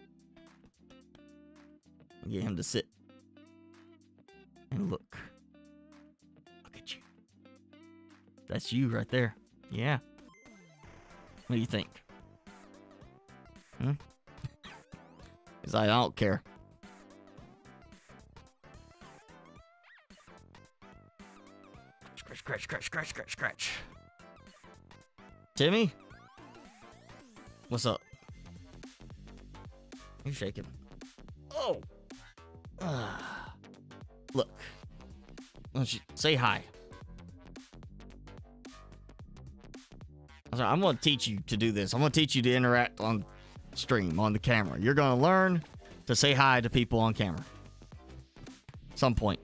Get him to sit. And look at you. That's you right there. Yeah. What do you think? He's like, I don't care. Scratch, scratch, scratch, scratch, scratch. Timmy? What's up? You're shaking. Oh! Look. Why don't you say hi? I'm going to teach you to do this. I'm going to teach you to interact on stream, on the camera. You're going to learn to say hi to people on camera. At some point.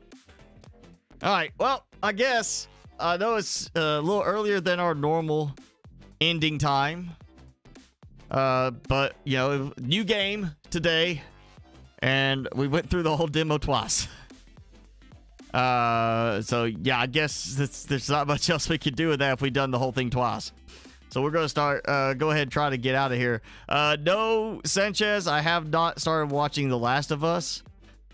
All right. Well, I guess I know it's a little earlier than our normal ending time. But, new game today. And we went through the whole demo twice. So yeah, I guess there's not much else we could do with that if we'd done the whole thing twice. So we're going to start, go ahead and try to get out of here. No, Sanchez, I have not started watching The Last of Us.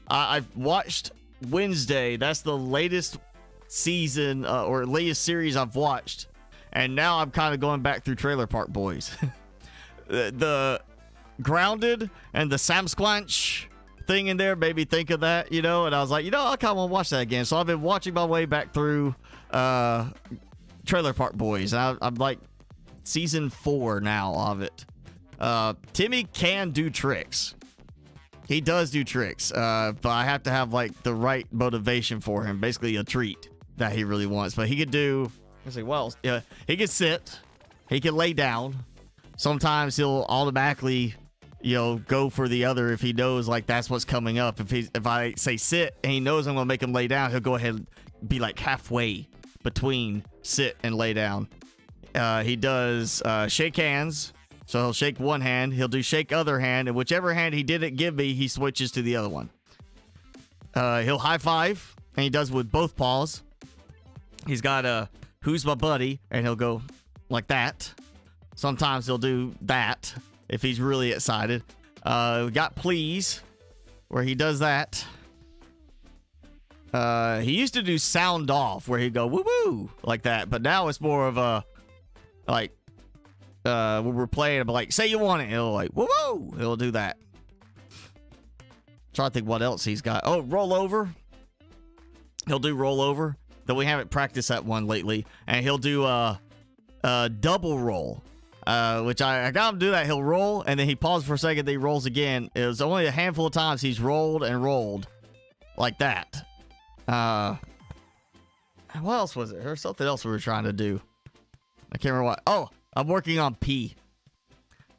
I've watched Wednesday. That's the latest season or latest series I've watched. And now I'm kind of going back through Trailer Park Boys. the Grounded and the Sam Squanch thing in there made me think of that, you know, and I was like, you know, I kind of want to watch that again. So I've been watching my way back through Trailer Park Boys. And I'm like season 4 now of it. Timmy can do tricks. He does do tricks, but I have to have like the right motivation for him. Basically a treat that he really wants. But he could do, let's see, well, yeah, he can sit, he can lay down. Sometimes he'll automatically, you know, go for the other if he knows like that's what's coming up. If I say sit and he knows I'm gonna make him lay down, he'll go ahead and be like halfway between sit and lay down. He does shake hands. So he'll shake one hand, he'll do shake other hand, and whichever hand he didn't give me, he switches to the other one. He'll high five, and he does with both paws. He's got a who's my buddy, and he'll go like that. Sometimes he'll do that if he's really excited. We got please, where he does that. He used to do sound off, where he'd go woo woo like that, but now it's more of a like. When we're playing, I'm like, say you want it. He'll like, woo woo. He'll do that. Trying to think what else he's got. Oh, roll over. He'll do roll over. Though we haven't practiced that one lately. And he'll do a double roll, which I got him to do that. He'll roll and then he pauses for a second. Then he rolls again. It was only a handful of times he's rolled and rolled like that. What else was it? There's something else we were trying to do. I can't remember what. Oh. I'm working on pee.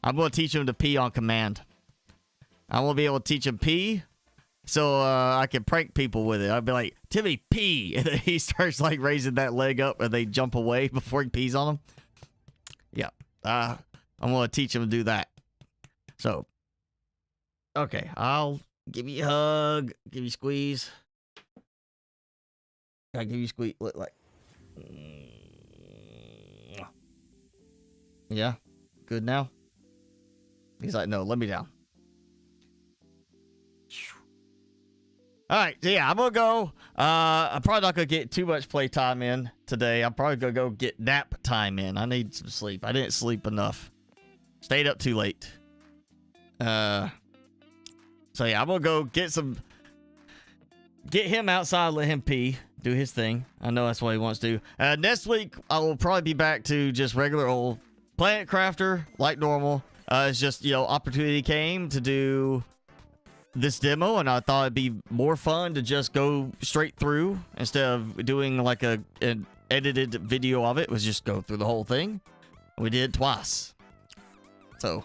I'm going to teach him to pee on command. I want to be able to teach him pee so I can prank people with it. I'd be like, Timmy, pee. And then he starts like raising that leg up and they jump away before he pees on them. Yeah. I'm going to teach him to do that. So, okay. I'll give you a hug. Give you a squeeze. I'll give you a squeeze. Look like. Yeah, good now. He's like, no, let me down. All right, so yeah, I'm gonna go. I'm probably not gonna get too much playtime in today. I'm probably gonna go get nap time in. I need some sleep. I didn't sleep enough. Stayed up too late. So yeah, I'm gonna go get him outside, let him pee, do his thing. I know that's what he wants to do. Next week, I will probably be back to just regular old Planet Crafter, like normal. It's just, you know, opportunity came to do this demo, and I thought it'd be more fun to just go straight through instead of doing like an edited video of it. It was just go through the whole thing. We did it twice. So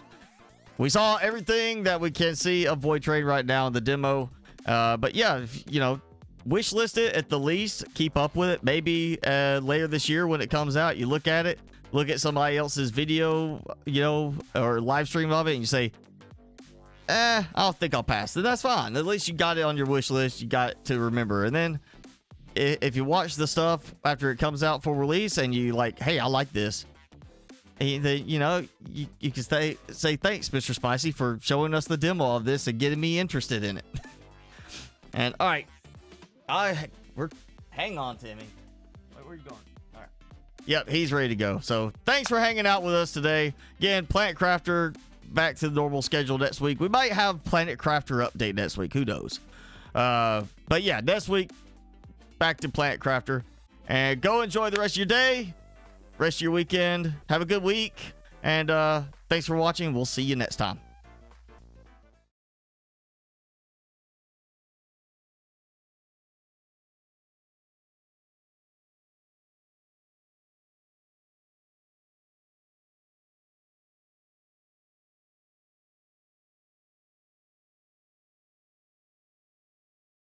we saw everything that we can see of VoidTrain right now in the demo. But yeah, you know, wishlist it at the least. Keep up with it. Maybe later this year when it comes out, you look at it. Look at somebody else's video, you know, or live stream of it, and you say, I don't think I'll pass it. That's fine. At least you got it on your wish list. You got it to remember. And then if you watch the stuff after it comes out for release and you like, hey, I like this, and then, you know, you can say thanks, Mr. Spicy, for showing us the demo of this and getting me interested in it. And all right, hang on, Timmy. Where are you going? Yep, he's ready to go. So thanks for hanging out with us today. Again, Planet Crafter back to the normal schedule next week. We might have Planet Crafter update next week. Who knows? But yeah, next week, back to Planet Crafter. And go enjoy the rest of your day, rest of your weekend. Have a good week. And thanks for watching. We'll see you next time.